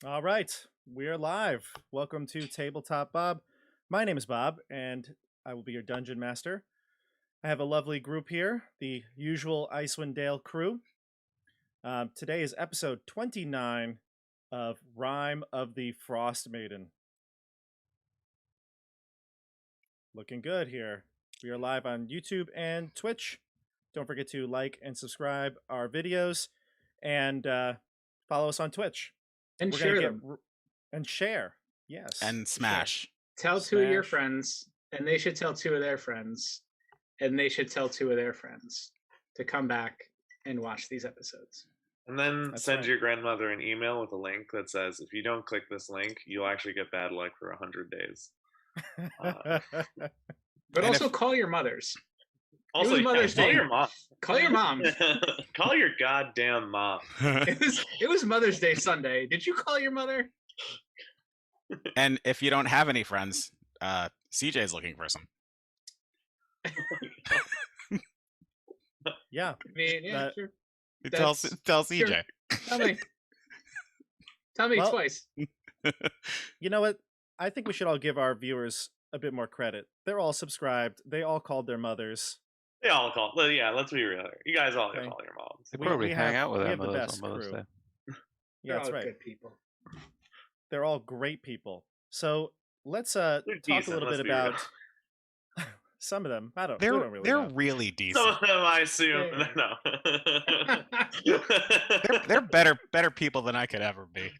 All right, we're live. Welcome to Tabletop Bob. My name is Bob, and I will be your dungeon master. I have a lovely group here, the usual Icewind Dale crew. Today is episode 29 of Rime of the Frostmaiden. Looking good here. We are live on YouTube and Twitch. Don't forget to like and subscribe our videos, and follow us on Twitch. And We're share gonna them. And share. Yes. And smash. Tell two of your Smash. friends, and they should tell two of their friends, and they should tell two of their friends to come back and watch these episodes. And then That's send right. your grandmother an email with a link that says, if you don't click this link, you'll actually get bad luck for 100 days. But And also if- call your mothers. Also, was Mother's call Day. your mom. Call your mom. Call your goddamn mom. It was Mother's Day Sunday. Did you call your mother? And if you don't have any friends, CJ's looking for some. Yeah. I mean, yeah, That- sure. Tell CJ. Tell me. Tell me Well- twice. You know what? I think we should all give our viewers a bit more credit. They're all subscribed. They all called their mothers. They all call. Well, yeah, let's be real here. You guys all Okay. call your moms. They We- probably we hang have- out with we their have the mothers best on Mother's crew. Day. Yeah, They're that's all right. good people. They're all great people. So let's They're talk decent, a little let's bit be real. about some of them. We don't They're really they're know. really Some decent. of them, I assume. Yeah. No. They're better people than I could ever be.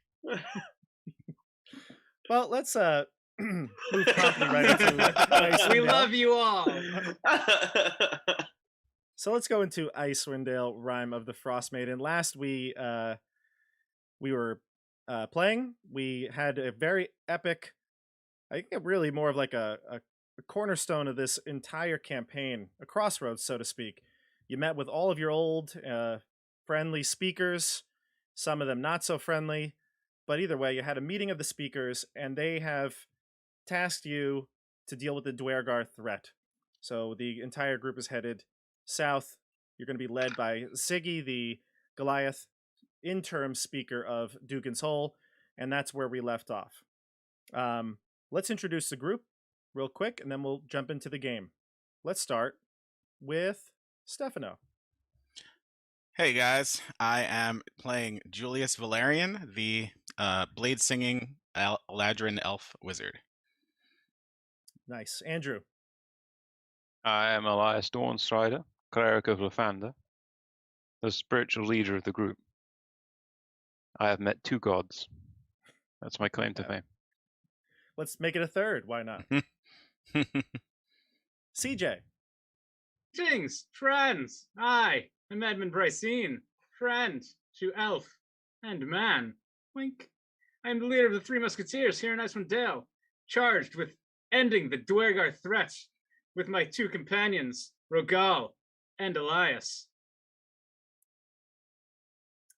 Well, let's move promptly right into Icewind We Dale. love you all. So let's go into Icewind Dale, Rime of the Frostmaiden. Last we were playing. We had a very epic, I think really more of like a cornerstone of this entire campaign, a crossroads, so to speak. You met with all of your old friendly speakers, some of them not so friendly, but either way, you had a meeting of the speakers, and they have tasked you to deal with the Duergar threat. So the entire group is headed south. You're going to be led by Ziggy, the Goliath interim speaker of Dugan's Hole, and that's where we left off. Let's introduce the group real quick, and then we'll jump into the game. Let's start with Stefano. Hey guys, I am playing Julius Valerian, the blade singing Eladrin elf wizard. Nice. Andrew. I am Elias Dawnstrider, cleric of Lathander, the spiritual leader of the group. I have met two gods. That's my claim to Yeah. fame. Let's make it a third. Why not? CJ. Greetings, friends. I am Edmund Brycene, friend to elf and man. Wink. I am the leader of the Three Musketeers here in Icewind Dale, charged with ending the Duergar threat with my two companions, ROGAAL and Elias.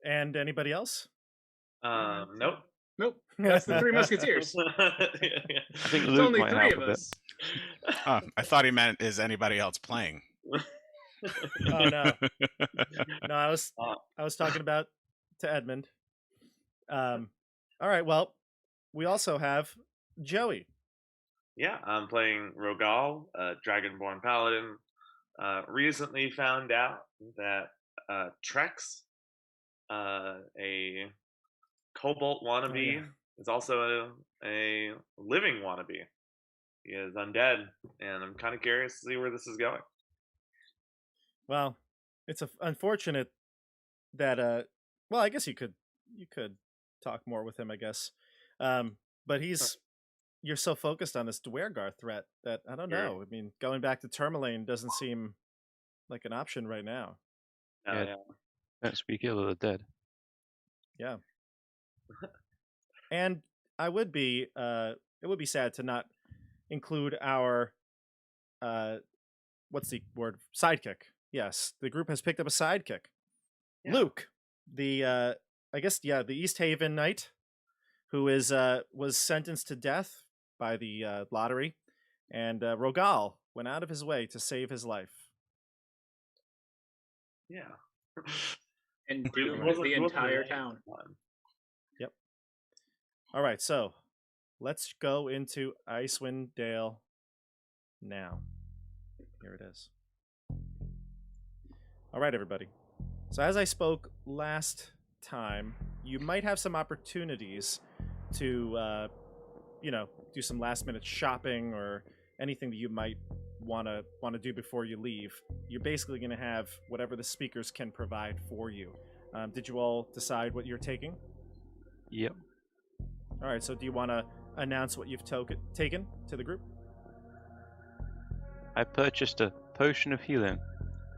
And anybody else? Nope. Nope, that's the Three Musketeers. Yeah. I think There's Luke only might three help of a bit. us. Oh, I thought he meant is anybody else playing? Oh no. No, I was talking about to Edmund. All right, well, we also have Joey. Yeah, I'm playing Rogal, a Dragonborn Paladin. Recently found out that Trex, a Cobalt wannabe, yeah. is also a living wannabe. He is undead, and I'm kind of curious to see where this is going. Well, it's unfortunate that well, I guess you could talk more with him, I guess. But you're so focused on this Duergar threat that I don't know. I mean, going back to Tourmaline doesn't seem like an option right now. Yeah. Yeah. Don't speak ill of the dead. Yeah. And I would be it would be sad to not include our what's the word? Sidekick. Yes, the group has picked up a sidekick. Yeah. Luke, the I guess the East Haven knight who is was sentenced to death by the lottery, and Rogal went out of his way to save his life. Yeah. And It doomed wasn't- the it wasn't entire the town. time. All right, so let's go into Icewind Dale now. Here it is. All right, everybody. So as I spoke last time, you might have some opportunities to, do some last-minute shopping or anything that you might want to do before you leave. You're basically going to have whatever the speakers can provide for you. Did you all decide what you're taking? Yep. All right, so do you want to announce what you've taken to the group? I purchased a potion of healing,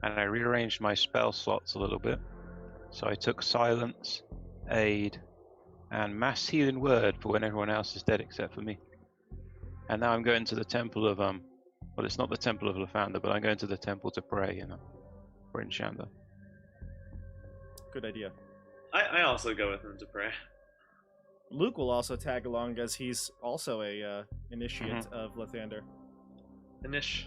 and I rearranged my spell slots a little bit. So I took silence, aid, and mass healing word for when everyone else is dead except for me. And now I'm going to the temple of well, it's not the temple of Lathander, but I'm going to the temple to pray in Bryn Shander. Good idea. I also go with him to pray. Luke will also tag along as he's also a initiate of Lathander. Inish.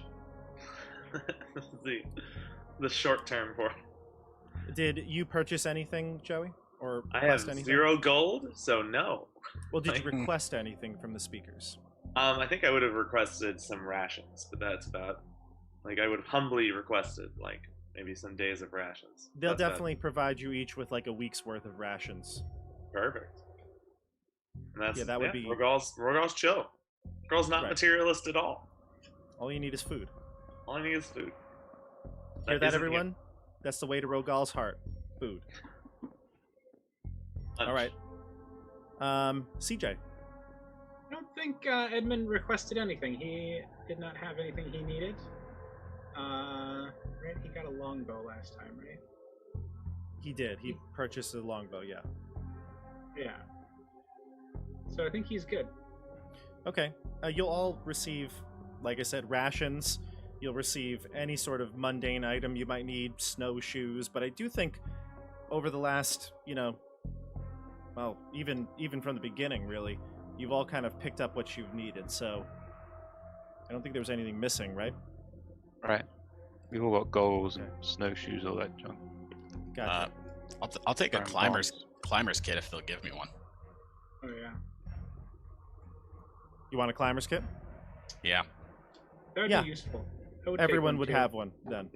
the short term for it. Did you purchase anything, Joey? Or I have request anything? 0 gold, so no. Well, did you request anything from the speakers? I think I would have requested some rations, but that's about... Like, I would have humbly requested, like, maybe some days of rations. They'll That's definitely provide you each with, like, a week's worth of rations. perfect. And that's, that would be... ROGAAL'S chill. Girl's not Right. materialist at all. All you need is food. All I need is food. Hear that, isn't everyone? That's the way to ROGAAL'S heart. Food. lunch. All right. CJ. I don't think Edmund requested anything. He did not have anything he needed. Right? He got a longbow last time, right? He did. He purchased a longbow, yeah. Yeah. So I think he's good. Okay. You'll all receive, like I said, rations. You'll receive any sort of mundane item you might need, snowshoes. But I do think over the last, well, even from the beginning, really, you've all kind of picked up what you've needed. So I don't think there was anything missing, right? Right. We've all got goals and snowshoes, all that junk. Gotcha. I'll take a Iron climber's kit if they'll give me one. Oh yeah. You want a climber's kit? Yeah. That would Yeah. be useful. I would take Everyone one, would too. have one then.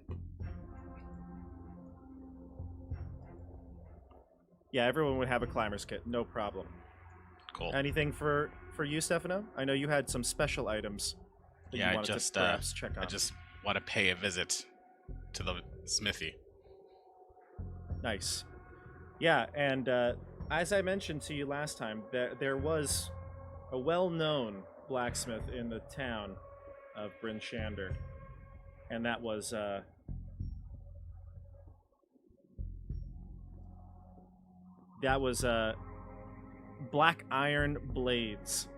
Yeah, everyone would have a climber's kit, no problem. Cool. Anything for you, Stefano? I know you had some special items that Yeah, you wanted to perhaps check on. I just want to pay a visit to the smithy. Nice. Yeah, and as I mentioned to you last time, there was a well-known blacksmith in the town of Bryn Shander, and that was Black Iron Blades,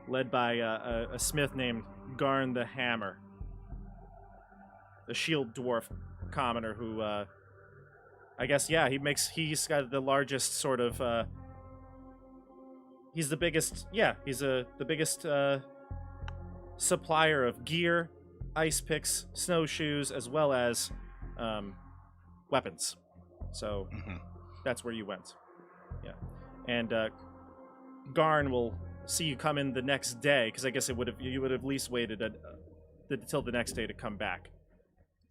led by a smith named Garn the Hammer, a shield dwarf commoner who, I guess, yeah, he's got the largest sort of, he's the biggest supplier of gear, ice picks, snowshoes, as well as weapons. So that's where you went. Yeah. And Garn will see you come in the next day, because I guess you would have at least waited until the next day to come back.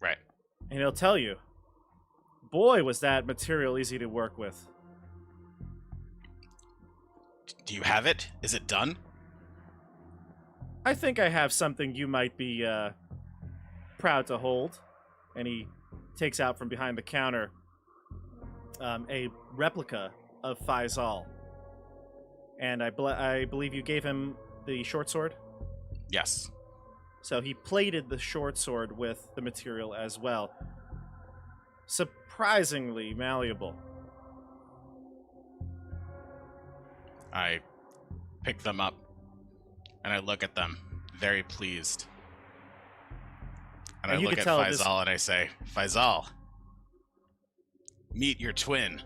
Right. And he'll tell you, boy, was that material easy to work with. Do you have it? Is it done? I think I have something you might be proud to hold. And he takes out from behind the counter a replica of Faisal. And I believe you gave him the short sword? Yes. So he plated the short sword with the material as well. Surprisingly malleable. I pick them up and I look at them, very pleased. And I And you look could at tell Faisal and I say, Faisal, meet your twin,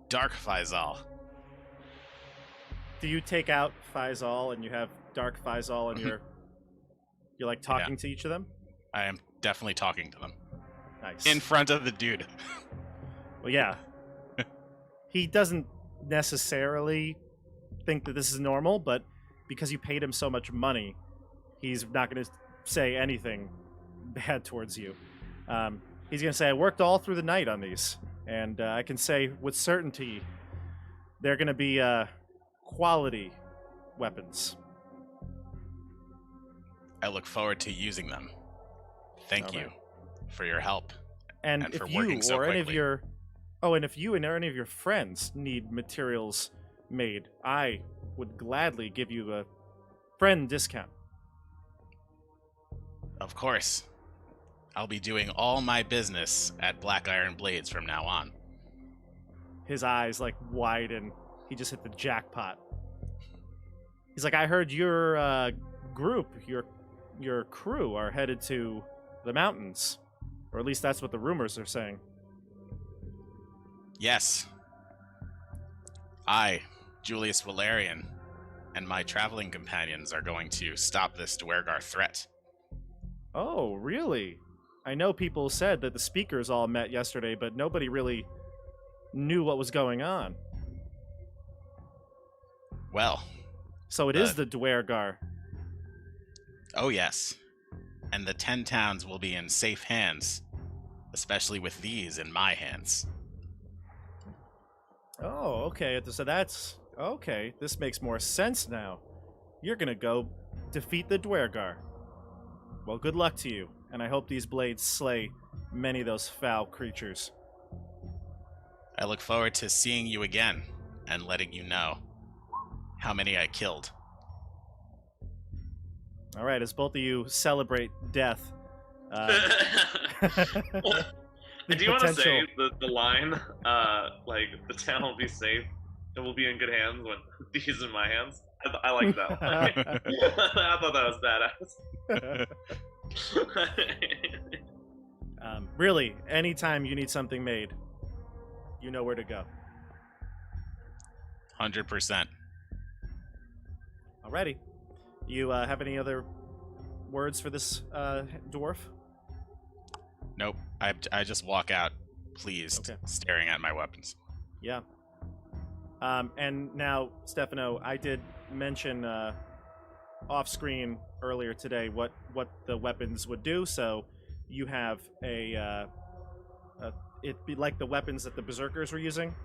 Dark Faisal. Do you take out Faisal and you have Dark Faisal and you're like talking to each of them? I am definitely talking to them. Nice. In front of the dude. Well, yeah. He doesn't necessarily think that this is normal, but because you paid him so much money, he's not going to say anything bad towards you. He's going to say, I worked all through the night on these, and I can say with certainty they're going to be quality weapons. I look forward to using them. Thank you for your help And and if for you working so or any of quickly. your and if you and any of your friends need materials made, I would gladly give you a friend discount. Of course. I'll be doing all my business at Black Iron Blades from now on. His eyes like widen. He just hit the jackpot. He's like, I heard your group, your crew are headed to the mountains. Or at least that's what the rumors are saying. Yes. I, Julius Valerian, and my traveling companions are going to stop this Duergar threat. Oh, really? I know people said that the speakers all met yesterday, but nobody really knew what was going on. Well, So it is the Duergar. oh yes. And the 10 towns will be in safe hands, especially with these in my hands. Oh, okay. So that's okay. This makes more sense now. You're gonna go defeat the Duergar. Well, good luck to you, and I hope these blades slay many of those foul creatures. I look forward to seeing you again and letting you know how many I killed. All right, as both of you celebrate death. Do you want to say potential- the line, like, the town will be safe and we'll be in good hands when these in my hands? I like that line. I thought that was badass. Really, anytime you need something made, you know where to go. 100%. Alrighty. You have any other words for this dwarf? Nope. I just walk out, pleased, Okay. staring at my weapons. Yeah. And now, Stefano, I did mention off screen earlier today what the weapons would do. So you have it'd be like the weapons that the berserkers were using.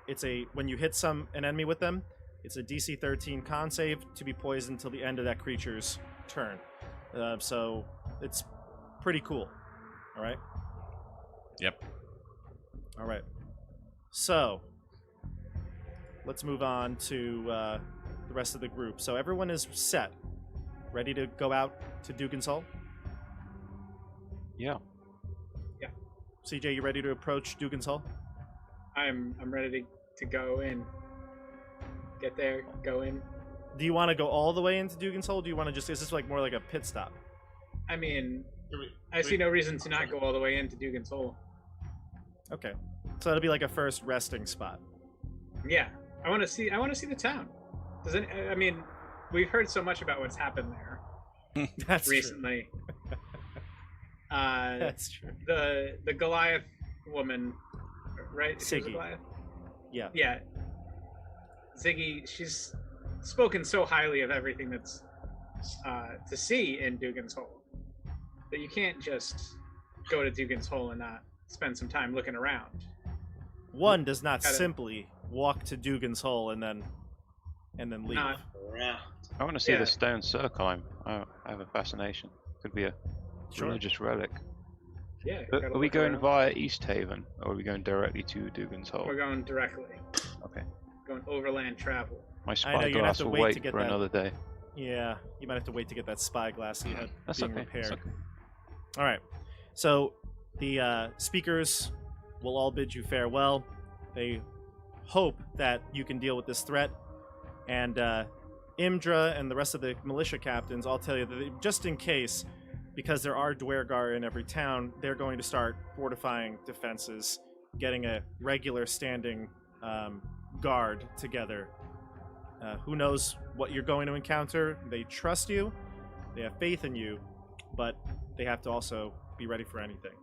It's when you hit an enemy with them, it's a DC 13 con save to be poisoned till the end of that creature's turn. So it's pretty cool. All right. Yep. All right. So let's move on to the rest of the group. So everyone is set, ready to go out to Dugan's Hall. Yeah. CJ, you ready to approach Dugan's Hall? I'm ready to go in. Get there, go in. Do you want to go all the way into Dugan's Hall? Or do you want to is this like more like a pit stop? I mean, I see no reason to not go all the way into Dugan's Hole. Okay. So that'll be like a first resting spot. Yeah, I want to see the town. I mean, we've heard so much about what's happened there That's recently. true. That's true. The Goliath woman, right? She was a Siggy. Goliath? Yeah. Yeah. Ziggy, she's spoken so highly of everything that's to see in Dugan's Hole that you can't just go to Dugan's Hole and not spend some time looking around. One does not Gotta- simply walk to Dugan's Hole and then leave. Not- I want to see Yeah. the stone circle. I have a fascination. Could be a Sure. religious relic. Yeah. But gotta are we look going around. via East Haven, or are we going directly to Dugan's Hole? We're going directly. Okay. Going overland travel. My I know, you're gonna have spyglass to will wait to wait get for that. another day. Yeah, you might have to wait to get that spyglass you had That's being okay. repaired. That's okay. All right. So the speakers will all bid you farewell. They hope that you can deal with this threat, and Imdra and the rest of the militia captains all tell you that just in case, because there are Duergar in every town, they're going to start fortifying defenses, getting a regular standing guard together. Who knows what you're going to encounter? They trust you, they have faith in you, but they have to also be ready for anything.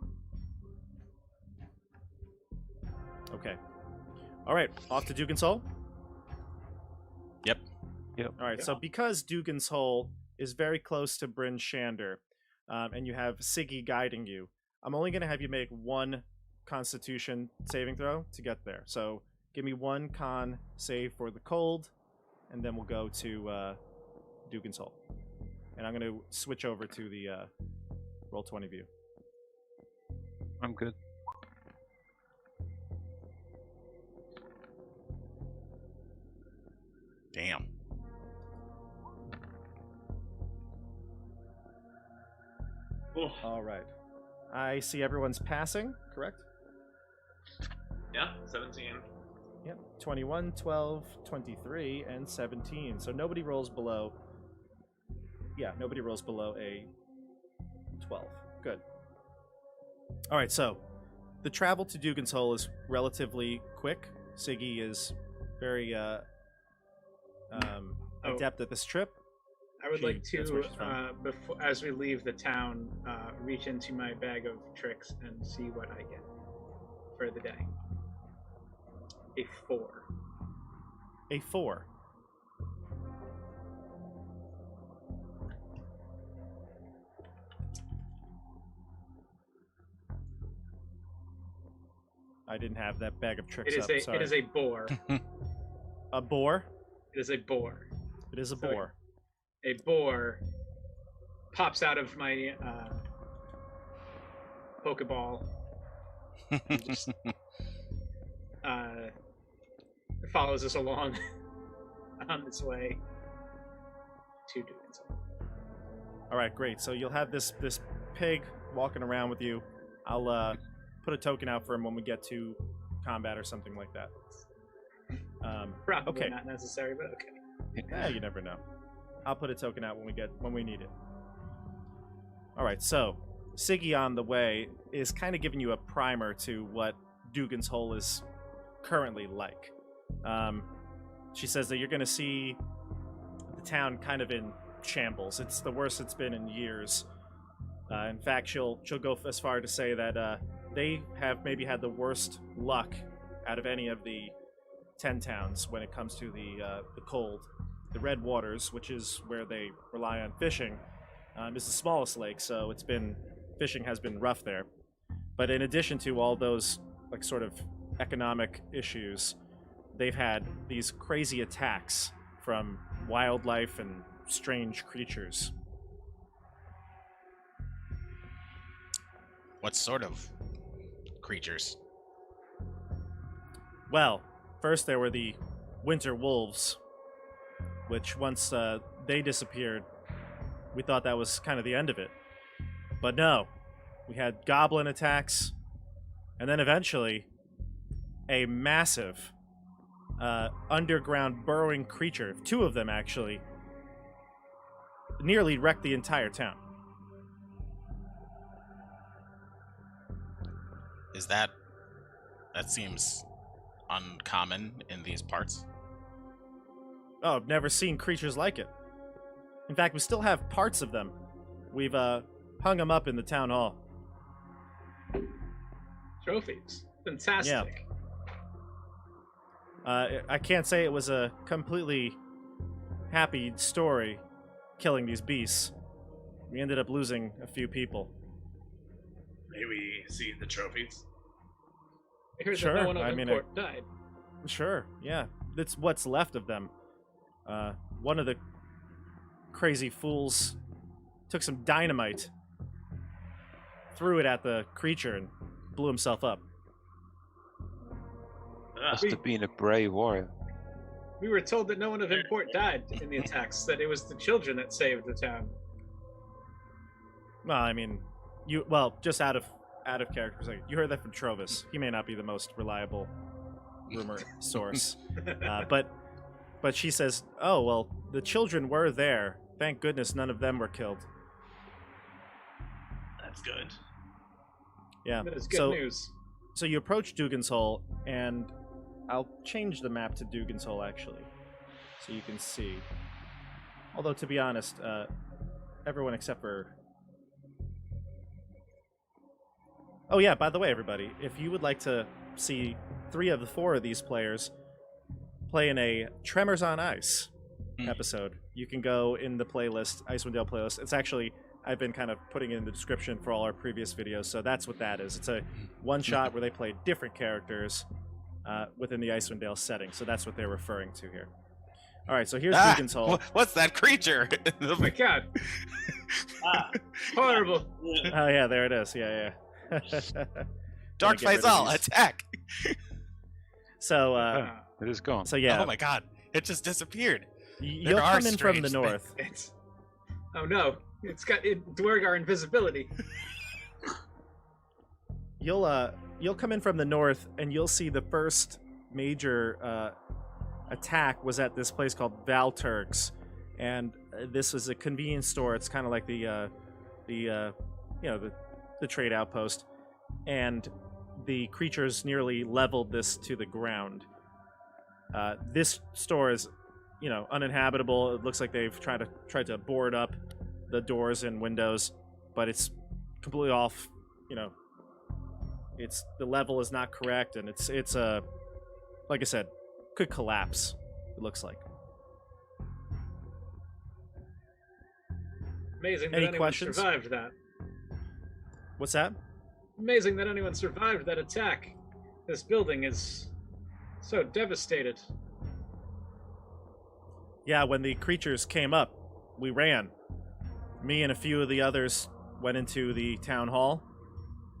Okay. All right, off to Dugan's Hall. Yep. Yep. All right, Yeah. so because Dugan's Hole is very close to Bryn Shander, and you have Siggy guiding you, I'm only going to have you make one Constitution saving throw to get there. So give me one con save for the cold, and then we'll go to Dugan's Hole. And I'm going to switch over to the Roll20 view. I'm good. Damn. Ooh, All right. I see everyone's passing, correct? yeah, 17. Yep. 21, 12, 23, and 17. So nobody rolls below. Yeah, nobody rolls below a 12. Good. All right, so the travel to Dugan's Hole is relatively quick. Siggy is very adept at this trip. I would like That's where to, she's from. before as we leave the town, reach into my bag of tricks and see what I get for the day. A 4. A 4. I didn't have that bag of tricks It is up. a Sorry. it is a boar. A boar. It is a boar. It is a Sorry. boar. A boar pops out of my Pokeball and just follows us along on its way to Dugan's Hole. All right, great. So you'll have this pig walking around with you. I'll put a token out for him when we get to combat or something like that. Probably okay. not necessary, but okay. Yeah, you never know. I'll put a token out when we need it. All right, so Siggy on the way is kind of giving you a primer to what Dugan's Hole is currently like. She says that you're going to see the town kind of in shambles. It's the worst it's been in years. In fact, she'll go as far to say that they have maybe had the worst luck out of any of the 10 towns when it comes to the cold. The Red Waters, which is where they rely on fishing, is the smallest lake, so fishing has been rough there. But in addition to all those like sort of economic issues, they've had these crazy attacks from wildlife and strange creatures. What sort of creatures? Well, first there were the winter wolves, which once they disappeared, we thought that was kind of the end of it. But no, we had goblin attacks, and then eventually a massive underground burrowing creature, 2 of them actually, nearly wrecked the entire town. Is that seems uncommon in these parts? Oh, I've never seen creatures like it. In fact, we still have parts of them. We've hung them up in the town hall. Trophies. Fantastic. I can't say it was a completely happy story killing these beasts. We ended up losing a few people. May we see the trophies? I heard Sure, that no one I of mean, import died. Sure, yeah. That's what's left of them. One of the crazy fools took some dynamite, threw it at the creature, and blew himself up. Ah, Must have been a brave warrior. We were told that no one of import died in the attacks, that it was the children that saved the town. Well, I mean, just out of character for a second. You heard that from Trovis. He may not be the most reliable rumor source. But she says, oh, well, the children were there. Thank goodness none of them were killed. that's good. Yeah. That is good news. So you approach Dugan's Hole, and I'll change the map to Dugan's Hole, actually, so you can see. Although, to be honest, everyone except for... Oh yeah, by the way, everybody, if you would like to see 3 of the 4 of these players play in a Tremors on Ice, episode. You can go in the playlist, Icewind Dale playlist. It's actually, I've been kind of putting it in the description for all our previous videos, so that's what that is. It's a one-shot where they play different characters within the Icewind Dale setting, so that's what they're referring to here. All right, so here's Dugan's Hole. What's that creature? Oh my god. Horrible. Oh yeah, there it is. Yeah. Dark Faisal, attack! So, It is gone. so yeah, Oh my god, it just disappeared. you'll There are come in from strange the north. It's... Oh no. It's got Dwergar invisibility. You'll come in from the north, and you'll see the first major attack was at this place called Valturg's, and this was a convenience store. It's kind of like the trade outpost, and the creatures nearly leveled this to the ground. This store is, uninhabitable. It looks like they've tried to board up the doors and windows, but it's completely off. It's the level is not correct, and it's like I said, could collapse. It looks like. Amazing that Any anyone questions? survived that. What's that? Amazing that anyone survived that attack. This building is so devastated. Yeah, when the creatures came up, we ran. Me and a few of the others went into the town hall.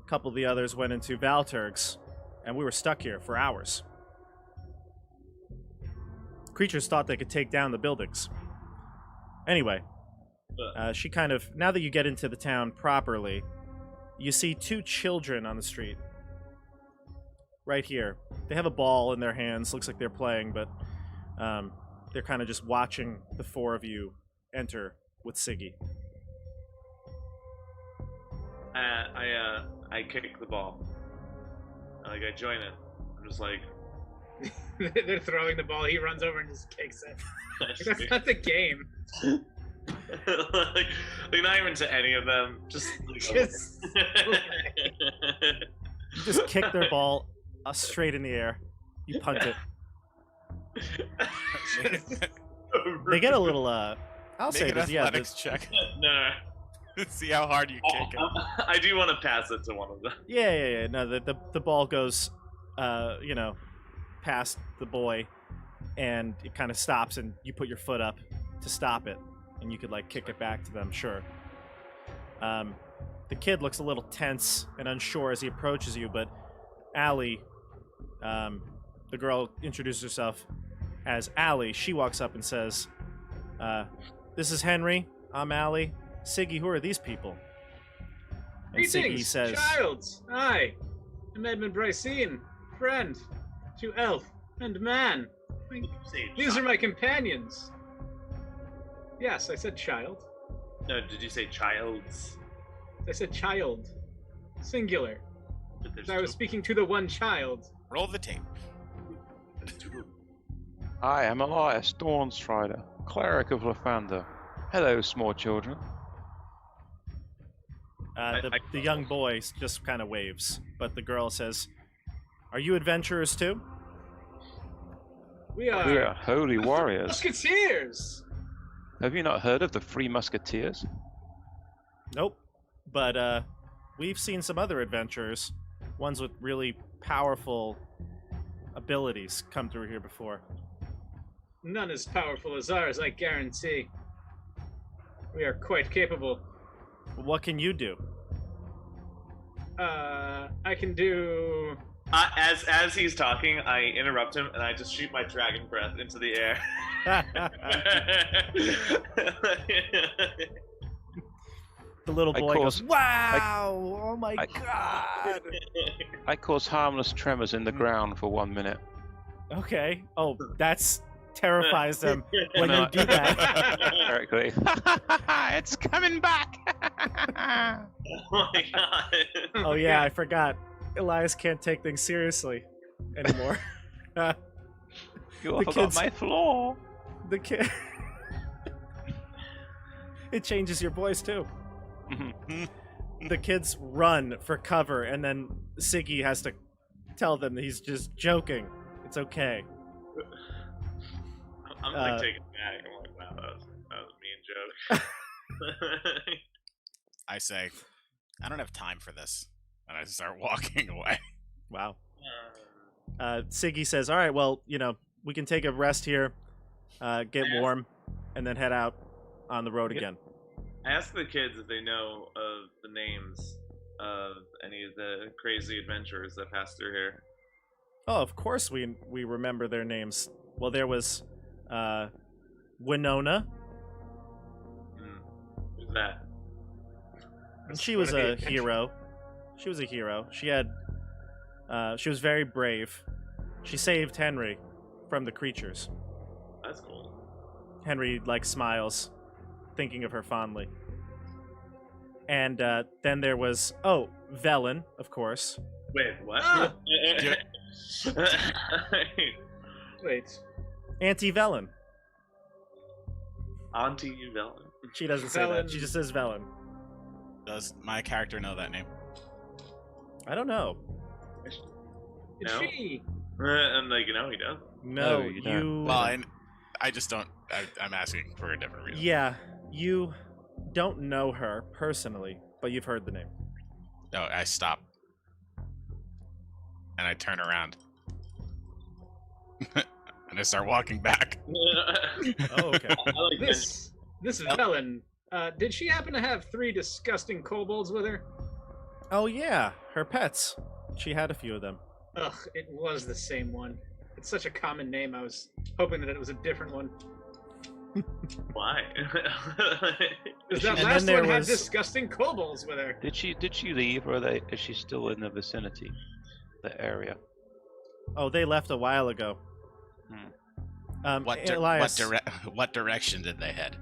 A couple of the others went into Valturg's, and we were stuck here for hours. Creatures thought they could take down the buildings. Anyway, she kind of, now that you get into the town properly, you see two children on the street. Right here. They have a ball in their hands. Looks like they're playing, but they're kind of just watching the four of you enter with Siggy. I kick the ball. I join it. I'm just like... They're throwing the ball. He runs over and just kicks it. That's not the game. like not even to any of them. Just... Just... You just kick their ball straight in the air. You punt it. They get a little, I'll say Make an this, yeah. athletics check. No. See how hard you kick it. I do want to pass it to one of them. Yeah. No, the ball goes, past the boy, and it kind of stops, and you put your foot up to stop it, and you could kick it back to them. Sure. The kid looks a little tense and unsure as he approaches you, but Allie, the girl introduces herself as Allie. She walks up and says, "This is Henry. I'm Allie. Siggy, who are these people?" And Siggy Greetings, says, childs. Hi, I'm Edmund Brycene, friend to elf and man. These are my companions. Yes, I said child. No, did you say childs? I said child. Singular. But there's I was two. speaking to the one child. Roll the tape. There's two. I am Elias Dawnstrider, cleric of Lathander. Hello, small children. the young boy just kind of waves, but the girl says, "Are you adventurers too?" We are, We are holy warriors. musketeers. Have you not heard of the Three Musketeers? Nope. But we've seen some other adventurers, ones with really powerful abilities, come through here before. None as powerful as ours, I guarantee. We are quite capable. What can you do? I can do... As he's talking, I interrupt him and I just shoot my dragon breath into the air. The little I boy cause- goes, "Wow! Oh my god!" I cause harmless tremors in the ground for 1 minute. Okay. Oh, that's terrifies them when No. you do that. Correctly. It's coming back! Oh my god. Oh yeah, I forgot. Elias can't take things seriously anymore. You The forgot kids- my floor. The kid. It changes your voice too. The kids run for cover, and then Siggy has to tell them that he's just joking. It's okay. I'm like taking it back. I'm like, wow, that was a mean joke. I say, I don't have time for this, and I start walking away. Wow. Siggy says, all right, well, we can take a rest here, get warm, and then head out on the road again. I asked the kids if they know of the names of any of the crazy adventurers that passed through here. Oh, of course we remember their names. Well, there was Winona. Who's that? And she was a hero. She was a hero. She was very brave. She saved Henry from the creatures. That's cool. Henry, smiles, thinking of her fondly. And then there was, Velen, of course. Wait, what? Ah! Wait. Auntie Velen. Auntie Velen. She doesn't say that. She just says Velen. Does my character know that name? I don't know. No. She. I'm like, he does. No, you don't. you... Well, I just don't. I'm asking for a different reason. Yeah, you don't know her personally, but you've heard the name. No, I stop. And I turn around. And I start walking back. Oh, okay. I like This Velen. Did she happen to have 3 disgusting kobolds with her? Oh, yeah, her pets. She had a few of them. Ugh, it was the same one. It's such a common name. I was hoping that it was a different one. Why? Because that And last then there one had was- disgusting kobolds with her. Did she leave, or is she still in the vicinity, the area? Oh, they left a while ago. Elias, What direction did they head?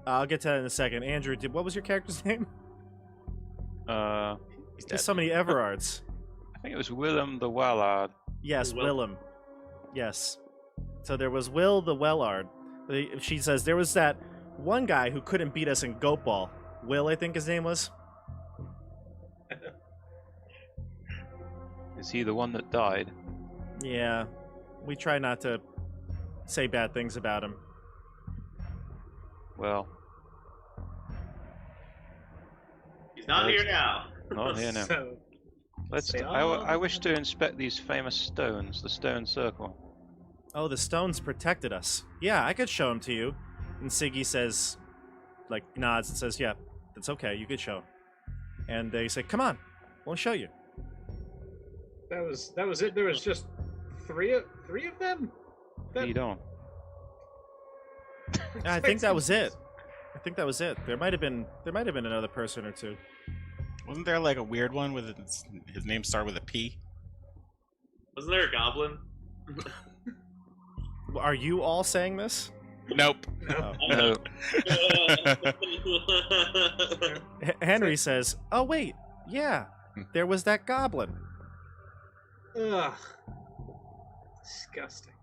I'll get to that in a second. Andrew, what was your character's name? There's so many Everards. I think it was Willem the Wallard. Yes, Will. Willem. Yes. So there was Will the Wellard. She says there was that one guy who couldn't beat us in Goat Ball. Will, I think his name was. Is he the one that died? Yeah. We try not to say bad things about him. Well, He's not here now. not here now. So, Let's. Say I wish to inspect these famous stones, the stone circle. Oh, the stones protected us. Yeah, I could show them to you. And Siggy says, nods and says, yeah, that's okay, you could show 'em. And they say, come on, we'll show you. that was it. There was just three of them. Lead on. I think that was it. I think that was it. There might have been another person or two. Wasn't there a weird one with his name started with a P? Wasn't there a goblin? Are you all saying this? Nope. Oh. No. Henry says, oh wait, yeah, there was that goblin. Ugh. Disgusting.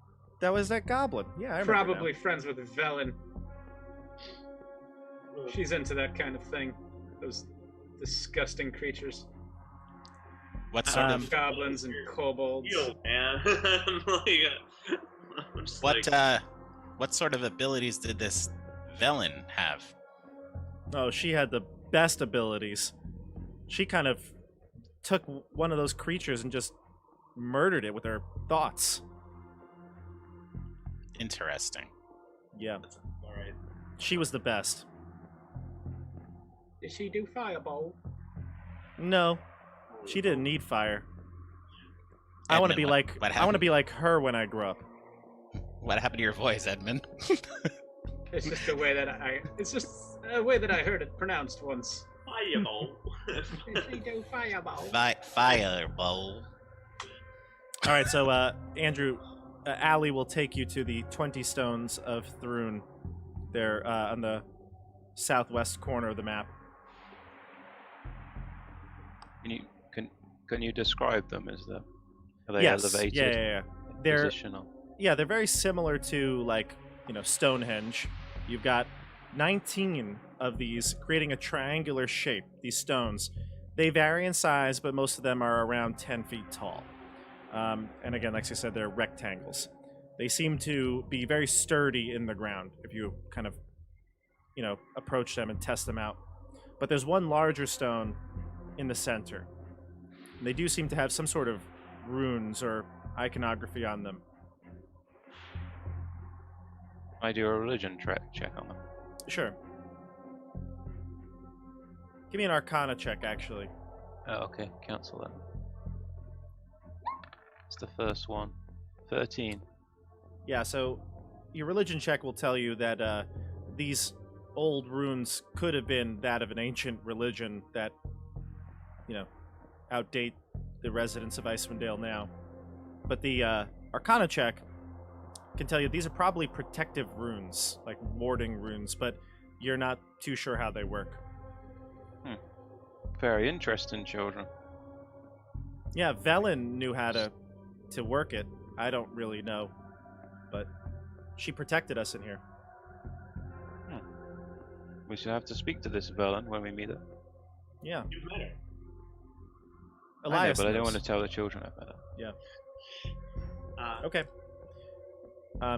That was that goblin. Yeah, I remember Probably friends with Velen. She's into that kind of thing. Those disgusting creatures. What sort Um, of Goblins and kobolds. Yo, man. I'm just what sort of abilities did this Velen have? now. Oh, she had the best abilities. She kind of took one of those creatures and just murdered it with her thoughts. Interesting. Yeah, Alright. she was the best. Did she do fireball? No, she didn't need fire. I want to Edmund, be like what I want to happened? be like her when I grow up. What happened to your voice, Edmund? It's just a way that I heard it pronounced once. Fireball. Did she do fireball? Fireball. All right, so Andrew, Allie will take you to the 20 Stones of Thrun. They're on the southwest corner of the map. Can you describe them? Are they Yes, elevated? yeah. They're Positional. they're very similar to Stonehenge. You've got 19 of these creating a triangular shape. These stones, they vary in size, but most of them are around 10 feet tall. And again, like I said, they're rectangles. They seem to be very sturdy in the ground if you kind of, approach them and test them out. But there's one larger stone in the center. They do seem to have some sort of runes or iconography on them. I do a religion check on them. Sure. Give me an Arcana check, actually. Oh, okay. Cancel that. It's the first one. 13. Yeah, so your religion check will tell you that these old runes could have been that of an ancient religion that, outdate the residents of Icewind Dale now. But the Arcana check can tell you these are probably protective runes, like warding runes, but you're not too sure how they work. Very interesting, children. Yeah, Velen knew how to work it. I don't really know, but she protected us in here. We should have to speak to this Velen when we meet her. Yeah. You've met her. Elias I know, but I don't knows. want to tell the children about it. Yeah. Uh, Okay.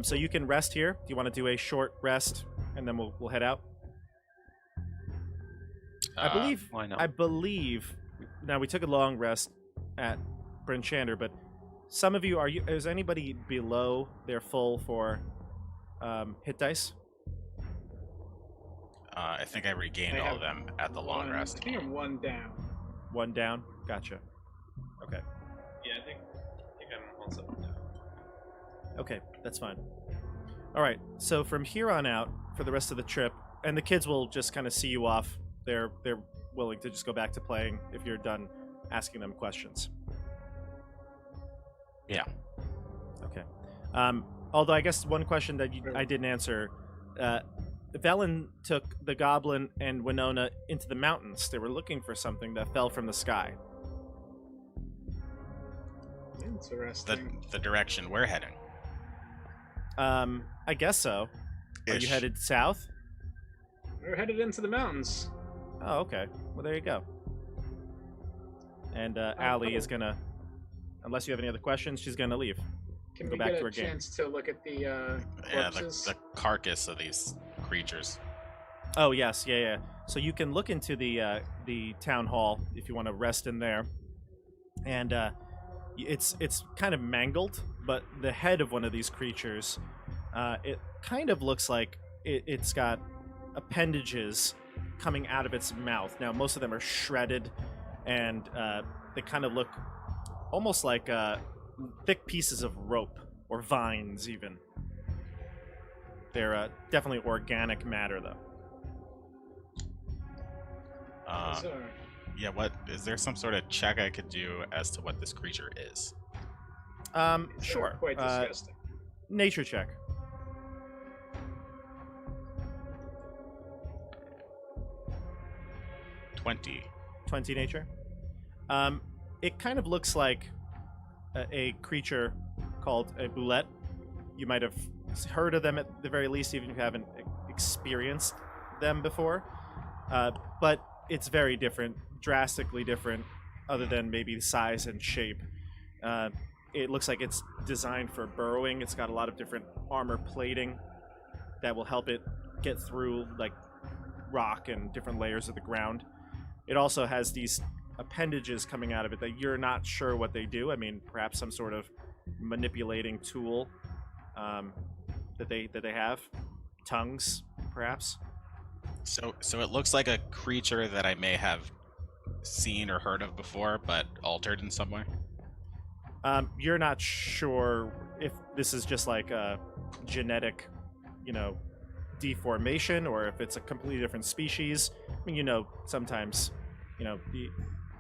So you can rest here. Do you want to do a short rest, and then we'll head out? I believe. Why not? I believe. Now we took a long rest at Bryn Shander, but some of you is anybody below their full for hit dice? I think I regained I all have of them at the long rest. I think I'm one down. One down. Gotcha. Okay. yeah, I think I'm also down. Okay, that's fine. All right. So from here on out, for the rest of the trip, and the kids will just kind of see you off. They're willing to just go back to playing if you're done asking them questions. Yeah. Okay. Although I guess one question that I didn't answer, Velen took the goblin and Winona into the mountains. They were looking for something that fell from the sky. Interesting. The direction we're heading. I guess so. Are you Ish. headed south? We're headed into the mountains. Oh, okay. Well, there you go. And Allie is gonna, unless you have any other questions, she's gonna leave. Can Go we back get to a our game. chance to look at the Yeah, corpses? the carcass of these creatures. Oh yes, yeah. So you can look into the town hall if you want to rest in there, and it's kind of mangled, but the head of one of these creatures, it kind of looks like it's got appendages coming out of its mouth. Now most of them are shredded, and they kind of look almost like thick pieces of rope or vines even. They're definitely organic matter though. So, Yeah, what is there some sort of check I could do as to what this creature is? Sure. Quite disgusting. Nature check. 20 nature. It kind of looks like a creature called a boulette. You might have heard of them at the very least, even if you haven't experienced them before. But it's very different, drastically different, other than maybe the size and shape. It looks like it's designed for burrowing. It's got a lot of different armor plating that will help it get through like rock and different layers of the ground. It also has these appendages coming out of it that you're not sure what they do. I mean, perhaps some sort of manipulating tool that they have. Tongues, perhaps. So it looks like a creature that I may have seen or heard of before, but altered in some way. You're not sure if this is just like a genetic, deformation, or if it's a completely different species. I mean, sometimes,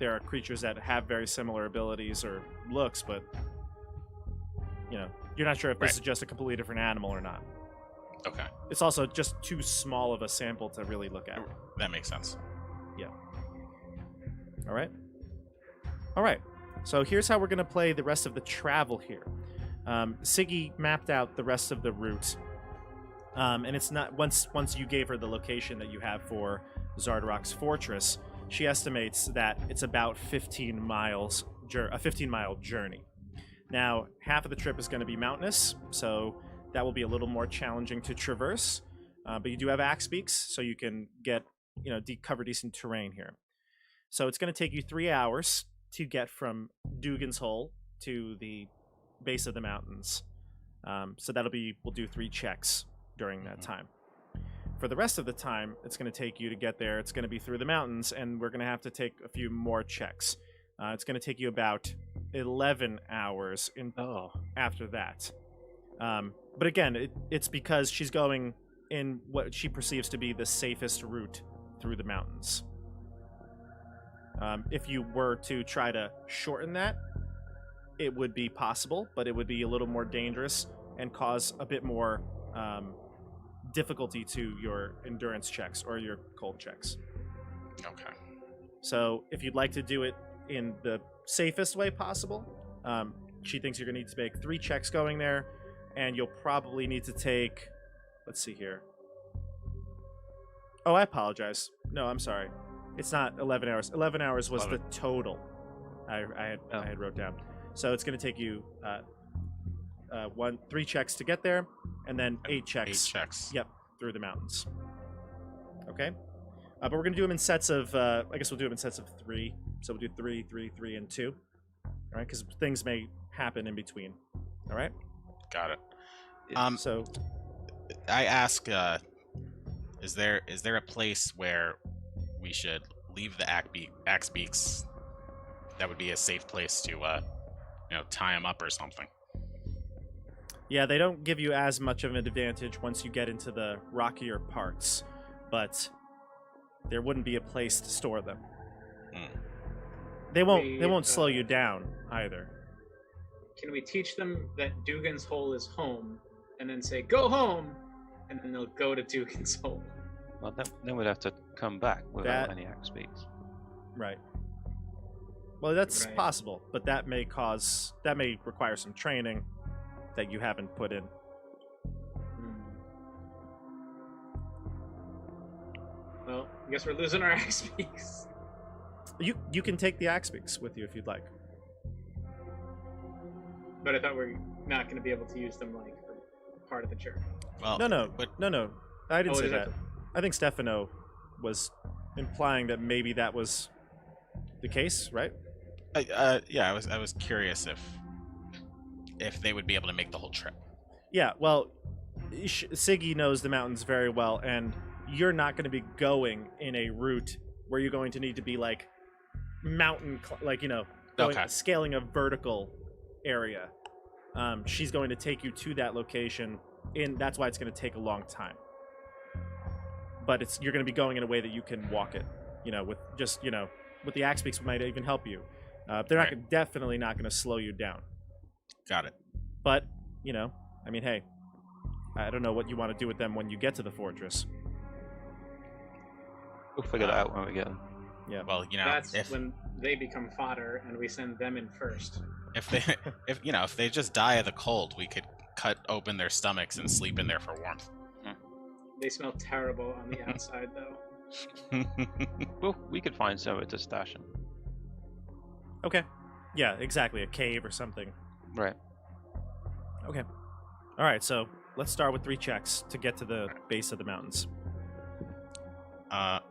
there are creatures that have very similar abilities or looks, but, you're not sure if this is just a completely different animal or not. Okay, It's also just too small of a sample to really look at. that makes sense. All right. So here's how we're going to play the rest of the travel here. Siggy mapped out the rest of the route. And it's not once you gave her the location that you have for Xardorok's fortress, she estimates that it's about 15 miles, a 15-mile journey. Now, half of the trip is going to be mountainous, so that will be a little more challenging to traverse. But you do have axe beaks, so you can get, cover decent terrain here. So it's going to take you 3 hours to get from Dugan's Hole to the base of the mountains. So we'll do 3 checks during that time. For the rest of the time, it's going to take you to get there. It's going to be through the mountains, and we're going to have to take a few more checks. It's going to take you about 11 hours after that. But again, it's because she's going in what she perceives to be the safest route through the mountains. If you were to try to shorten that, it would be possible, but it would be a little more dangerous and cause a bit more difficulty to your endurance checks or your cold checks. Okay. So if you'd like to do it in the safest way possible, she thinks you're going to need to make 3 checks going there, and you'll probably need to take... Let's see here. Oh, I apologize. No, I'm sorry. It's not 11 hours. 11 hours was the total I had wrote down. So it's going to take you 3 checks to get there, and then 8 checks. 8 checks. Yep, through the mountains. Okay? But we're going to do them in sets of, I guess we'll do them in sets of 3. So we'll do 3, 3, 3, and 2. All right? Because things may happen in between. All right? Got it. So I ask, is there a place where we should leave the axe beaks? That would be a safe place to, tie them up or something. yeah, they don't give you as much of an advantage once you get into the rockier parts, but there wouldn't be a place to store them. They won't slow you down either. Can we teach them that Dugan's Hole is home, and then say, go home, and then they'll go to Dugan's Hole? Well, then we'd have to come back without any axe beaks. Right. Well, that's Right. possible, but that may require some training that you haven't put in. Well, I guess we're losing our axe beaks. You can take the axe beaks with you if you'd like. But I thought we're not going to be able to use them like for part of the trip. Well, No. I didn't Oh, say is that. that I think Stefano was implying that maybe that was the case, right? yeah, I was curious if they would be able to make the whole trip. Yeah, well, Siggy knows the mountains very well, and you're not going to be going in a route where you're going to need to be like scaling a vertical area. She's going to take you to that location, and that's why it's going to take a long time. But you're going to be going in a way that you can walk it. With the axe beaks might even help you. They're definitely not going to slow you down. Got it. But hey, I don't know what you want to do with them when you get to the fortress. We'll figure that out when we get them. Yeah. Well, That's when they become fodder, and we send them in first. if they just die of the cold, we could cut open their stomachs and sleep in there for warmth. They smell terrible on the outside, though. Well, we could find somewhere to stash them. Okay. Yeah, exactly. A cave or something. Right. Okay. All right, so let's start with 3 checks to get to the base of the mountains. I'm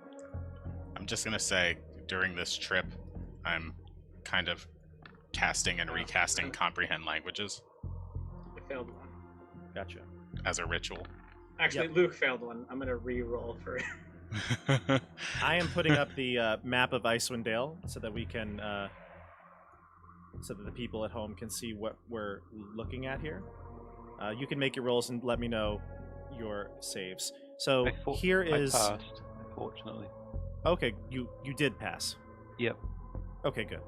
just gonna say, during this trip, I'm kind of casting and recasting comprehend languages I failed one. Gotcha. as a ritual. Actually, Luke failed one. I'm going to re-roll for it. I am putting up the map of Icewind Dale so that we can, so that the people at home can see what we're looking at here. You can make your rolls and let me know your saves. So here is. I passed, unfortunately. Okay, you did pass. Yep. Okay, good.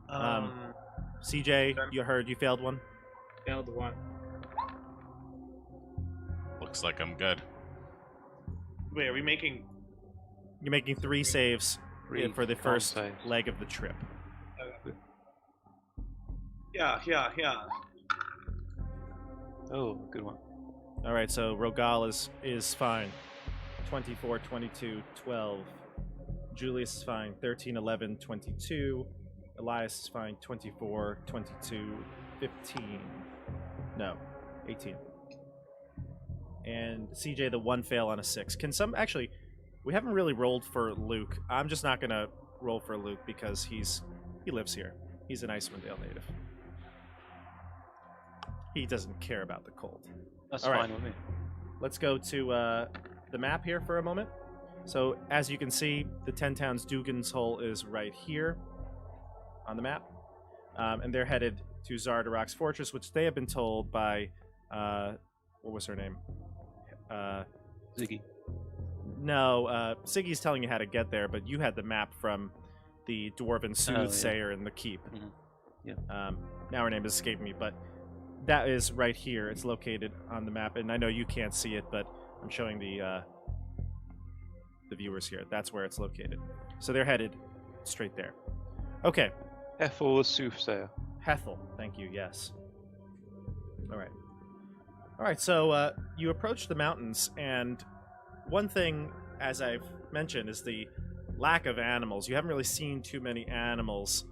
CJ, you failed one. Failed one. Looks like I'm good. Wait, are we making? You're making 3 saves for the first saves. leg of the trip. Yeah. Oh, good one. All right, so ROGAAL'S is fine. 24, 22, 12. Julius is fine. 13, 11, 22. Elias is fine. 24, 22, 15. No, 18. And CJ, the 1 fail on a 6. Can some... Actually, we haven't really rolled for Luke. I'm just not going to roll for Luke because he lives here. He's an Icewind Dale native. He doesn't care about the cold. That's All right. fine with me. Let's go to the map here for a moment. So, as you can see, the 10 Towns Dugan's Hole is right here on the map. And they're headed to Xardorok's fortress, which they have been told by... what was her name? Ziggy. No, Siggy's telling you how to get there, but you had the map from the Dwarven Soothsayer in the keep. Mhm. Yeah. Now her name is escaping me, but that is right here. It's located on the map, and I know you can't see it, but I'm showing the viewers here. That's where it's located. So they're headed straight there. Okay. Ethel the Soothsayer. Hethel. Thank you, yes. All right. All right, so you approach the mountains, and one thing, as I've mentioned, is the lack of animals. You haven't really seen too many animals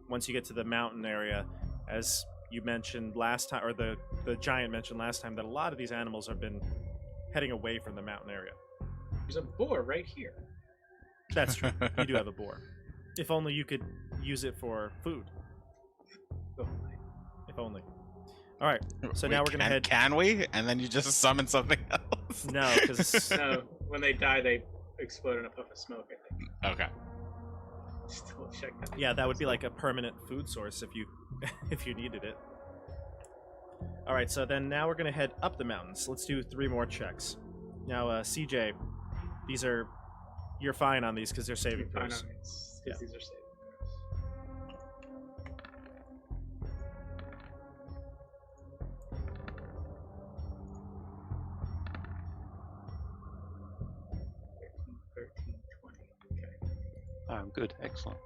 once you get to the mountain area. As you mentioned last time, or the giant mentioned last time, that a lot of these animals have been heading away from the mountain area. There's a boar right here. That's true. You do have a boar. If only you could use it for food. Oh, If only. All right, so now we're going to head... Can we? And then you just summon something else? No, because... no, when they die, they explode in a puff of smoke, I think. Okay. Just double check that. Yeah, that would be like a permanent food source if you if you needed it. All right, so then now we're going to head up the mountains. Let's do 3 more checks. Now, CJ, these are... You're fine on these because they're saving Fine, throws. because Yeah. these are saved. I'm good. Excellent.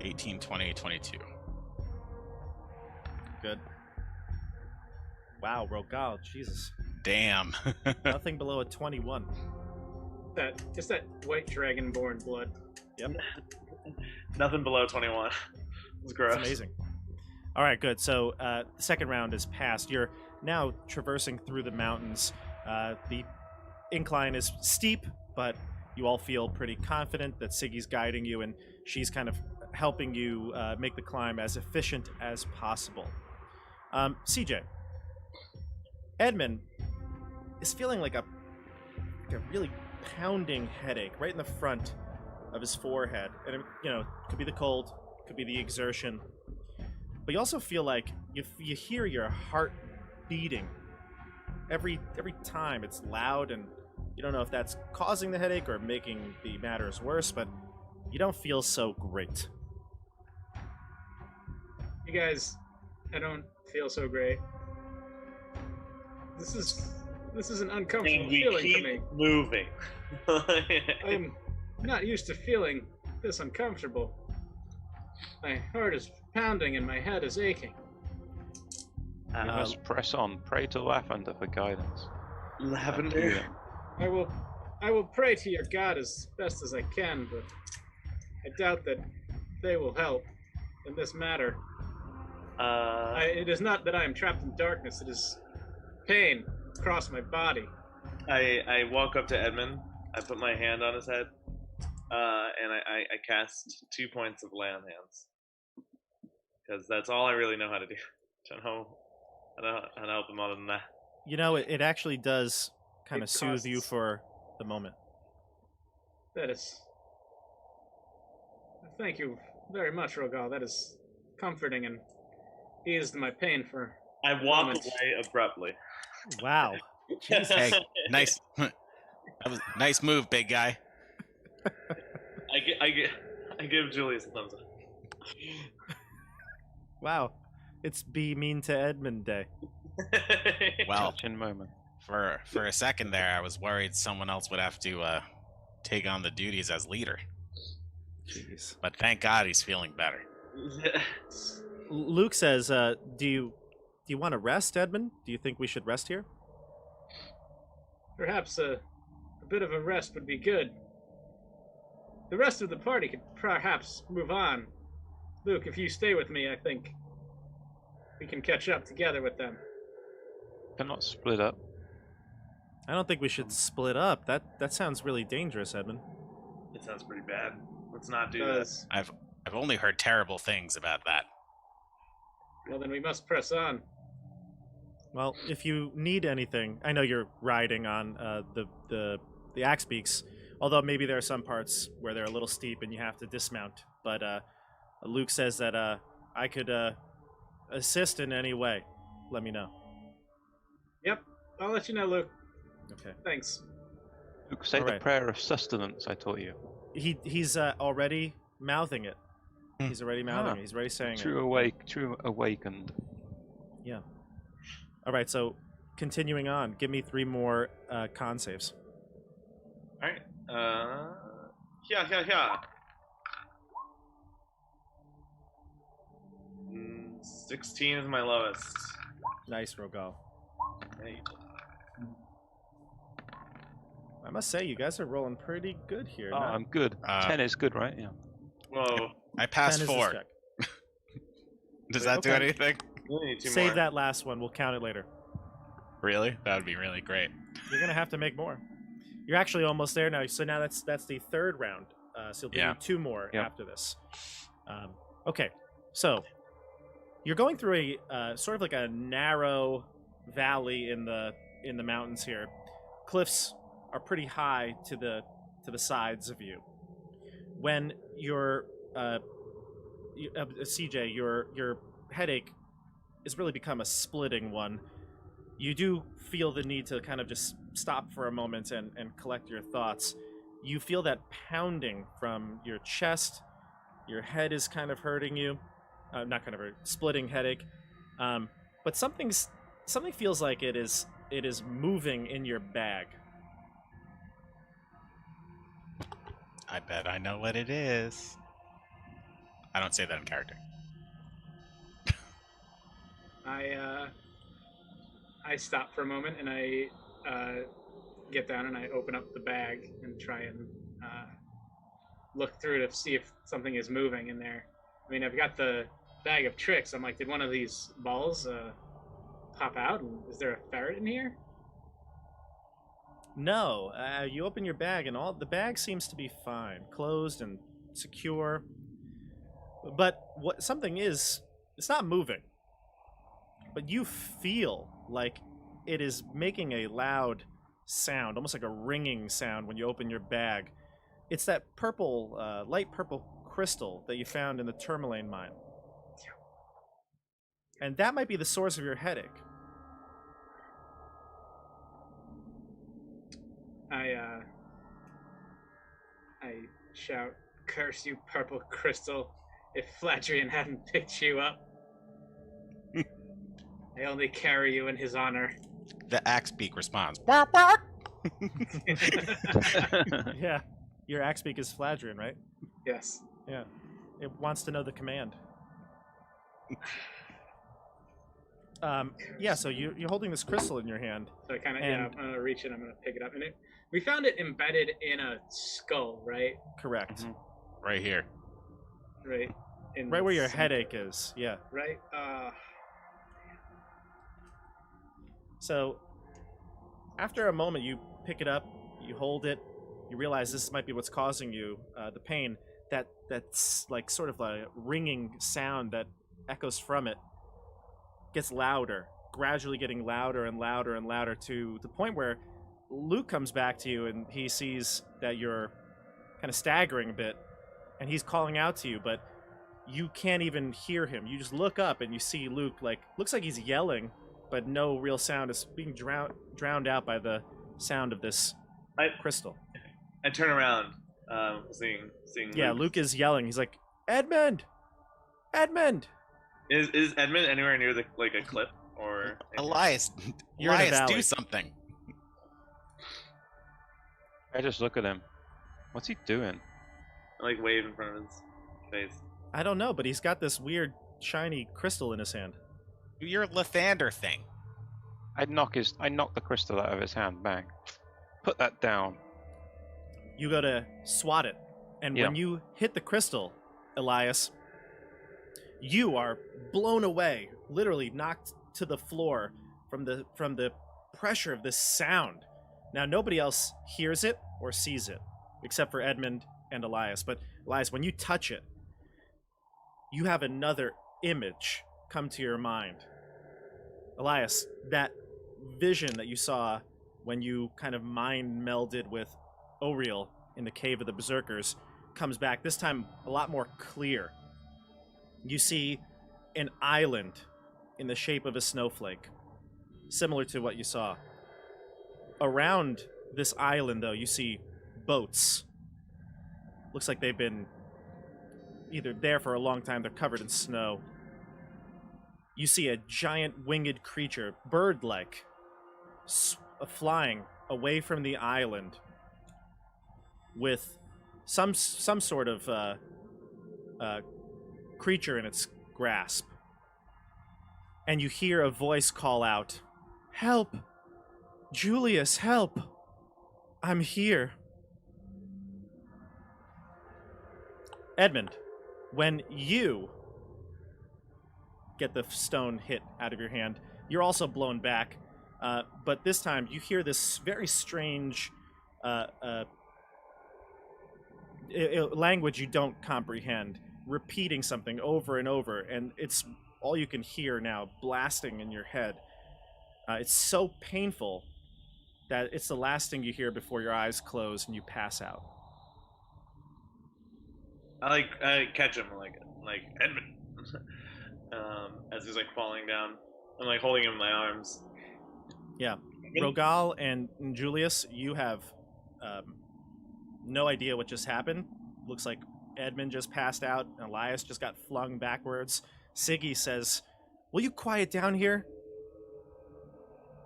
18, 20, 22. Good. Wow, Rogal, Jesus. Damn. Nothing below a 21. Just that white dragonborn blood. Yep, Nothing below 21. It's gross. it's amazing. All right, good. So the second round is passed. You're now traversing through the mountains. The incline is steep, but you all feel pretty confident that Siggy's guiding you, and she's kind of helping you make the climb as efficient as possible. CJ, Edmund is feeling like a really pounding headache right in the front of his forehead, and it could be the cold, could be the exertion, but you also feel like you hear your heart beating every time. It's loud, and you don't know if that's causing the headache or making the matters worse, but you don't feel so great. You guys, I don't feel so great. This is an uncomfortable And we feeling keep for me. moving. I'm not used to feeling this uncomfortable. My heart is pounding and my head is aching. We must press on. Pray to Lavender for guidance. Lavender. I will pray to your god as best as I can, but I doubt that they will help in this matter. It is not that I am trapped in darkness, it is pain across my body. I walk up to Edmund. I put my hand on his head, and I cast 2 points of lay on hands, because that's all I really know how to do. Don't know how to help him other than that. You know, it actually does kind It of soothe you costs- for the moment. That is... Thank you very much, Rogal. That is comforting and eased my pain for... I walk Moment. away abruptly. Wow. Jesus. Hey, nice. That was nice move, big guy. I give Julius a thumbs up. Wow. It's Be Mean to Edmund Day. Well, Touching moment. for a second there, I was worried someone else would have to take on the duties as leader. Jeez. But thank God he's feeling better. Luke says, do you want to rest, Edmund? Do you think we should rest here? Perhaps a bit of a rest would be good. The rest of the party could perhaps move on. Luke, if you stay with me, I think we can catch up together with them. Cannot split up. I don't think we should split up. That sounds really dangerous, Edmund. It sounds pretty bad. Let's not do this. I've only heard terrible things about that. Well, then we must press on. Well, if you need anything, I know you're riding on the axe beaks, although maybe there are some parts where they're a little steep and you have to dismount. But Luke says that I could assist in any way. Let me know. Yep, I'll let you know, Luke. Okay. Thanks. Luke, say All the right. prayer of sustenance I taught you. He's already mouthing it. He's already mouthing it. He's already saying it. True awakened. Yeah. All right, so continuing on, give me 3 more con saves. All right. Yeah. 16 is my lowest. Nice, Rogal. Right. I must say, you guys are rolling pretty good here. Oh, I'm good. 10 is good, right? Yeah. Whoa. I passed 10 is the 4. check. Does that do Okay. anything? We only need 2 Save more. that last one. We'll count it later. Really? That would be really great. You're gonna have to make more. You're actually almost there now. So now that's the 3rd round. So you'll Yeah. do 2 more Yep. after this. Okay, so you're going through a sort of like a narrow valley in the mountains here. Cliffs are pretty high to the sides of you. When you're CJ, your headache has really become a splitting one. You do feel the need to kind of just stop for a moment and collect your thoughts. You feel that pounding from your chest. Your head is kind of hurting you. Not kind of a splitting headache. But something feels like it is moving in your bag. I bet I know what it is. I don't say that in character. I stop for a moment and I get down and I open up the bag and try and look through to see if something is moving in there. I mean, I've got the bag of tricks. I'm like, did one of these balls pop out? And is there a ferret in here? No, you open your bag and the bag seems to be fine, closed and secure. But what something is, it's not moving. But you feel like it is making a loud sound, almost like a ringing sound when you open your bag. It's that purple, light purple crystal that you found in the tourmaline mine. And that might be the source of your headache. I shout, "Curse you, purple crystal! If Fladrian hadn't picked you up, I only carry you in his honor." The axe beak responds. Bark, bark! Yeah, your axe beak is Fladrian, right? Yes. Yeah, it wants to know the command. Yeah, so you're holding this crystal in your hand. So I kind of, And- I'm gonna reach it. I'm gonna pick it up, and we found it embedded in a skull, right? Correct. Right here. Right. Right where your center, headache is, yeah. Right. So, after a moment, you pick it up, you hold it, you realize this might be what's causing you the pain. That's like sort of a ringing sound that echoes from it gets louder, gradually getting louder and louder and louder to the point where Luke comes back to you and he sees that you're kind of staggering a bit, and he's calling out to you, but you can't even hear him. You just look up and you see Luke, looks like he's yelling, but no real sound is being drowned out by the sound of this crystal. I turn around, seeing. Yeah, Luke is yelling. He's like, Edmund! Edmund! Is Edmund anywhere near a cliff or? Elias, You're in a Elias, valley. do something. I just look at him. What's he doing? I wave in front of his face. I don't know, but he's got this weird shiny crystal in his hand. Do your Lathander thing. I knock the crystal out of his hand. Bang. Put that down. You go to swat it, and Yeah. when you hit the crystal, Elias, you are blown away, literally knocked to the floor from the pressure of this sound. Now, nobody else hears it or sees it, except for Edmund and Elias. But Elias, when you touch it, you have another image come to your mind. Elias, that vision that you saw when you kind of mind melded with Oriel in the Cave of the Berserkers comes back, this time a lot more clear. You see an island in the shape of a snowflake, similar to what you saw. Around this island, though, you see boats. Looks like they've been either there for a long time, they're covered in snow. You see a giant winged creature, bird-like, flying away from the island with some sort of creature in its grasp. And you hear a voice call out, "Help! Julius, help! I'm here." Edmund, when you get the stone hit out of your hand, you're also blown back. But this time you hear this very strange language you don't comprehend, repeating something over and over, and it's all you can hear now, blasting in your head. It's so painful that it's the last thing you hear before your eyes close and you pass out. I catch him like Edmund, as he's like falling down. I'm like holding him in my arms. Yeah, Rogal and Julius, you have no idea what just happened. Looks like Edmund just passed out, and Elias just got flung backwards. Siggy says, "Will you quiet down here?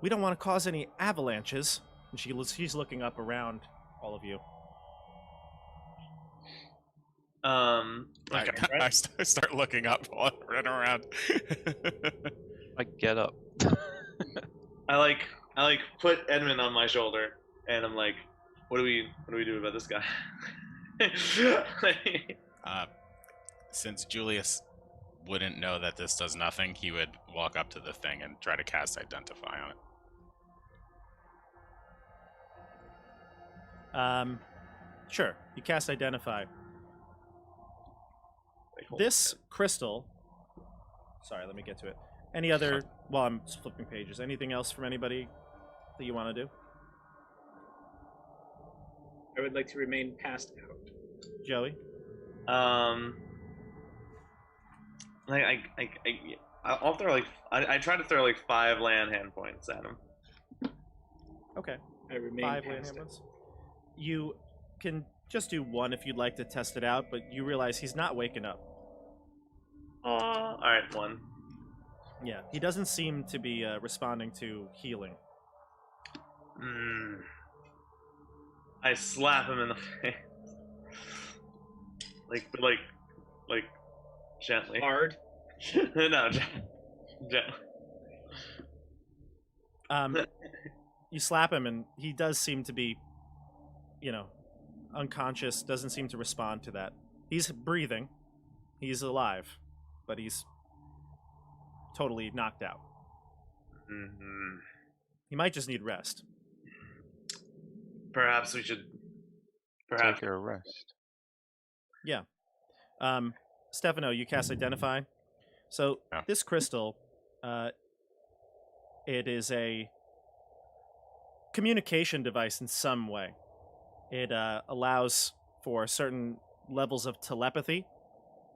We don't want to cause any avalanches." And she's looking up around all of you. I start looking up while I run around. I get up. I put Edmund on my shoulder, and I'm like, what do we do about this guy? Since Julius wouldn't know that this does nothing, he would walk up to the thing and try to cast Identify on it. Sure. You cast Identify. This crystal... Sorry, let me get to it. Any other... While I'm flipping pages, anything else from anybody that you want to do? I would like to remain passed out. Joey? I'll throw I try to throw like 5 land hand points at him. Okay. I remain 5 land hand points. You can just do 1 if you'd like to test it out, but you realize he's not waking up. Alright, 1. Yeah, he doesn't seem to be responding to healing. I slap him in the face. like gently. Hard? No, gently. You slap him, and he does seem to be, unconscious, doesn't seem to respond to that. He's breathing. He's alive, but he's totally knocked out. Mm-hmm. He might just need rest. Perhaps we should... Take a rest. Yeah. Stefano, you cast Identify. So this crystal, it is a communication device in some way. It allows for certain levels of telepathy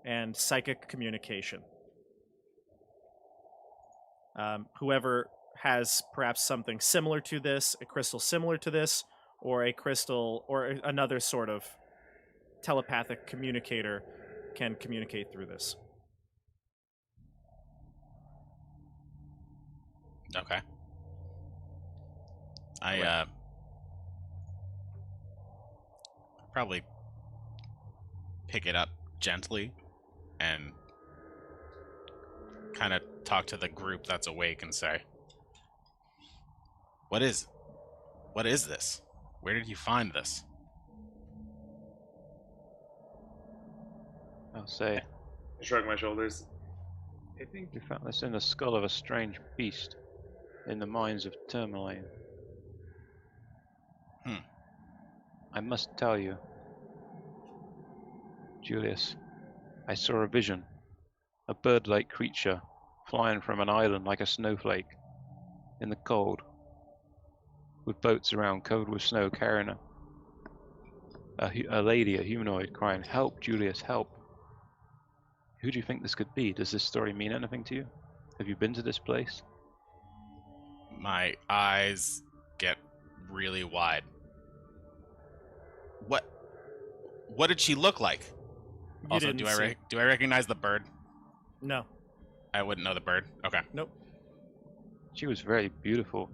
and psychic communication. Whoever has perhaps something similar to this, a crystal similar to this, or a crystal or another sort of telepathic communicator can communicate through this. Okay. I probably pick it up gently and kind of talk to the group that's awake and say, What is this? Where did you find this? I'll say, I shrug my shoulders. I think. We found this in the skull of a strange beast in the mines of Tourmaline. I must tell you, Julius, I saw a vision. A bird-like creature flying from an island like a snowflake in the cold, with boats around covered with snow, carrying a lady, a humanoid, crying, "Help, Julius, help!" Who do you think this could be? Does this story mean anything to you? Have you been to this place? My eyes get really wide. What did she look like? You Also, didn't do see. I recognize the bird? No. I wouldn't know the bird. Okay. Nope. She was very beautiful.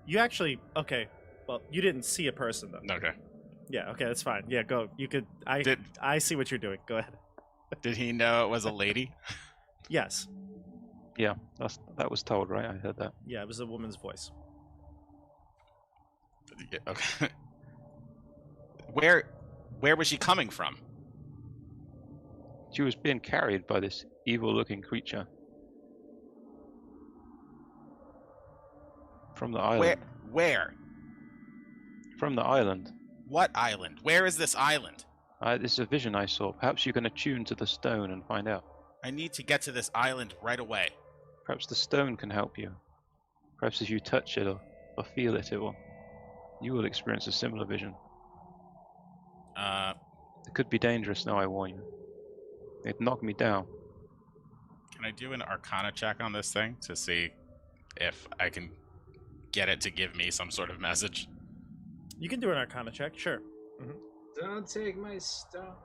You actually okay. Well, you didn't see a person though. Okay. Yeah. Okay, that's fine. Yeah, go. You could. I see what you're doing. Go ahead. Did he know it was a lady? Yes. Yeah, that was told, right? I heard that. Yeah, it was a woman's voice. Yeah, okay. Where was she coming from? She was being carried by this evil-looking creature from the island. Where? From the island. What island? Where is this island? This is a vision I saw. Perhaps you can attune to the stone and find out. I need to get to this island right away. Perhaps the stone can help you. Perhaps if you touch it or feel it, you will experience a similar vision. It could be dangerous, now I warn you. It'd knock me down. Can I do an Arcana check on this thing to see if I can get it to give me some sort of message? You can do an Arcana check, sure. Don't take my stuff.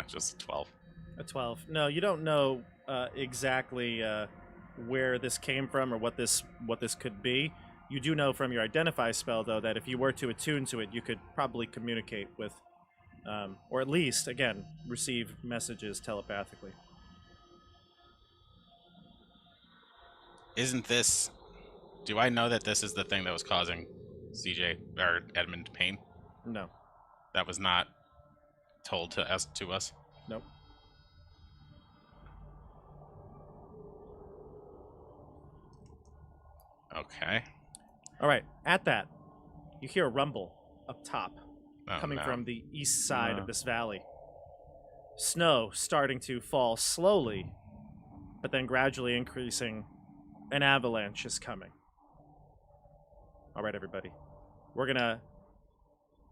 Just a 12. A 12. No, you don't know exactly where this came from or what this could be. You do know from your Identify spell, though, that if you were to attune to it, you could probably communicate with, or at least, again, receive messages telepathically. Isn't this... Do I know that this is the thing that was causing CJ or Edmund pain? No. That was not told to us. Nope. Okay. All right. At that, you hear a rumble up top, coming no. from the east side of this valley. Snow starting to fall slowly, but then gradually increasing. An avalanche is coming. All right, everybody. We're going to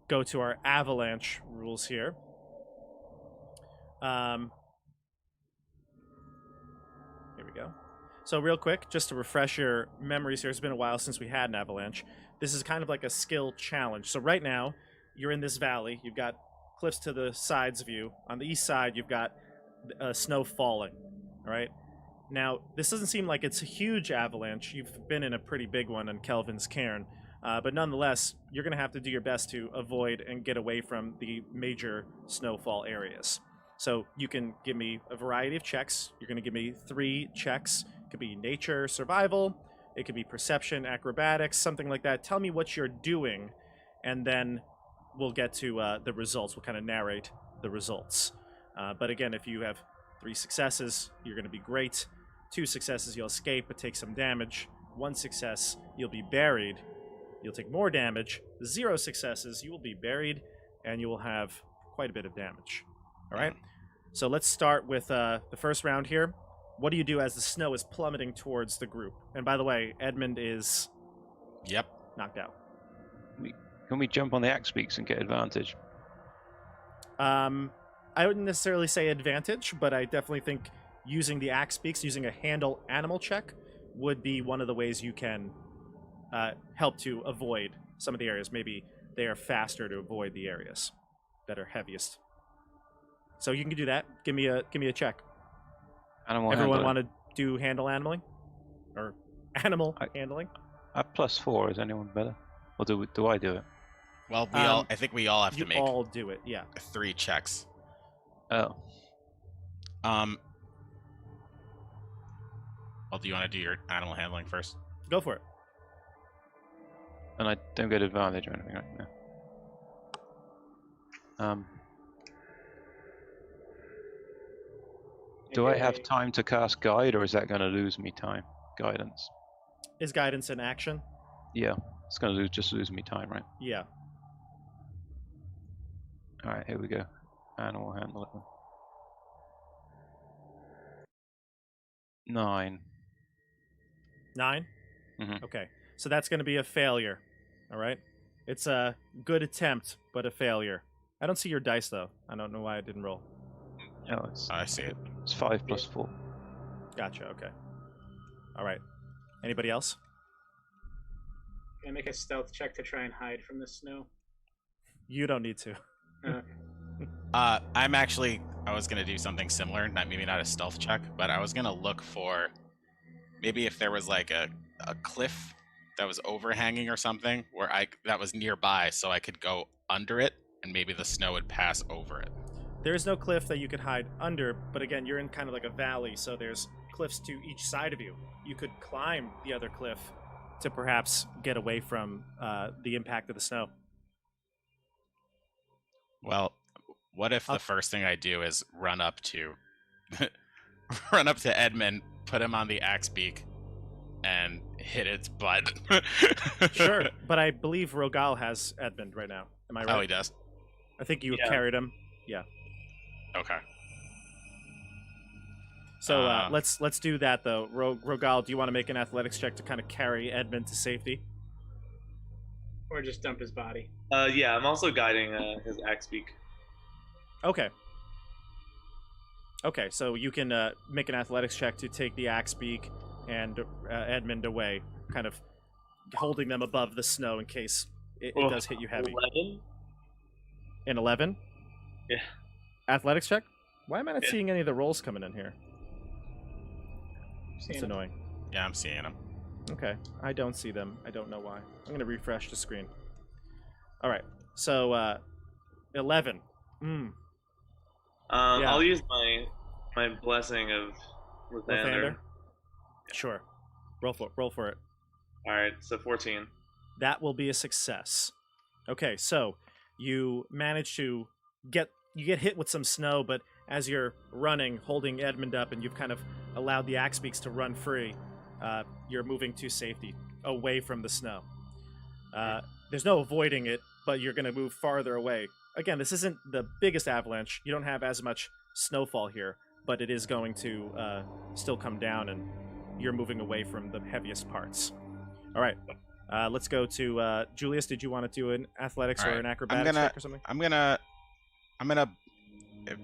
go to our avalanche rules here. Here we go. So real quick, just to refresh your memories here, it's been a while since we had an avalanche. This is kind of like a skill challenge. So right now, you're in this valley. You've got cliffs to the sides of you. On the east side, you've got snow falling. All right? Now, this doesn't seem like it's a huge avalanche. You've been in a pretty big one on Kelvin's Cairn. But nonetheless, you're going to have to do your best to avoid and get away from the major snowfall areas. So you can give me a variety of checks. You're going to give me 3 checks. It could be nature, survival. It could be perception, acrobatics, something like that. Tell me what you're doing, and then we'll get to the results. We'll kind of narrate the results. But again, if you have 3 successes, you're going to be great. 2 successes, you'll escape but take some damage. 1 success, you'll be buried. You'll take more damage. 0 successes, you will be buried, and you will have quite a bit of damage. All right? So let's start with the first round here. What do you do as the snow is plummeting towards the group? And by the way, Edmund is... Yep. Knocked out. Can we jump on the axe beaks and get advantage? I wouldn't necessarily say advantage, but I definitely think using the axe beaks, using a handle animal check, would be one of the ways you can help to avoid some of the areas. Maybe they are faster to avoid the areas that are heaviest. So you can do that. Give me a check. Animal Everyone handling. want to do handle animaling? Or animal handling? +4. Is anyone better? Or do I do it? Well, I think we all have to make You all do it, yeah. 3 checks. Oh. Well, do you want to do your animal handling first? Go for it. And I don't get advantage or anything right now. Do I have Okay. time to cast guide, or is that going to lose me time? Guidance. Is guidance an action? Yeah, it's going to just lose me time, right? Yeah. All right, here we go. Animal handle it. 9. 9? Mhm. Okay. So that's going to be a failure. All right. It's a good attempt, but a failure. I don't see your dice, though. I don't know why I didn't roll. Oh, it's, I see it. it's 5 plus 4. Gotcha. Okay. All right. Anybody else? Can I make a stealth check to try and hide from the snow? You don't need to. I was gonna do something similar, maybe not a stealth check, but I was gonna look for maybe if there was like a cliff that was overhanging or something that was nearby, so I could go under it and maybe the snow would pass over it. There is no cliff that you could hide under, but again, you're in kind of like a valley, so there's cliffs to each side of you. You could climb the other cliff to perhaps get away from the impact of the snow. Well, what if I'll- the first thing I do is run up to run up to Edmund, put him on the axe beak, and hit its butt? Sure, but I believe ROGAAL has Edmund right now. Am I right? Oh, he does. I think you Yeah. carried him. Okay. So let's do that though. ROGAAL, do you want to make an athletics check to kind of carry Edmund to safety? Or just dump his body? Yeah, I'm also guiding his axe beak. Okay. Okay, so you can make an athletics check to take the axe beak and Edmund away, kind of holding them above the snow in case it does hit you heavy. 11? An 11? Yeah. Athletics check? Why am I not Yeah. seeing any of the rolls coming in here? Seeing It's it. annoying. Yeah, I'm seeing him. Okay, I don't see them. I don't know why. I'm going to refresh the screen. All right, so 11. Yeah. I'll use my blessing of Lathander. Sure. Roll for it. All right, so 14. That will be a success. Okay, so you manage to get hit with some snow, but as you're running, holding Edmund up, and you've kind of allowed the axe beaks to run free, you're moving to safety, away from the snow. There's no avoiding it, but you're going to move farther away. Again, this isn't the biggest avalanche. You don't have as much snowfall here, but it is going to still come down, and you're moving away from the heaviest parts. All right. Let's go to Julius. Did you want to do an athletics All or right. an acrobatics check or something? I'm gonna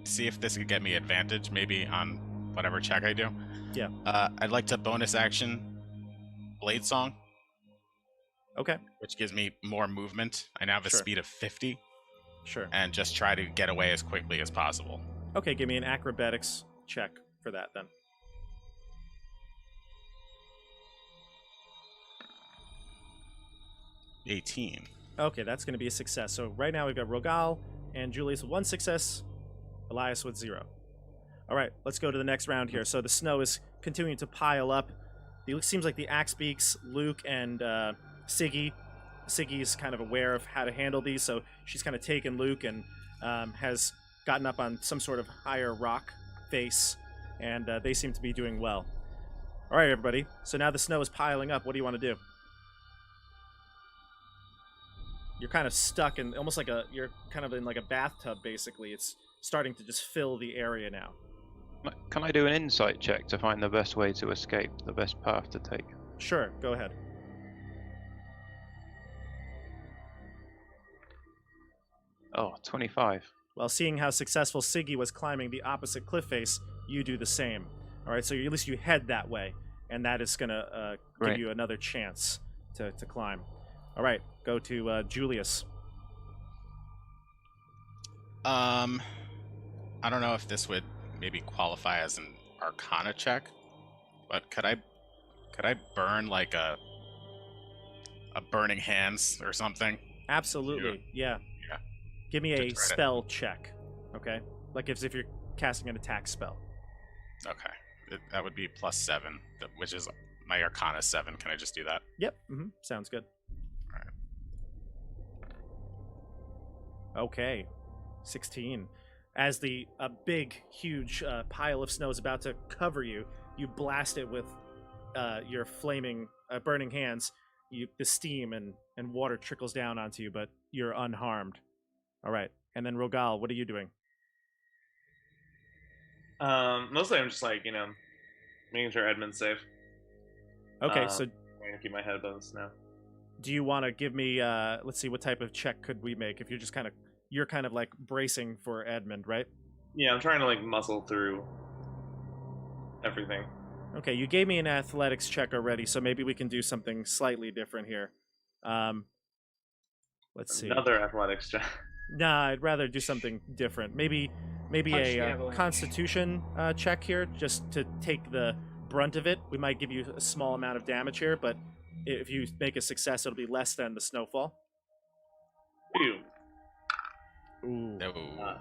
see if this could get me advantage, maybe on whatever check I do. Yeah. I'd like to bonus action Blade Song, Okay. which gives me more movement. I now have a Sure. speed of 50, Sure. and just try to get away as quickly as possible. Okay, give me an acrobatics check for that then. $18. Okay, that's going to be a success. So right now we've got ROGAAL and Julius with 1 success, Elias with 0. All right, let's go to the next round here. So the snow is continuing to pile up. It seems like the axe beaks, Luke and Siggy. Siggy's kind of aware of how to handle these, so she's kind of taken Luke and has gotten up on some sort of higher rock face, and they seem to be doing well. All right, everybody. So now the snow is piling up. What do you want to do? You're kind of stuck in almost like you're kind of in like a bathtub, basically. It's starting to just fill the area now. Can I do an insight check to find the best way to escape, the best path to take? Sure, go ahead. Oh, 25. Well, seeing how successful Siggy was climbing the opposite cliff face, you do the same. All right, so at least you head that way, and that is going to give Great. you another chance to climb. All right, go to Julius. I don't know if this would maybe qualify as an Arcana check, but could I burn like a burning hands or something? Absolutely, yeah. Yeah. Give me To a try to- spell check, okay? Like if you're casting an attack spell. Okay, that would be +7, which is my Arcana 7. Can I just do that? Yep, sounds good. Okay, 16. As a big, huge pile of snow is about to cover you, you blast it with your flaming, burning hands. The steam and water trickles down onto you, but you're unharmed. All right, and then Rogal, what are you doing? Mostly I'm just like, making sure Edmund's safe. Okay, so I'm gonna keep my head above the snow. do you want to give me? Let's see, what type of check could we make? If you're kind of like bracing for Edmund, right? Yeah, I'm trying to like muscle through everything. Okay, you gave me an athletics check already, so maybe we can do something slightly different here. Let's see. Another athletics check. Nah, I'd rather do something different. Maybe Punch the a Avalanche. Constitution check here, just to take the brunt of it. We might give you a small amount of damage here, but if you make a success, it'll be less than the snowfall. Ew. Ooh, No.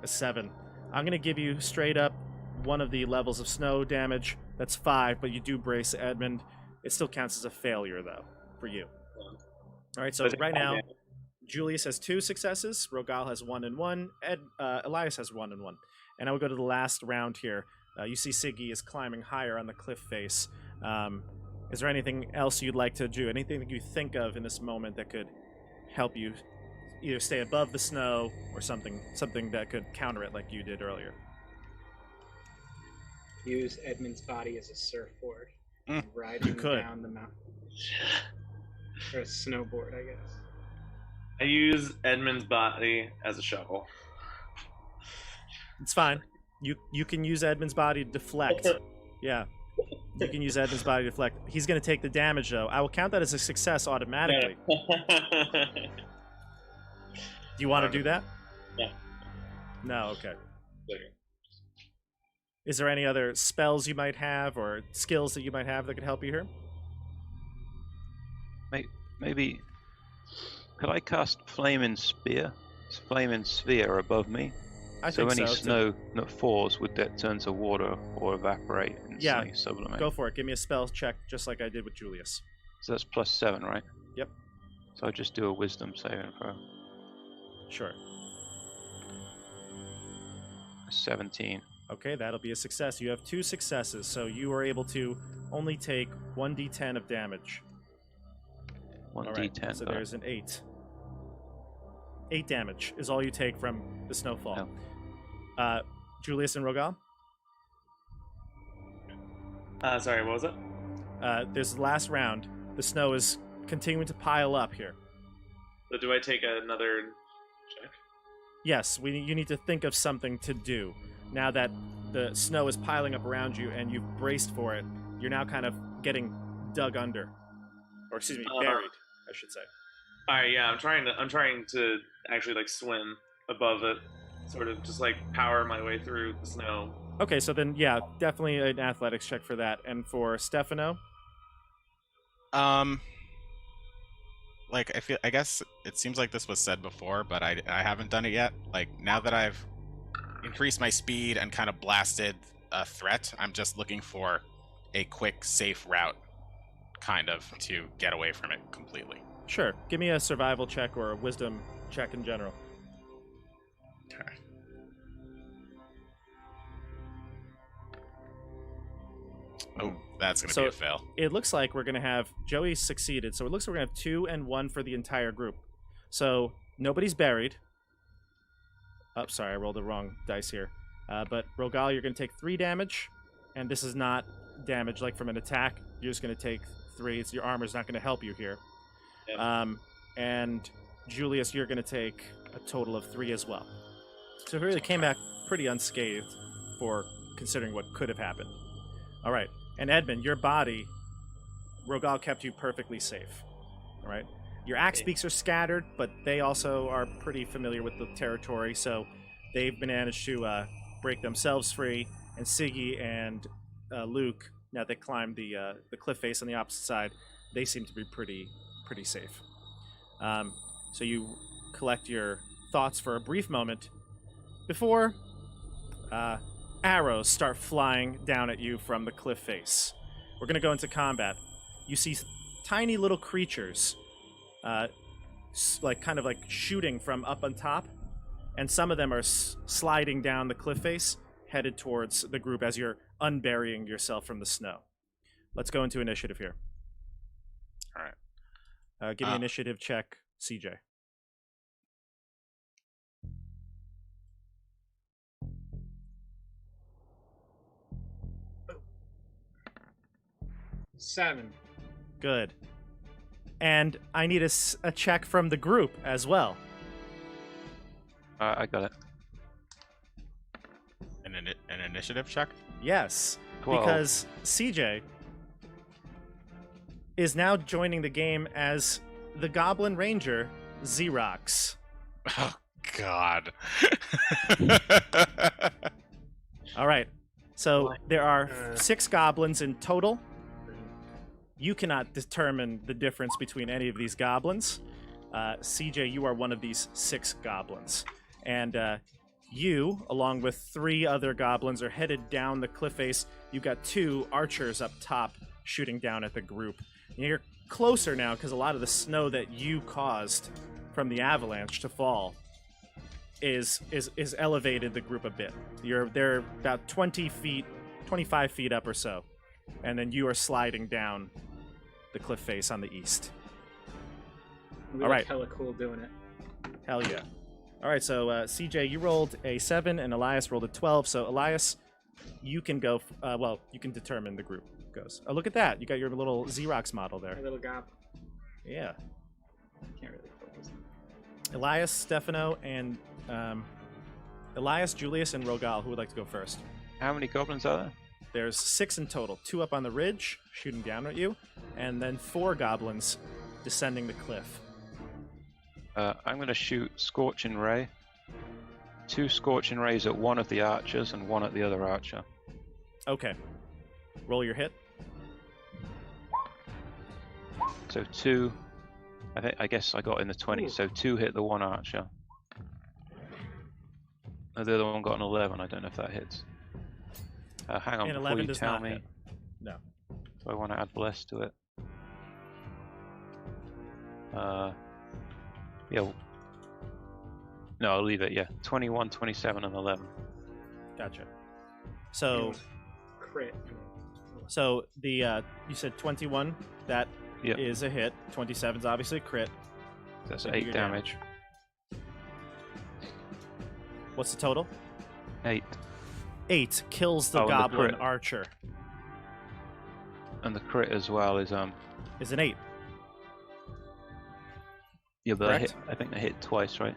a 7. I'm gonna give you straight up one of the levels of snow damage. That's 5, but you do brace Edmund. It still counts as a failure, though, for you. All right, so right now, Julius has 2 successes. Rogal has 1 and 1. Elias has 1 and 1. And I will go to the last round here. You see Siggy is climbing higher on the cliff face. Is there anything else you'd like to do? Anything that you think of in this moment that could help you either stay above the snow or something that could counter it like you did earlier? Use Edmund's body as a surfboard. Mm. And ride him could. down the mountain. Or a snowboard, I guess. I use Edmund's body as a shovel. It's fine. You can use Edmund's body to deflect. Yeah. You can use Edmund's body to deflect. He's going to take the damage, though. I will count that as a success automatically. Do you want to do that? No. No, okay. Is there any other spells you might have or skills that you might have that could help you here? Maybe. Could I cast Flaming Spear? It's Flaming Sphere above me. I So think any so. snow that falls, would that turn to water or evaporate and Yeah, suddenly sublimate? Go for it. Give me a spell check just like I did with Julius. So that's +7, right? Yep. So I just do a Wisdom saving throw. Sure. 17. Okay, that'll be a success. You have 2 successes, so you are able to only take 1d10 of damage. 1d10. So there's an 8. 8 damage is all you take from the snowfall. Julius and Rogal? Sorry, what was it? There's the last round. The snow is continuing to pile up here. So do I take another check? Yes, you need to think of something to do. Now that the snow is piling up around you and you've braced for it, you're now kind of getting dug under. Or excuse me, buried, I should say. Alright, yeah, I'm trying to actually like swim above it. Sort of just like power my way through the snow. Okay, so then yeah, definitely an athletics check for that. And for Stefano? I guess it seems like this was said before, but I haven't done it yet. Like, now that I've increased my speed and kind of blasted a threat, I'm just looking for a quick, safe route, kind of, to get away from it completely. Sure. Give me a survival check or a wisdom check in general. Okay. Oh, that's going to be a fail. It looks like we're going to have Joey succeeded, so it looks like we're going to have 2 and 1 for the entire group. So nobody's buried. Oh, sorry, I rolled the wrong dice here. But Rogal, you're going to take 3 damage, and this is not damage like from an attack. You're just going to take 3. Your armor's not going to help you here. Yep. And Julius, you're going to take a total of 3 as well. So it really came back pretty unscathed for considering what could have happened. All right. And Edmund, your body, Rogal kept you perfectly safe. All right. Your axe beaks are scattered, but they also are pretty familiar with the territory, so they've managed to break themselves free. And Siggy and Luke, now they climbed the cliff face on the opposite side, they seem to be pretty safe. So you collect your thoughts for a brief moment before arrows start flying down at you from the cliff face. We're going to go into combat. You see tiny little creatures, like shooting from up on top, and some of them are sliding down the cliff face, headed towards the group as you're unburying yourself from the snow. Let's go into initiative here. All right. Give me initiative check, CJ. Seven. Good. And I need a check from the group as well. I got it. An initiative check? Yes, 12. because CJ is now joining the game as the Goblin Ranger, Xerox. Oh, God. All right, so there are 6 goblins in total. You cannot determine the difference between any of these goblins. CJ, you are one of these 6 goblins. And you, along with 3 other goblins, are headed down the cliff face. You've got 2 archers up top shooting down at the group. And you're closer now because a lot of the snow that you caused from the avalanche to fall is elevated the group a bit. They're about 20 feet, 25 feet up or so. And then you are sliding down the cliff face on the east. We All right. Hella cool doing it. Hell yeah. All right, so CJ, you rolled a 7, and Elias rolled a 12. So Elias, you can go. You can determine the group goes. Oh, look at that! You got your little Xerox model there. Our little goblin. Yeah. Can't really focus. Elias, Stefano, and Elias, Julius, and Rogal. Who would like to go first? How many goblins are there? There's 6 in total. 2 up on the ridge, shooting down at you, and then 4 goblins descending the cliff. I'm going to shoot Scorching Ray. 2 Scorching Rays at one of the archers and 1 at the other archer. Okay. Roll your hit. So 2. I guess I got in the 20. So 2 hit the 1 archer. And the other one got an 11. I don't know if that hits. Hang on, And before 11 you does tell not me. hit. No. Do I want to add bless to it? Yeah. No, I'll leave it. Yeah, 21, 27, and 11. Gotcha. So, Crit. so the you said 21. That Yep. is a hit. 27's obviously a crit. That's So do 8 your damage. What's the total? 8, 8 kills the Oh, and the goblin crit. archer. and the crit as well is Is an 8. Yeah, but Correct? I think I hit twice, right?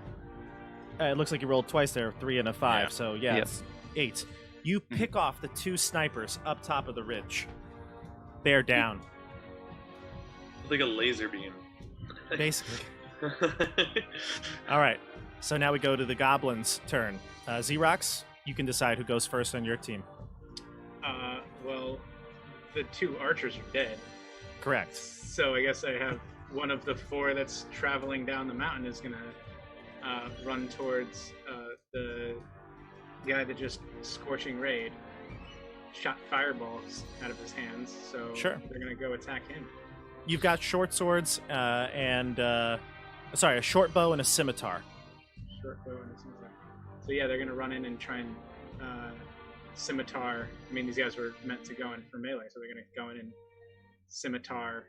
It looks like you rolled twice there, 3 and a 5. Yeah. So yeah, Yep. it's 8. You pick off the 2 snipers up top of the ridge. Bear down, Like a laser beam. basically. All right. So now we go to the goblins' turn. Xerox, you can decide who goes first on your team. Well, the 2 archers are dead. Correct. So I guess I have one of the 4 that's traveling down the mountain is gonna run towards the guy that just scorching raid shot fireballs out of his hands. So Sure. they're gonna go attack him. You've got short swords and a short bow and a scimitar. Short bow and a scimitar. So yeah, they're gonna run in and try and scimitar. I mean, these guys were meant to go in for melee, so they're gonna go in and scimitar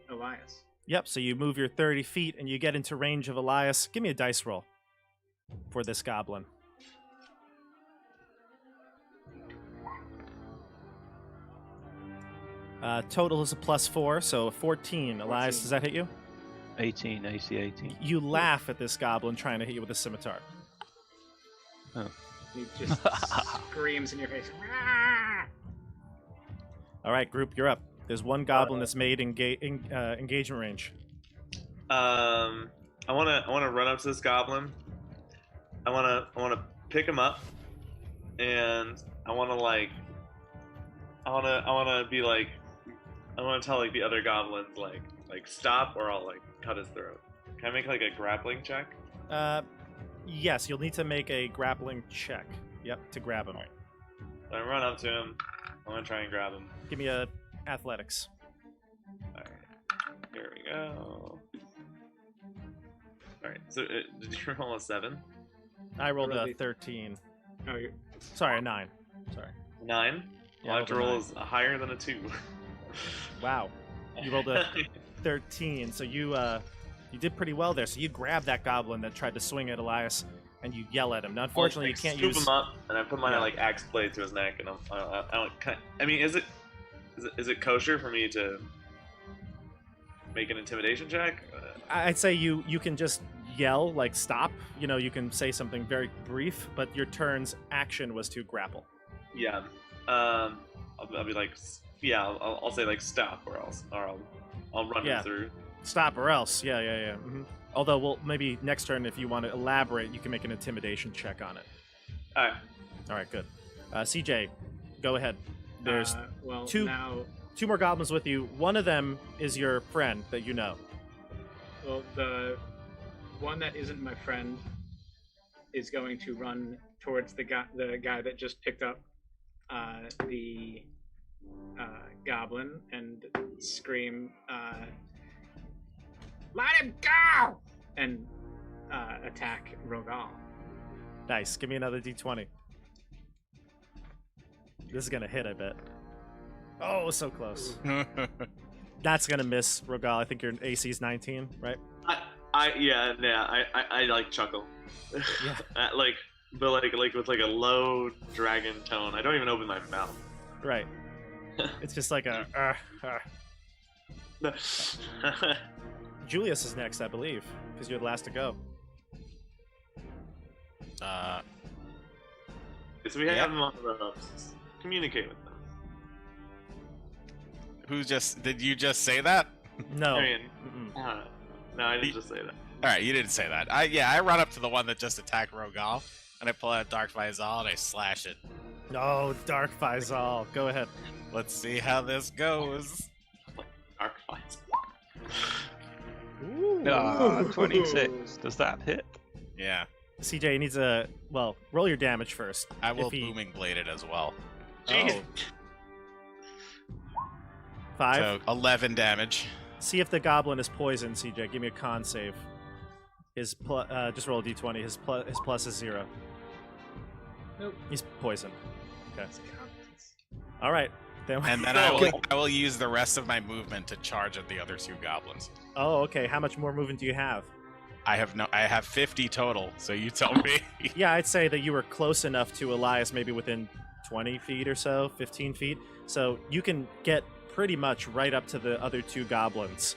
Elias. Yep, so you move your 30 feet and you get into range of Elias. Give me a dice roll for this goblin. Total is a +4, so a 14. Elias, 14. does that hit you? 18, AC 18. You laugh at this goblin trying to hit you with a scimitar. He just screams in your face. "Ah!" All right, group, you're up. There's one goblin that's made engagement range. I wanna run up to this goblin. I wanna pick him up, and I wanna tell like the other goblins like stop or I'll like cut his throat. Can I make like a grappling check? Yes, you'll need to make a grappling check. Yep, to grab him. So I run up to him. I'm gonna try and grab him. Give me a athletics. Alright. Here we go. Alright, So did you roll a 7? I rolled a Really? 13. Oh, you're... Sorry, a 9. Sorry. 9? Yeah, I'll have to I rolled a roll 9. is higher than a 2. Wow. You rolled a 13, so you did pretty well there. So you grab that goblin that tried to swing at Elias, and you yell at him. Now, unfortunately, you can't scoop use. him up, and I put my Yeah. like axe blade to his neck, and I don't. I mean, is it kosher for me to make an intimidation check? I'd say you can just yell, like, stop. You know, you can say something very brief, but your turn's action was to grapple. Yeah. I'll be like, yeah. I'll say like stop, or I'll run Yeah. him through. Stop or else. Yeah. hmm Although, well, maybe next turn, if you want to elaborate, you can make an intimidation check on it. All right. All right, good. CJ, go ahead. There's well, two- now... 2 more goblins with you. One of them is your friend that you know. Well, the one that isn't my friend is going to run towards the guy that just picked up the goblin and scream, "Let him go!" and attack Rogal. Nice. Give me another d20. This is going to hit, I bet. Oh, so close. That's going to miss, Rogal. I think your AC is 19, right? I like chuckle. Yeah. But with like a low dragon tone. I don't even open my mouth. Right. It's just like a... Julius is next, I believe, because you're the last to go. So we have them on the ropes. Communicate with them. Did you just say that? No. I mean, Mm-mm. no, I didn't just say that. Alright, you didn't say that. I run up to the one that just attacked Rogal, and I pull out Dark Visal and I slash it. Oh, Dark Visal. Go ahead. Let's see how this goes. Dark fights. Ooh. 26. Does that hit? Yeah. CJ needs a... Well, roll your damage first. I will If he- booming blade it as well. Oh. 5. So 11 damage. See if the goblin is poisoned, CJ. Give me a con save. His just roll a d20. His plus is 0. Nope. He's poisoned. Okay. All right. Then And then I will use the rest of my movement to charge at the other 2 goblins. Oh, okay. How much more movement do you have? I have 50 total, so you tell me. Yeah, I'd say that you were close enough to Elias, maybe within 20 feet or so, 15 feet. So you can get pretty much right up to the other 2 goblins.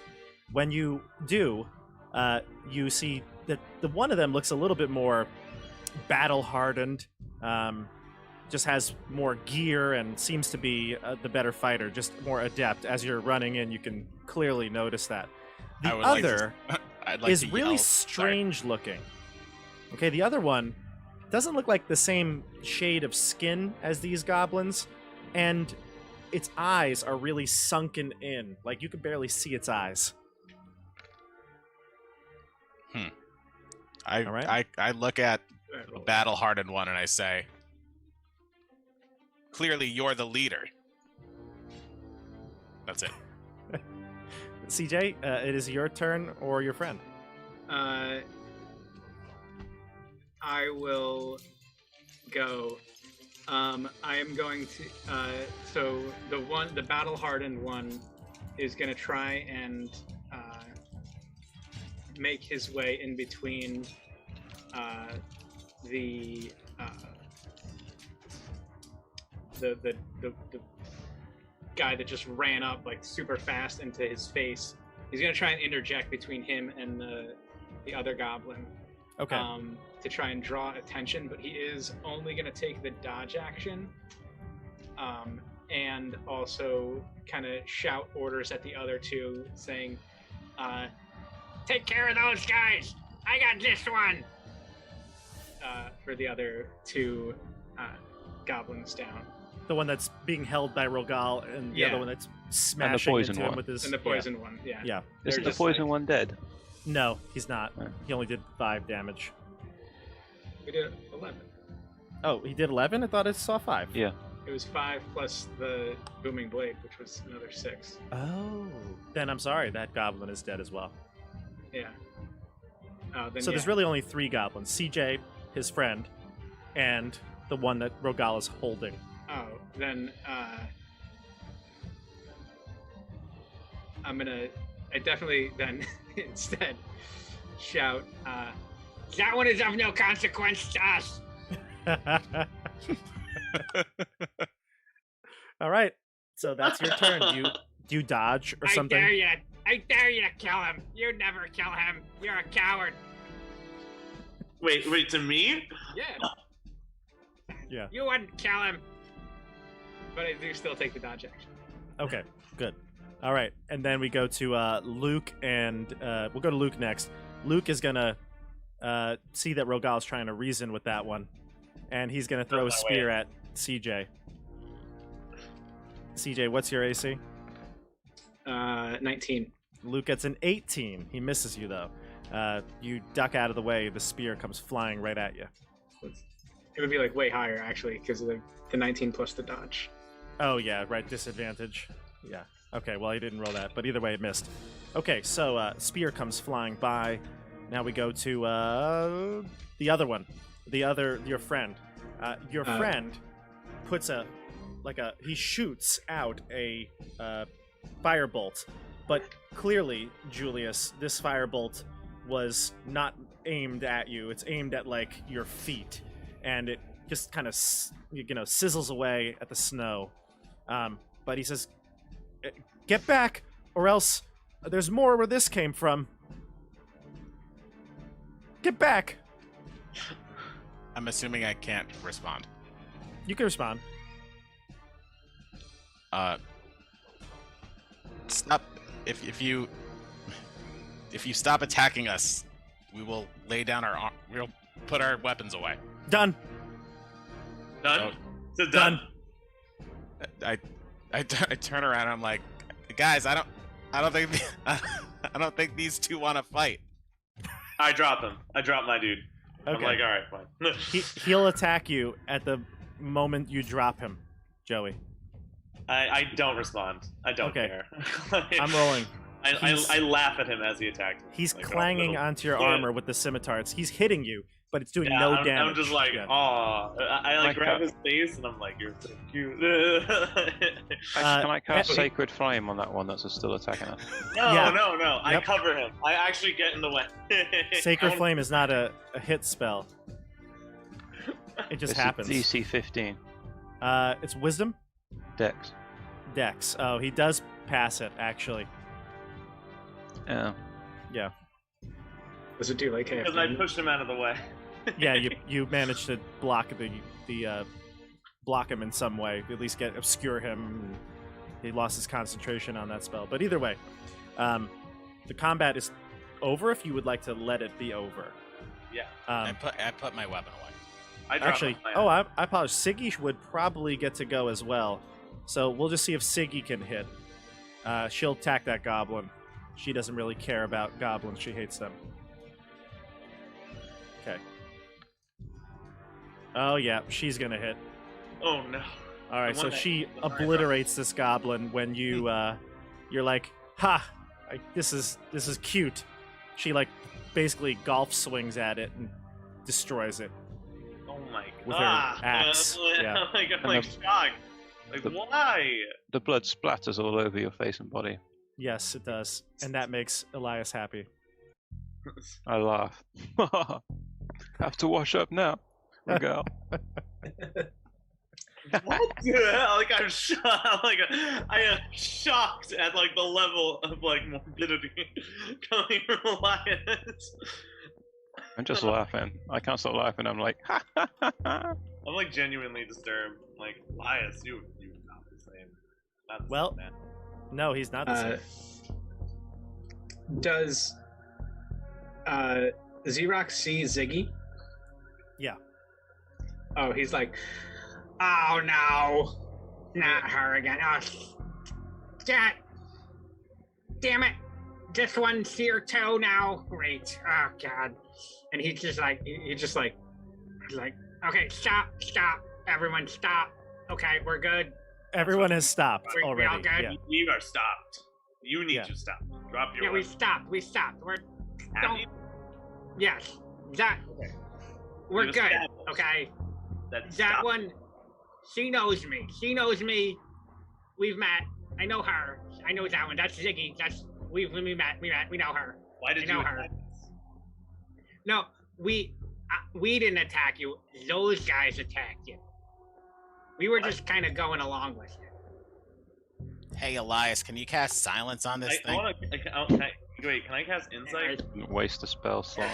When you do, you see that the one of them looks a little bit more battle-hardened, just has more gear and seems to be the better fighter, just more adept. As you're running in, you can clearly notice that. The I would like to- other I'd like is to really yell. strange looking. Okay, the other one doesn't look like the same shade of skin as these goblins, and its eyes are really sunken in. Like, you can barely see its eyes. All right. I look at Alright, the roll. battle-hardened one and I say, clearly you're the leader. That's it. CJ, it is your turn or your friend. I will go. I am going to. So the battle hardened one is going to try and make his way in between the guy that just ran up like super fast into his face. He's gonna try and interject between him and the other goblin, Okay. to try and draw attention. But he is only gonna take the dodge action, and also kind of shout orders at the other 2, saying, "Take care of those guys. I got this one." For the other 2 goblins down. The one that's being held by Rogal, and the Yeah. other one that's smashing poison into him one. with his... And the poison one, yeah. Yeah. They're Isn't the just poison like- one dead? No, he's not. Oh. He only did 5 damage. We did 11. Oh, he did 11? I thought I saw 5. Yeah. It was 5 plus the booming blade, which was another 6. Oh. Then I'm sorry, that goblin is dead as well. Yeah. Oh, then So there's yeah. really only 3 goblins. CJ, his friend, and the one that ROGAAL is holding. Oh, then I definitely then instead shout, that one is of no consequence to us. All right. So that's your turn. Do you dodge or something? I dare you to kill him. You never kill him. You're a coward. Wait, to me? Yeah. Yeah. You wouldn't kill him. But I do still take the dodge action. Okay, good. All right, and then we go to Luke, and we'll go to Luke next. Luke is gonna see that ROGAAL is trying to reason with that one, and he's gonna throw a spear at CJ. CJ, what's your AC? 19. Luke gets an 18. He misses you though. You duck out of the way. The spear comes flying right at you. It would be like way higher actually because of the 19 plus the dodge. Oh yeah, right. Disadvantage. Yeah. Okay. Well, he didn't roll that, but either way, it missed. Okay, so spear comes flying by. Now we go to the other one, your friend. Your friend puts he shoots out a firebolt, but clearly, Julius, this firebolt was not aimed at you. It's aimed at like your feet, and it just kind of sizzles away at the snow. But he says, "Get back, or else there's more where this came from. Get back." I'm assuming I can't respond. You can respond. Stop. If you stop attacking us, we will lay down we'll put our weapons away. Done. Done? Oh. It's done. I turn around and I'm like, guys, I don't think these two want to fight. I drop him. I drop my dude. Okay. I'm like, all right, fine. He'll attack you at the moment you drop him, Joey. I don't respond. I don't Okay. care. I'm rolling. I laugh at him as he attacks me. He's Like, clanging little- onto your armor with the scimitars. He's hitting you, but it's doing Yeah, no I'm damage. just like, yet. aw. I like Like grab a- his face and I'm like, you're so cute. Can I cast Ashley- Sacred Flame on that one that's still attacking us? No, Yeah. no. I Yep. cover him. I actually get in the way. Sacred Flame is not a hit spell. It just It's happens. DC 15. It's Wisdom? Dex. Dex. Oh, he does pass it, actually. Yeah. Yeah. Does it do like Because I pushed him out of the way. Yeah, you managed to block block him in some way. At least obscure him. He lost his concentration on that spell. But either way, the combat is over if you would like to let it be over. Yeah. I put my weapon away. I drop Actually, my I apologize. Siggy would probably get to go as well. So we'll just see if Siggy can hit. She'll attack that goblin. She doesn't really care about goblins. She hates them. Okay. Oh, yeah. She's going to hit. Oh, no. All right. The So one that- she the one I obliterates this goblin when you, you're like, ha! This is cute. She, basically golf swings at it and destroys it. Oh, my God. With her axe, yeah. I'm like shocked. Like, why? The blood splatters all over your face and body. Yes, it does. And that makes Elias happy. I laugh. Have to wash up now. Go. What the hell? Like, I'm shocked. Like, I am shocked at, the level of, morbidity coming from Elias. I'm just laughing. I can't stop laughing. I'm like, ha ha ha ha. I'm, genuinely disturbed. Like, Elias, you're not the same. Not the Well, same, man. No, he's not the same. Does Xerox see Ziggy? Yeah. Oh, he's like, oh no, not her again. Oh, damn it. This one's here too now. Great. Oh god. And he's just like, okay, stop. Everyone stop. Okay, we're good. Everyone has stopped We all already. good? Yeah. We are stopped. You need Yeah. to stop. Drop your Yeah, we weapon. stopped. We're Have don't. you? Yes. That. Okay. We're You've good. established Okay. That's That one. She knows me. She knows me. We've met. I know her. I know that one. That's Ziggy. That's we met. We know her. Why did I know you her. attack us? No, we didn't attack you. Those guys attacked you. We were What? just kind of going along with it. Hey, Elias, can you cast silence on this I thing? want to. Wait, can I cast insight? Waste a spell slot.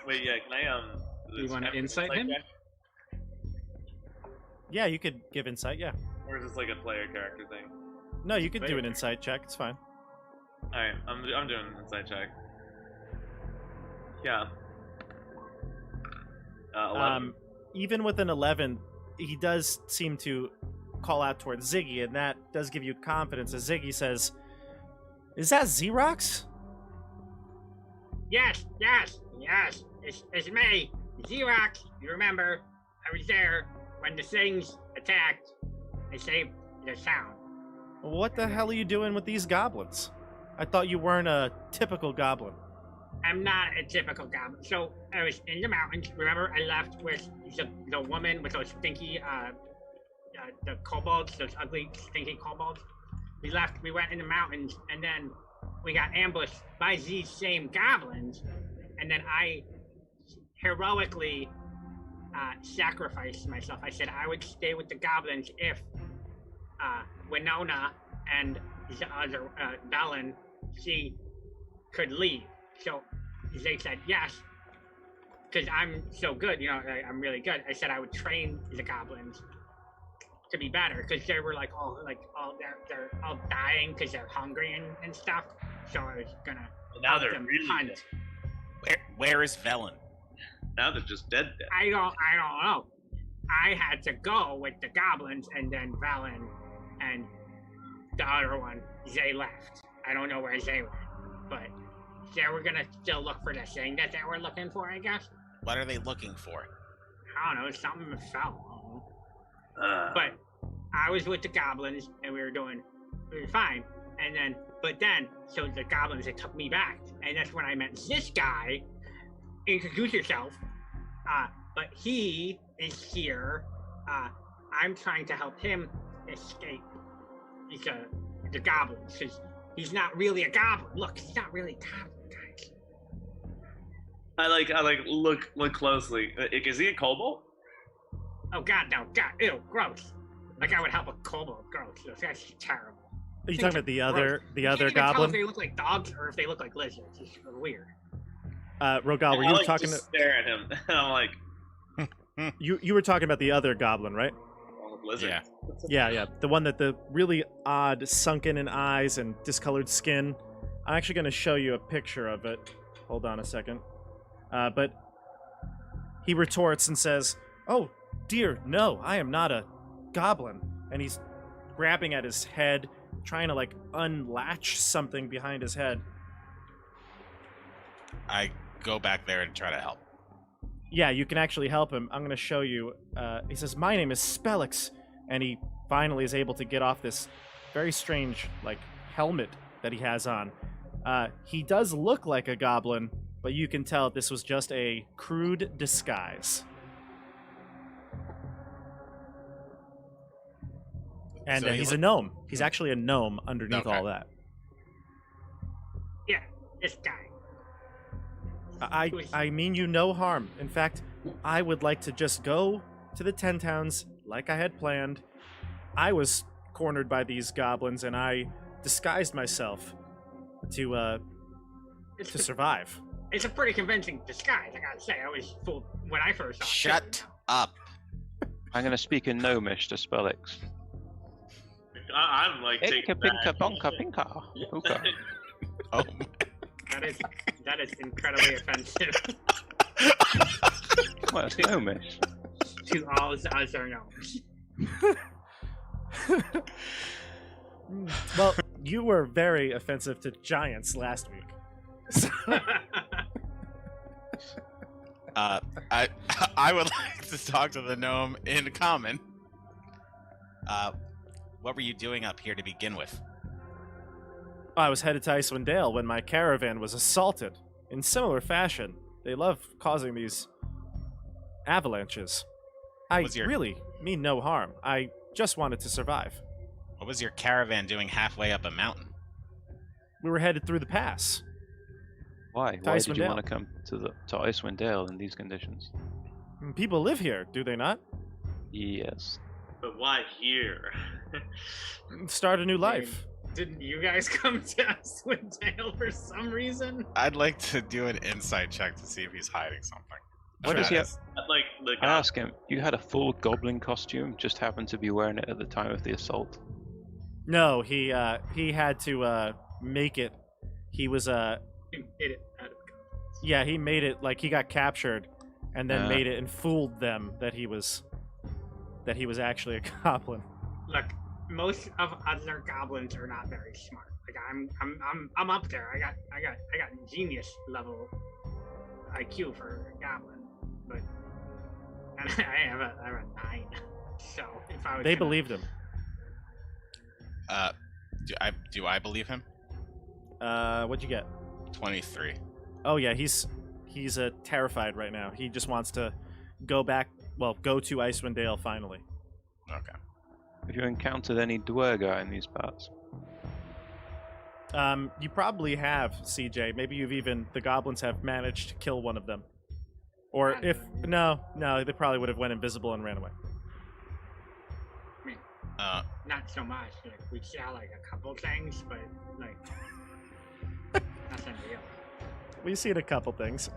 Wait, yeah, can I You wanna insight him? check? Yeah, you could give insight. Yeah. Or is this like a player character thing? No, you could do Wait. an insight check. It's fine. All right, I'm doing an insight check. Yeah. 11. Even with an 11, he does seem to call out towards Ziggy, and that does give you confidence. As Ziggy says, "Is that Xerox?" Yes. It's me, Xerox. You remember? I was there when the things attacked. I saved the town. What the hell are you doing with these goblins? I thought you weren't a typical goblin. I'm not a typical goblin. So I was in the mountains. Remember, I left with the woman with those stinky, the kobolds, those ugly, stinky kobolds. We left. We went in the mountains, and then we got ambushed by these same goblins. And then I heroically sacrificed myself. I said I would stay with the goblins if Winona and the other Belen, she could leave. So they said yes, because I'm so good, you know, I'm really good. I said I would train the goblins to be better, because they were they're all dying because they're hungry and stuff. So I was gonna And now help they're them really hunt. dead. Where is Velen? Now they're just dead. I don't know. I had to go with the goblins, and then Valen and the other one, they left. I don't know where they went, but they were gonna still look for the thing that they were looking for, I guess. What are they looking for? I don't know, something fell. But I was with the goblins, and we were fine. And then, so the goblins, they took me back, and that's when I met this guy. Introduce yourself. But he is here. I'm trying to help him escape the goblins, because he's not really a goblin. Look, he's not really a goblin, guys. I look closely. Is he a kobold? Oh God, no, God, ew, gross. Like I would help a kobold, gross. That's terrible. Are you talking about the other You can't even tell goblin? if they look like dogs or if they look like lizards. It's weird. Rogal, were I you like talking? to stare at him. And I'm like, You were talking about the other goblin, right? oh, lizard. Yeah. Yeah, the one that the really odd sunken-in eyes and discolored skin. I'm actually going to show you a picture of it. Hold on a second. But he retorts and says, "Oh, dear, no, I am not a goblin." And he's grabbing at his head, trying to unlatch something behind his head. I go back there and try to help. Yeah, you can actually help him. I'm going to show you. He says, "My name is Spellix," and he finally is able to get off this very strange, helmet that he has on. He does look like a goblin, but you can tell this was just a crude disguise. And So he he's a look- gnome. He's actually a gnome underneath Okay. all that. Yeah, this guy. I mean you no harm. In fact, I would like to just go to the 10 towns like I had planned. I was cornered by these goblins, and I disguised myself to survive. It's a pretty convincing disguise, I gotta say. I was fooled when I first saw it. Shut up. I'm going to speak in Gnomish to Spellix. I'm like Icka taking pinka that. bonka pinka. Hookah. Oh, That is incredibly offensive Well, it's Gnomish. to all other gnomes. Well, you were very offensive to giants last week. So, I would like to talk to the gnome in common. What were you doing up here to begin with? I was headed to Icewind Dale when my caravan was assaulted. In similar fashion, They love causing these avalanches. I Was your- really mean no harm. I just wanted to survive. What was your caravan doing halfway up a mountain? We were headed through the pass. Why? To Why did you Icewind want to come to Icewind Dale in these conditions? People live here, do they not? Yes. But why here? Start a new life. Didn't you guys come to Icewind Dale for some reason? I'd like to do an insight check to see if he's hiding something. What does he have? Like the I ask him, you had a full goblin costume, just happened to be wearing it at the time of the assault. No, he had to make it. He was You made it out of yeah, he made it like he got captured and then Ah. made it and fooled them that he was actually a goblin. Look, most of other goblins are not very smart. Like I'm up there. I got genius level IQ for a goblin, but and I have a 9. So if I was They gonna- believed him. Do I believe him? What'd you get? 23. Oh yeah, he's terrified right now. He just wants to go back. Well, go to Icewind Dale finally. Okay. Have you encountered any Dwerga in these parts? You probably have, CJ. Maybe the goblins have managed to kill one of them. Or if no, they probably would have went invisible and ran away. not so much. Like we saw like a couple things, but like nothing real. We've seen a couple things.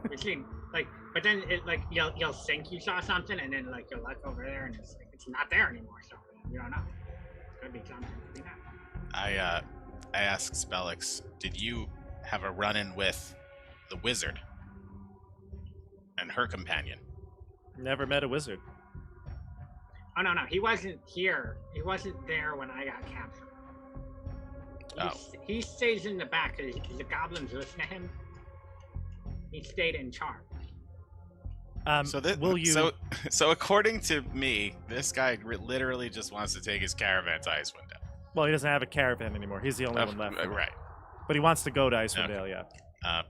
We've seen like, but then it like you'll think you saw something, and then like you'll look over there, and it's like it's not there anymore. So you don't know. Could be something. Could be not. I asked Spellix, did you have a run-in with the wizard and her companion? Never met a wizard. Oh no, he wasn't here. He wasn't there when I got captured. He stays in the back because the goblins listen to him. He stayed in charge. Will you? So according to me, this guy literally just wants to take his caravan to Icewind Dale. Well, he doesn't have a caravan anymore. He's the only one left. Right. But he wants to go to Icewind Okay. Dale, yeah.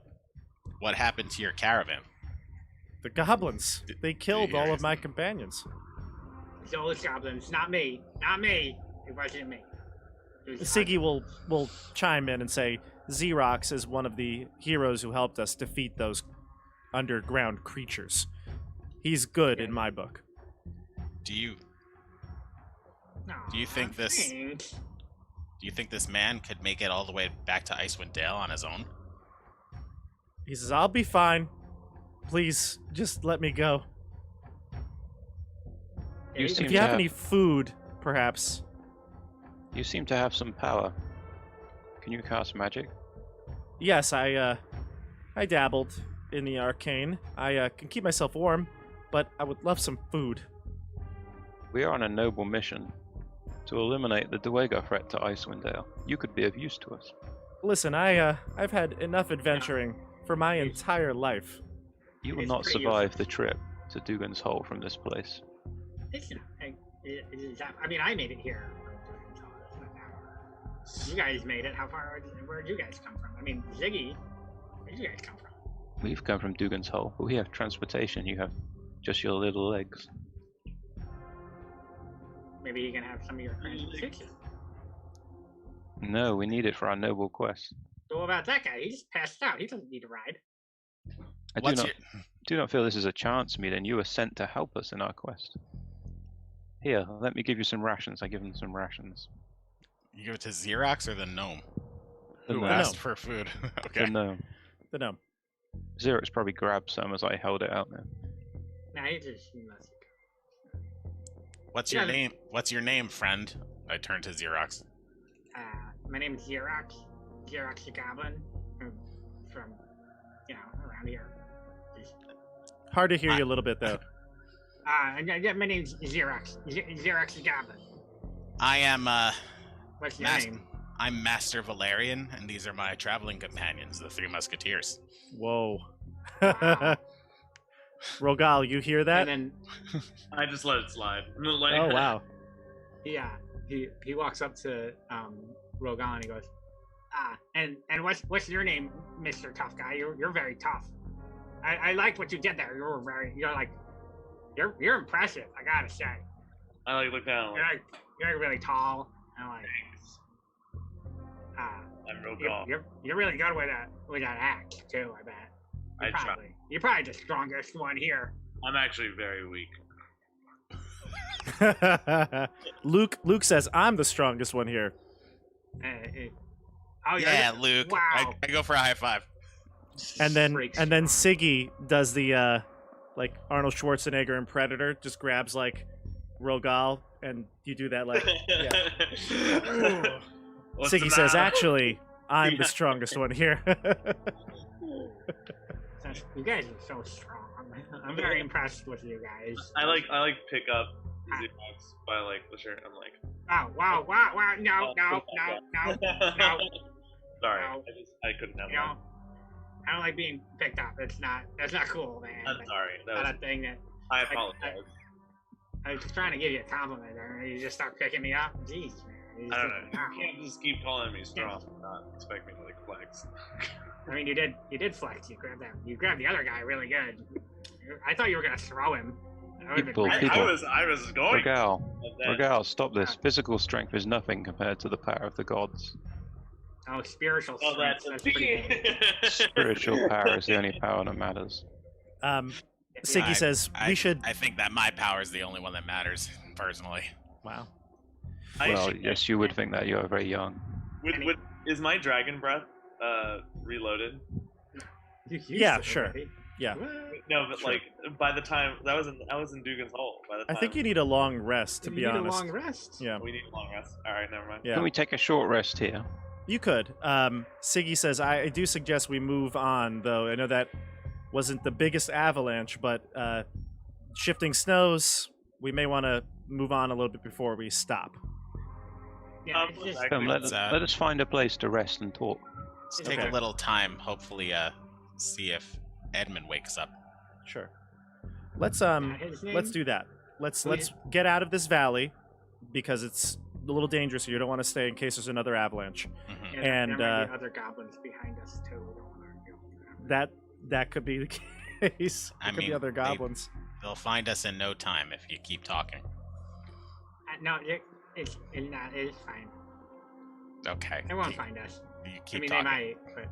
What happened to your caravan? The goblins. They killed all of my companions. Those goblins, not me. Not me. It wasn't me. It was Siggy will chime in and say Xerox is one of the heroes who helped us defeat those underground creatures. He's good in my book. Do you No, think this- Do you think this man could make it all the way back to Icewind Dale on his own? He says, I'll be fine. Please, just let me go. You If seem If you to have have- any food, perhaps. You seem to have some power. Can you cast magic? Yes, I dabbled in the arcane. I can keep myself warm, but I would love some food. We are on a noble mission to eliminate the Dwerga threat to Icewind Dale. You could be of use to us. Listen, I've had enough adventuring for my entire life. You will It's not pretty survive useless. the trip to Dugan's Hole from this place. It's not. I mean, I made it here. You guys made it. How far? Where did you guys come from? I mean, Ziggy, where did you guys come from? We've come from Dugan's Hole, but we have transportation. You have just your little legs. Maybe you can have some of your transportation. No, we need it for our noble quest. So what about that guy? He's passed out. He doesn't need a ride. I do What's not, your do not feel this is a chance meeting. You were sent to help us in our quest. Here, let me give you some rations. I give him some rations. You give it to Xerox or the gnome? The Who gnome. asked for food? Okay. The gnome. The gnome. Xerox probably grabbed some as I held it out there. Nah, he must. What's Yeah, your name? What's your name, friend? I turn to Xerox. My name is Xerox. Xerox the Goblin. From, around here. Hard to hear you a little bit, though. Yeah, my name's Xerox. Xerox the Goblin. I am What's your Mas- name? I'm Master Valerian, and these are my traveling companions, the Three Musketeers. Whoa. Wow. Rogal, you hear that? And then, I just let it slide. Like, Oh, wow. yeah, he walks up to Rogan and he goes, and what's your name, Mr. Tough Guy? You're very tough. I liked what you did there. You're impressive. I gotta say. I like look down. Like, You're really tall. And like, I'm real tall. you're really good with that axe too. I bet. You're probably the strongest one here. I'm actually very weak. Luke says I'm the strongest one here. Oh Yeah, Luke. Wow. I go for a high five. And then Freak Siggy does the like Arnold Schwarzenegger in Predator, just grabs like Rogal, and you do that like yeah. What's the Siggy says, matter? actually, I'm the Yeah. strongest one here. You guys are so strong. I'm very impressed with you guys. I like pick up Xerox by like the shirt. I'm like, Oh wow! No! sorry, No. I couldn't have You know, I don't like being picked up. That's not cool, man. I'm sorry. That Not was, a thing that I apologize. I was trying to give you a compliment, and you just start picking me up. Jeez, man. I don't know. You can't just keep calling me strong and not expect me to like flex. I mean, you did flex. You grabbed the other guy really good. I thought you were gonna throw him. That would've been People- great. people- I was going. Rogal, stop this. Physical strength is nothing compared to the power of the gods. Oh, spiritual Oh, strength. that's Pretty good. Spiritual power is the only power that matters. Siggy says we should. I think that my power is the only one that matters, personally. Wow. Well, yes, you would think that. You are very young. Is my dragon breath reloaded? You used Yeah, it sure. already. Yeah. What? No, but Sure. like by the time I was in Dugan's hole. By the time I think you need a long rest, to You be need honest. a long rest. Yeah. we need a long rest. All right, never mind. Yeah. Can we take a short rest here? You could. Siggy says, I do suggest we move on, though. I know that wasn't the biggest avalanche, but shifting snows, we may want to move on a little bit before we stop. Yeah, it's just, Actually, Come, let Let's, us find a place to rest and talk. Let's take Okay. a little time, hopefully, see if Edmund wakes up. Sure. Let's his name? let's do that. Let's Oh, let's get out of this valley because it's a little dangerous here. You don't want to stay in case there's another avalanche. Mhm. Yeah, And, there might be other goblins behind us too. We don't wanna go. That could be the case. I It could be mean, other they- goblins. They'll find us in no time if you keep talking. No, it's not. It's fine. Okay. They won't find us. You I keep mean, talking. they might, but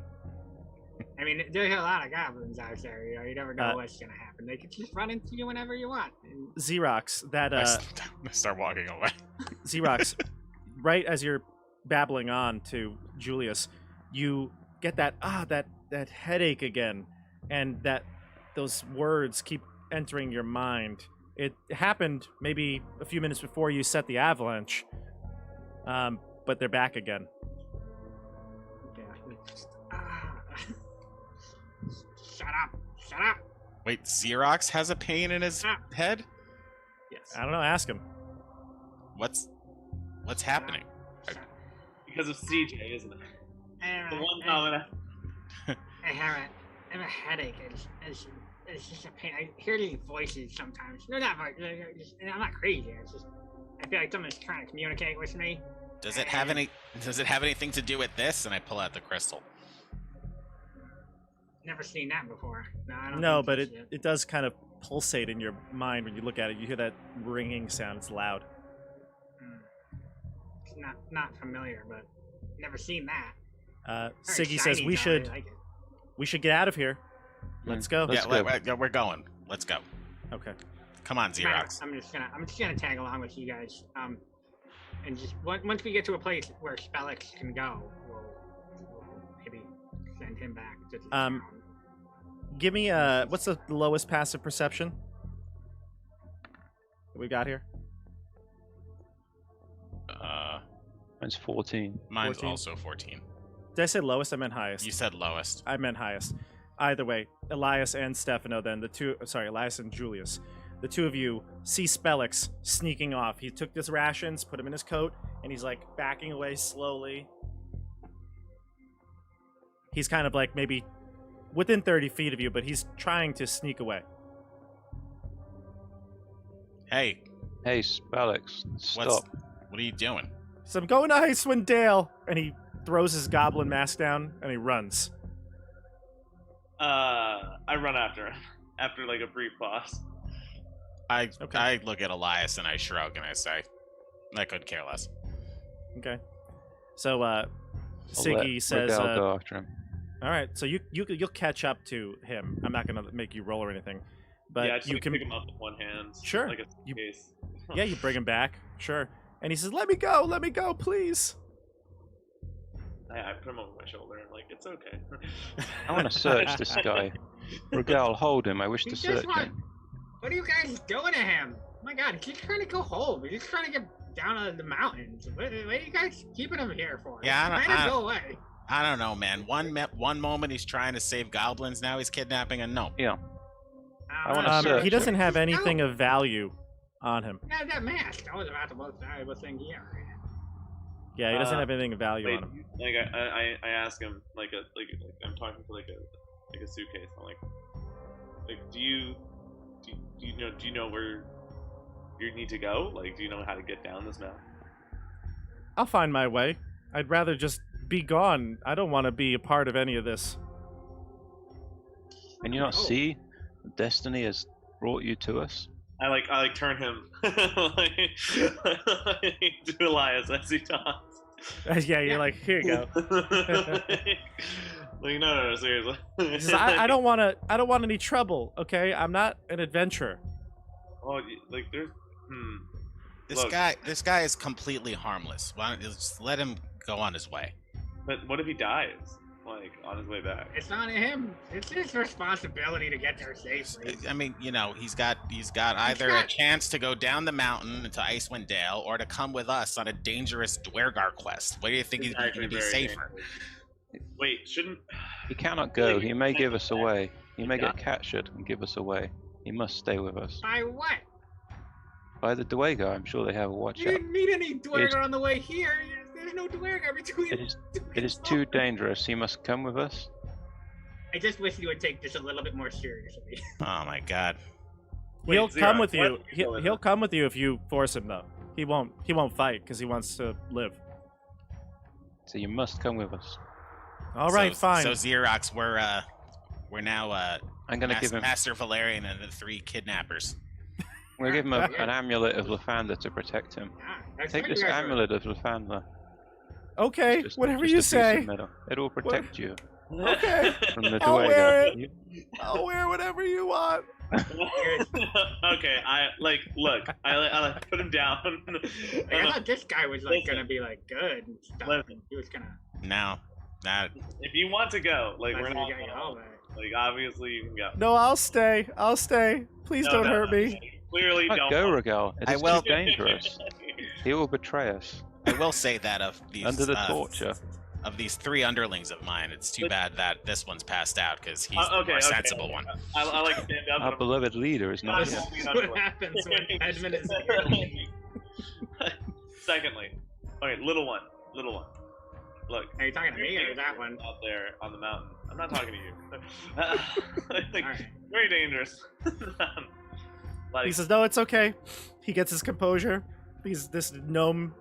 I mean, there's a lot of goblins out there. You never know Uh, what's gonna happen. They could just run into you whenever you want. And Xerox, that I start walking away. Xerox, right as you're babbling on to Julius, you get that headache again, and those words keep entering your mind. It happened maybe a few minutes before you set the avalanche, but they're back again. yeah, shut up. Wait, Xerox has a pain in his Ah. head? Yes. I don't know. Ask him. What's happening? Because of CJ, isn't it? I The don't one know. comment. I have a headache. It's just a pain. I hear these voices sometimes. They're not voices. I'm not crazy. It's just I feel like someone's trying to communicate with me. Does it have anything to do with this? And I pull out the crystal. Never seen that before. No, I don't. No, think but that's it does kind of pulsate in your mind when you look at it. You hear that ringing sound. It's loud. It's not familiar, but never seen that. Very Siggy says shiny, we though. I should like it. get out of here. Let's go. Let's Yeah, go. we're going. Let's go. Okay. Come on, Xerox. I'm just gonna tag along with you guys. And just once we get to a place where Spellix can go, we'll maybe send him back to the town. Give me what's the lowest passive perception that we got here? Mine's 14. Mine's 14? also 14. Did I say lowest? I meant highest. You said lowest. I meant highest. Either way, Elias and Stefano, then Elias and Julius, the two of you see Spellix sneaking off. He took his rations, put them in his coat, and he's like backing away slowly. He's kind of like maybe within 30 feet of you, but he's trying to sneak away. Hey, Hey, Spellix, what stop. are you doing? So I'm going to Icewind Dale, and he throws his goblin mask down and he runs. I run after him after like a brief pause. I look at Elias and I shrug and I say, I couldn't care less. Okay. So I'll Siggy let says, Rogal go after him. all right, so you'll catch up to him. I'm not gonna make you roll or anything, but yeah, I just you like, can pick him up with one hand. Sure. Like a You- suitcase. yeah, you bring him back, sure. And he says, let me go, please. I put him over my shoulder and like, it's okay. I want to search this guy. Rogal, hold him. I wish to He just search want- him. What are you guys doing to him? Oh my god, he's trying to go home. He's trying to get down on the mountains. What are you guys keeping him here for? Yeah, I don't- Trying to go away. I don't know, man. One moment he's trying to save goblins, now he's kidnapping a gnome. Yeah. I wanna know. search He doesn't have Just anything go. of value on him. Yeah, that mask. That was about the most valuable thing here. Yeah, he doesn't have anything of value Wait, on him. like I ask him like I'm talking to like a suitcase. I'm like do you know where you need to go? Like, do you know how to get down this mountain? I'll find my way. I'd rather just be gone. I don't want to be a part of any of this. Can you not Oh. see? Destiny has brought you to us. I like turn him like, to Elias as he talks. Yeah, you're like, here you go. Like no, seriously. He says, I don't want to. I don't want any trouble. Okay, I'm not an adventurer. Oh, like there's. This Look. guy is completely harmless. Why don't you just let him go on his way? But what if he dies? Like on his way back. It's not him. It's his responsibility to get there safely. I mean, you know, he's got either a chance to go down the mountain to Icewind Dale or to come with us on a dangerous Dwergar quest. What do you think he's going to be very safer? dangerous. Wait, shouldn't He cannot go. He may give us away. He may Yeah. get captured and give us away. He must stay with us. By what? By the Dwegar, I'm sure they have a watch You out. didn't meet any Dwergar on the way here. There's no Dwergar between. It is too dangerous. He must come with us. I just wish you would take this a little bit more seriously. Oh my god. Wait, He'll Zero, come with why you. don't you go with He'll him? come with you if you force him, though. He won't fight because he wants to live. So you must come with us. All right, fine. So Xerox, we're now I'm gonna give him. Master Valerian and the three kidnappers. I'm gonna give him an amulet of Lathander to protect him. That's Take what this you guys are- amulet of Lathander. Okay, Just- whatever just you a piece of say. metal. It will protect you Okay. from the I'll wear Dwegar. it. I'll wear whatever you want. Okay, I like look. I like put him down. Like, I thought this guy was like Listen. gonna be like good and stuff. Listen. And he was gonna. Now, If you want to go, like we're That's not. what you got, Like obviously you can go. No, I'll stay. I'll stay. Please No, don't no, hurt no. me. Clearly Not don't. go, Rogal. It I is will- too dangerous. He will betray us I will say that of these under the torture. of these three underlings of mine, it's too But- bad that this one's passed out because he's Okay, the more okay, sensible okay. one. I like stand up. Our beloved leader is not This here. is what happens when Edmund is here. Secondly, okay, little one. Look, Are you talking to me or that one? out there on the mountain. I'm not talking to you. Like, Alright. very dangerous. Like, He says, "No, it's okay." He gets his composure. This gnome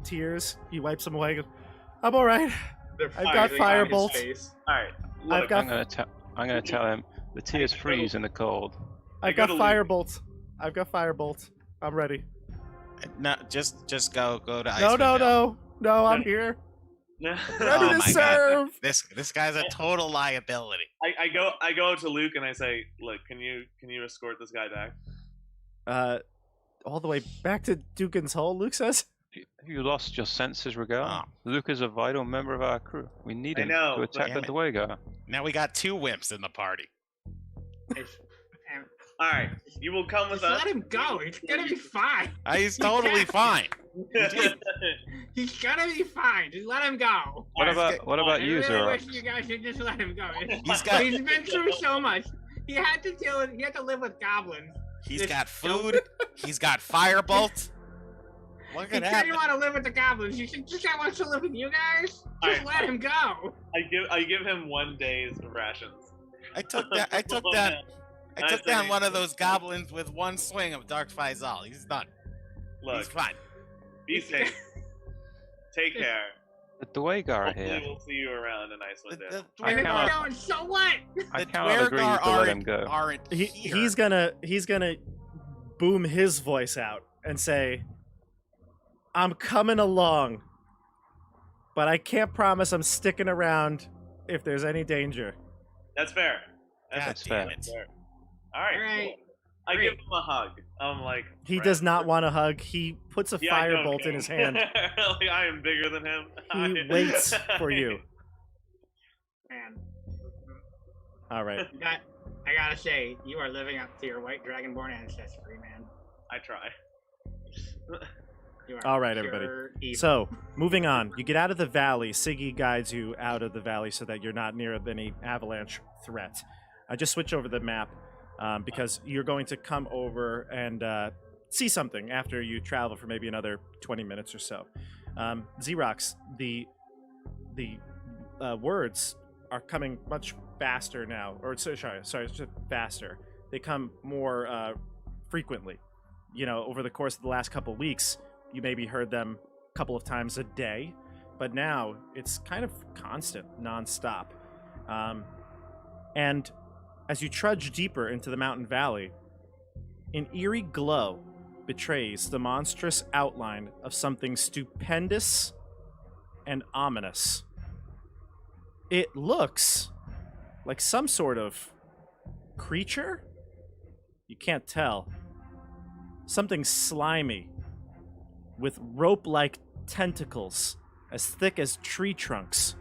tears. He wipes them away. I'm all right. They're I've got firing on his firebolt. face. all right. I've Look, got- I'm gonna tell him the tears freeze in the cold. I've go got to firebolt. I've got firebolt. I'm ready. No, just go to No, Icewind no, Dale. no. I'm here. Ready Oh to my serve. God. This guy's a total liability. I go up to Luke and I say, "Look, can you escort this guy back?" All the way back to Dugan's hole. Luke says. Have you lost your senses, Rogal? Oh. Luke is a vital member of our crew. We need I him know, to but attack the damn it. Dwegar. Now we got two wimps in the party. It's- and All right, you will come with Just us. let him go. He's gonna be fine. He's totally fine. He's gonna be fine. Just let him go. What Alright, about I you, really wish Xerox? you guys should just let him go. He's He's been through so much. He had to live with goblins. He's got food. He's got firebolt. What He could didn't happen? want to live with the goblins. You should just wants to live with you guys. Just Alright, let him go. I give him 1 day's rations. I took down one of those goblins with one swing of Dark Faisal. He's done. Look, He's fine. be safe. Take care. The Dwegar are Hopefully here. we'll see you around in Icewind Dale. I And if cannot- we don't, so what? I The cannot agree Dwergar to let him go. aren't here. He's gonna boom his voice out and say, "I'm coming along, but I can't promise I'm sticking around if there's any danger." That's fair. God fair. damn it. All right. All right. Cool. I Great. give him a hug. I'm like. He "Friend, does not we're-" want a hug. He puts a Yeah, I know, firebolt in King. his hand. Like, I am bigger than him. He waits for you. Man, All right. I gotta say, you are living up to your white dragonborn ancestry, man. I try. You are All right, everybody. pure evil. So, moving on. You get out of the valley. Siggy guides you out of the valley so that you're not near any avalanche threat. I just switch over the map because you're going to come over and see something after you travel for maybe another 20 minutes or so. Xerox, the words are coming much faster now, or sorry, it's just faster. They come more frequently. You know, over the course of the last couple weeks, you maybe heard them a couple of times a day, but now it's kind of constant, nonstop. And as you trudge deeper into the mountain valley, an eerie glow betrays the monstrous outline of something stupendous and ominous. It looks like some sort of creature? You can't tell. Something slimy with rope-like tentacles as thick as tree trunks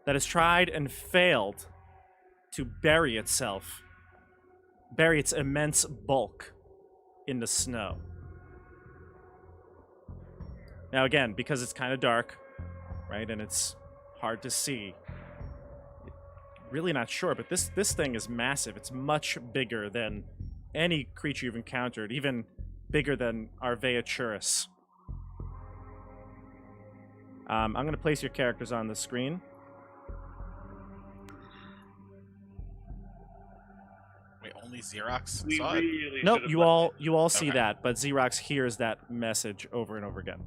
that has tried and failed to bury its immense bulk in the snow. Now again, because it's kind of dark, right, and it's hard to see, really not sure, but this thing is massive. It's much bigger than any creature you've encountered, even bigger than our Veaturus. I'm going to place your characters on the screen. Wait, only Xerox We saw it? really Nope, should've you left all see Okay. that, but Xerox hears that message over and over again.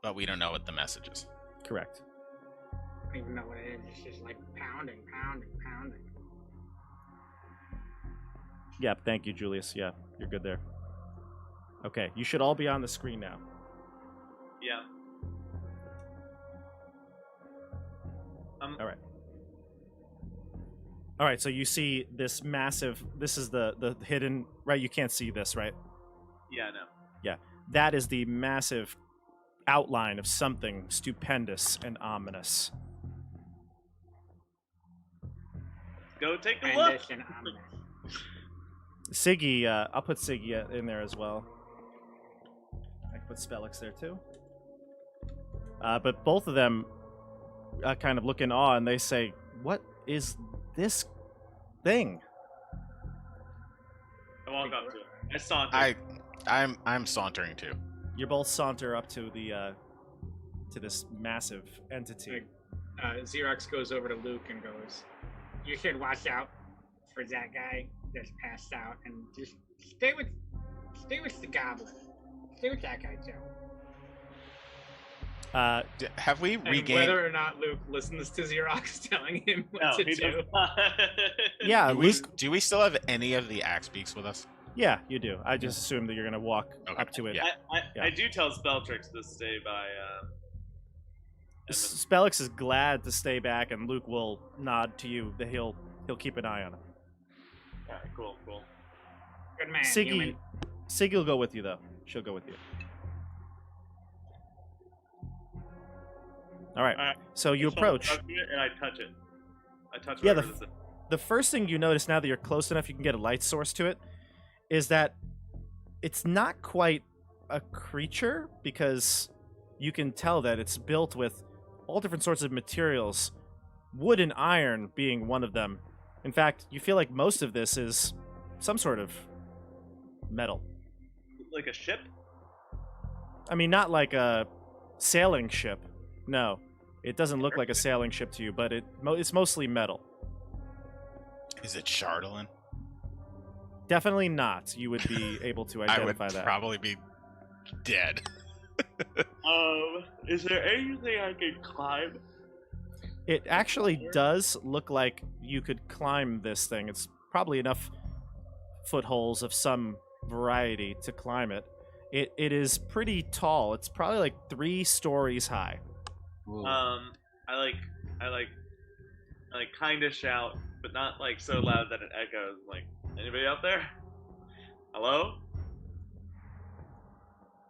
But we don't know what the message is. Correct. I don't even know what it is. It's just like pounding. Yeah, thank you, Julius. Yeah, you're good there. Okay, you should all be on the screen now. Yeah. All right. All right, so you see this massive, this is the hidden, right? You can't see this, right? Yeah, no. That is the massive outline of something stupendous and ominous. Go take a look. Tremendous and ominous. Siggy, I'll put Siggy in there as well. I can put Spellix there too. But both of them kind of look in awe and they say, "What is this thing?" I walk up to it. I saunter. I'm sauntering too. You both saunter up to the to this massive entity. Xerox goes over to Luke and goes, "You should watch out for that guy that's passed out, and just stay with the goblin. Stay with that guy too." Have we And regained? whether or not Luke listens to Xerox telling him what No, to he do. does not. Yeah, Luke. Do we still have any of the axe beaks with us? Yeah, you do. I just assumed that you're gonna walk Okay, up to it. yeah. Yeah. I do tell Spelltrix to stay by. Edmund. Spellix is glad to stay back, and Luke will nod to you that he'll keep an eye on him. Alright, cool. Good man, Siggy, human. Siggy will go with you though. She'll go with you. All right. Alright, So you I just wanna approach. touch it and I touch it. I touch Yeah, whatever this is. The first thing you notice now that you're close enough, you can get a light source to it, is that it's not quite a creature because you can tell that it's built with all different sorts of materials, wood and iron being one of them. In fact, you feel like most of this is some sort of metal. Like a ship? I mean, not like a sailing ship. No, it doesn't look like a sailing ship to you, but it's mostly metal. Is it Chardolin? Definitely not. You would be able to I would identify that. probably be dead. Is there anything I can climb? It actually does look like you could climb this thing. It's probably enough footholds of some variety to climb it. It is pretty tall. It's probably like 3 stories high. Whoa. I kind of shout, but not like so loud that it echoes. Like, anybody out there? Hello?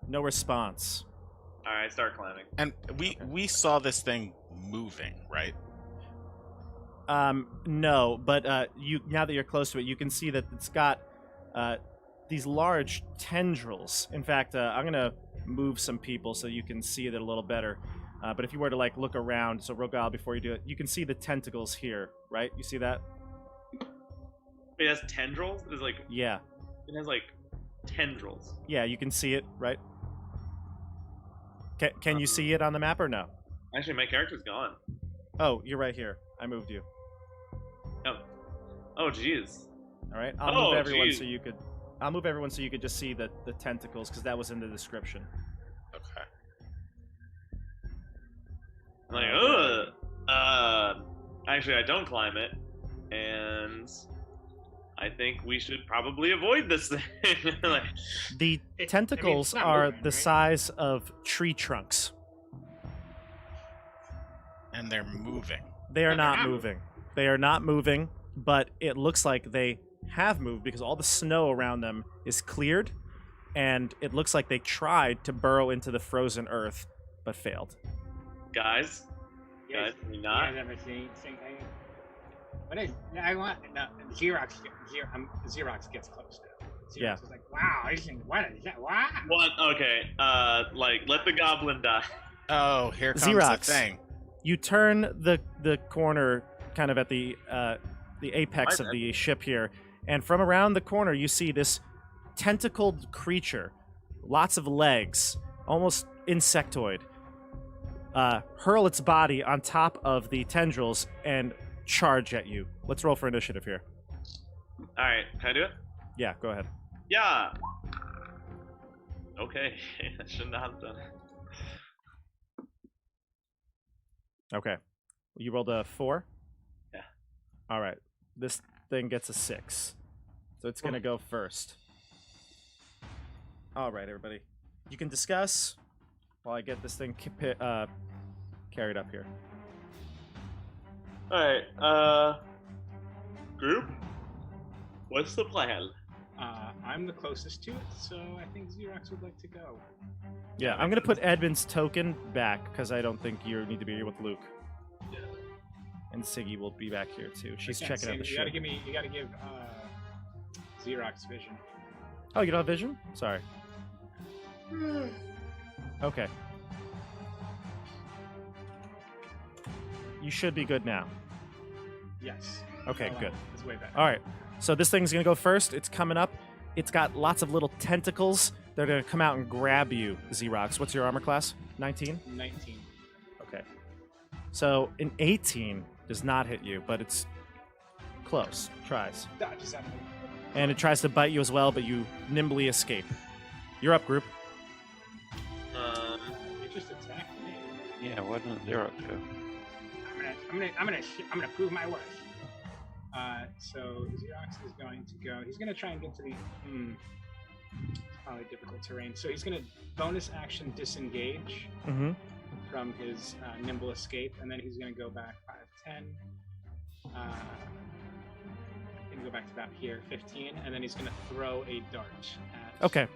No response. All right, start climbing. And we saw this thing moving, right? No, but you now that you're close to it, you can see that it's got these large tendrils. In fact, I'm gonna move some people so you can see it a little better. But if you were to like look around, so Rogal, before you do it, you can see the tentacles here, right? You see that? It has tendrils. It is like Yeah, it has like tendrils. yeah, you can see it, right? Can you see it on the map or no? Actually, my character's gone. Oh, you're right here. I moved you. Oh, jeez. All right, I'll move everyone so you could. I'll move everyone so you could just see the tentacles because that was in the description. Okay. I'm like, actually, I don't climb it, and I think we should probably avoid this thing. Like, The tentacles it's not are moving, the right? size of tree trunks. And they're moving. They are No, they're not not moving. They are not moving, but it looks like they have moved because all the snow around them is cleared, and it looks like they tried to burrow into the frozen earth, but failed. guys, Yes. can we You not? guys ever seen thing? What is? I want no. Xerox gets close now. Xerox Yeah. is like, wow, this thing, what is that? Wow. What? Okay. Like, let the goblin die. Oh, here comes Xerox. the thing. You turn the corner, kind of at the apex My of bad. the ship here, and from around the corner you see this tentacled creature, lots of legs, almost insectoid, hurl its body on top of the tendrils and charge at you. Let's roll for initiative here. All right, can I do it? Yeah, go ahead. Yeah. Okay, I shouldn't have done it. Okay. You rolled a 4? Yeah. All right. This thing gets a 6. So it's going to go first. All right, everybody. You can discuss while I get this thing carried up here. All right. Group. What's the plan? I'm the closest to it, so I think Xerox would like to go. Yeah, I'm going to put Edmund's token back because I don't think you need to be here with Luke. Yeah. And Siggy will be back here too. She's I checking can't see out the it. ship. You gotta give Xerox vision. Oh, you don't have vision? Sorry. Okay. You should be good now. Yes. Okay, Oh, good. It's way better. All right. So this thing's going to go first. It's coming up. It's got lots of little tentacles. They're going to come out and grab you, Xerox. What's your armor class? 19? 19. Okay. So an 18 does not hit you, but it's close. Tries. Dodges out of it. And it tries to bite you as well, but you nimbly escape. You're up, group. It just attacked me. Yeah, why doesn't Xerox go? I'm gonna prove my worth. So Xerox is going to go. He's gonna try and get to the. It's probably difficult terrain. So he's gonna bonus action disengage Mm-hmm. from his nimble escape, and then he's gonna go back 5, 10. Gonna go back to about here, 15, and then he's gonna throw a dart at. Okay.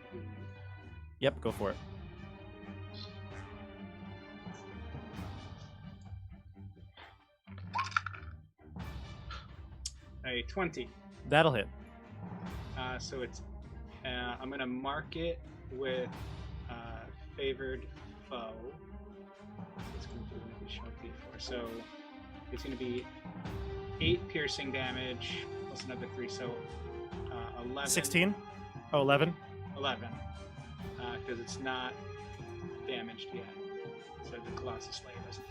Yep, go for it. A 20. That'll hit. So it's. I'm gonna mark it with favored foe. It's gonna do an additional d4. So it's gonna be 8 piercing damage plus another 3. So 11. 16? Oh, 11? 11. Because it's not damaged yet. So the Colossus Slayer doesn't.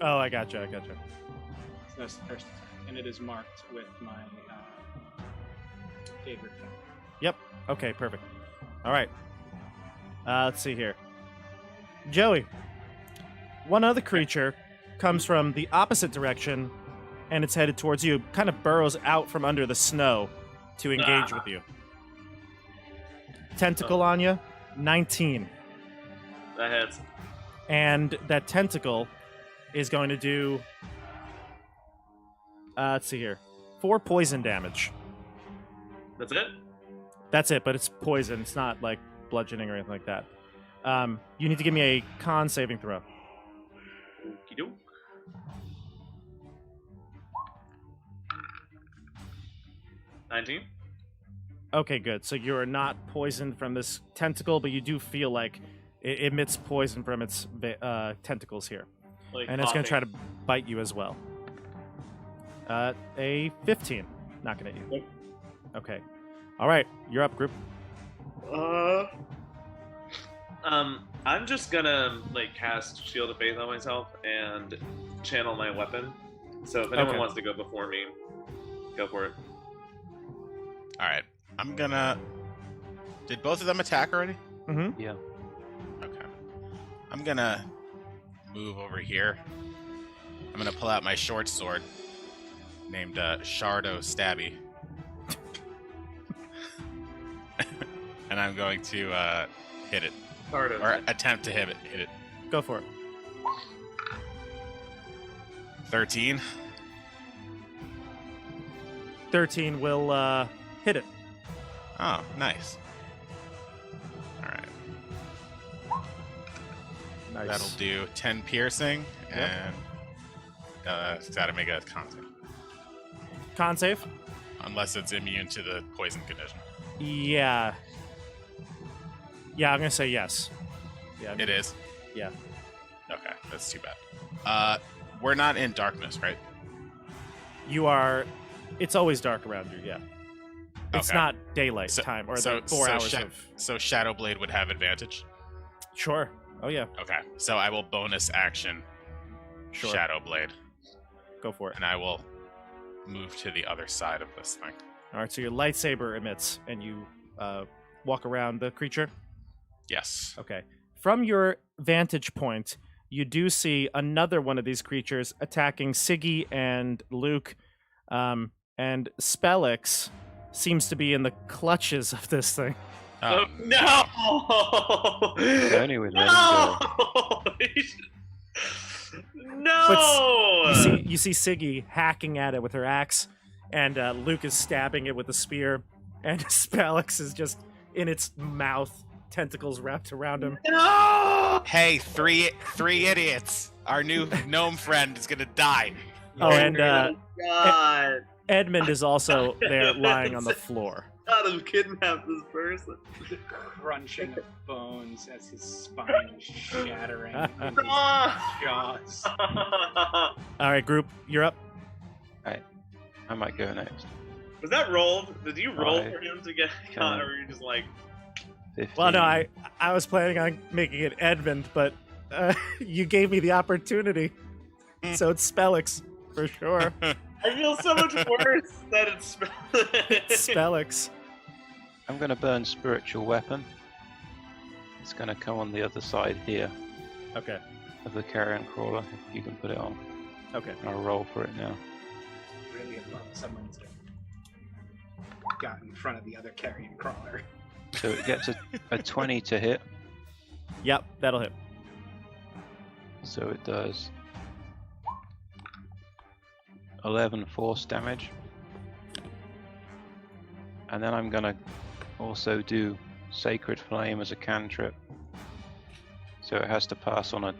Oh, I gotcha. So that's the first attack, and it is marked with my favorite foe. Yep. Okay, perfect. All right. Let's see here. Joey, one other creature comes from the opposite direction, and it's headed towards you. Kind of burrows out from under the snow to engage with you. Tentacle on you, 19. That hits. And that tentacle is going to do, let's see here, 4 poison damage. That's it? That's it, but it's poison. It's not like bludgeoning or anything like that. You need to give me a con saving throw. Okey-doke. $19. Okay, good. So you're not poisoned from this tentacle, but you do feel like it emits poison from its tentacles here. Like And it's going to try coughing. to bite you as well. A 15. Not going to hit you. Nope. Okay. All right. You're up, group. I'm just gonna like cast Shield of Faith on myself and channel my weapon. So if anyone Okay. wants to go before me, go for it. All right. I'm gonna. Did both of them attack already? Mm-hmm. Yeah. Okay. I'm gonna move over here. I'm gonna pull out my short sword, named Shardo Stabby, and I'm going to hit it Part of or it. attempt to hit it. Go for it. 13. 13 will hit it. Oh, nice. All right. Nice. That'll do 10 piercing, Yep. and it's got to make a con save. Con save? Unless it's immune to the poison condition. Yeah. Yeah, I'm going to say yes. Yeah, It is? Yeah. Okay, that's too bad. We're not in darkness, right? You are. It's always dark around you, yeah. It's Okay. not daylight time, or the 4 hours of. So Shadowblade would have advantage? Sure. Oh, yeah. Okay, so I will bonus action Sure. Shadowblade, Go for it. and I will move to the other side of this thing. All right, so your lightsaber emits, and you walk around the creature. Yes. Okay. From your vantage point, you do see another one of these creatures attacking Siggy and Luke, and Spellix seems to be in the clutches of this thing. Oh, no! Only with letting go. No! You see Siggy hacking at it with her axe, and Luke is stabbing it with a spear, and Spellix is just in its mouth, tentacles wrapped around him. No! Hey, three idiots! Our new gnome friend is gonna die. Oh, and God! Edmund is also there lying on the floor. God, I've kidnapped this person. Crunching of bones as his spine is shattering in his Ah! jaws. All right, group, you're up. I might go next. Was that rolled? Did you roll Five, for him to get 10. caught, or were you just like, 15. Well, no, I was planning on making it Edmund, but you gave me the opportunity, so it's Spellix for sure. I feel so much worse that it's It's Spellix. I'm going to burn spiritual weapon. It's going to come on the other side here Okay. of the carrion crawler. If you can put it on. Okay. I'll roll for it now. Really love someone's got in front of the other carrion crawler. So it gets a 20 to hit. Yep, that'll hit. So it does 11 force damage. And then I'm gonna also do Sacred Flame as a cantrip. So it has to pass on a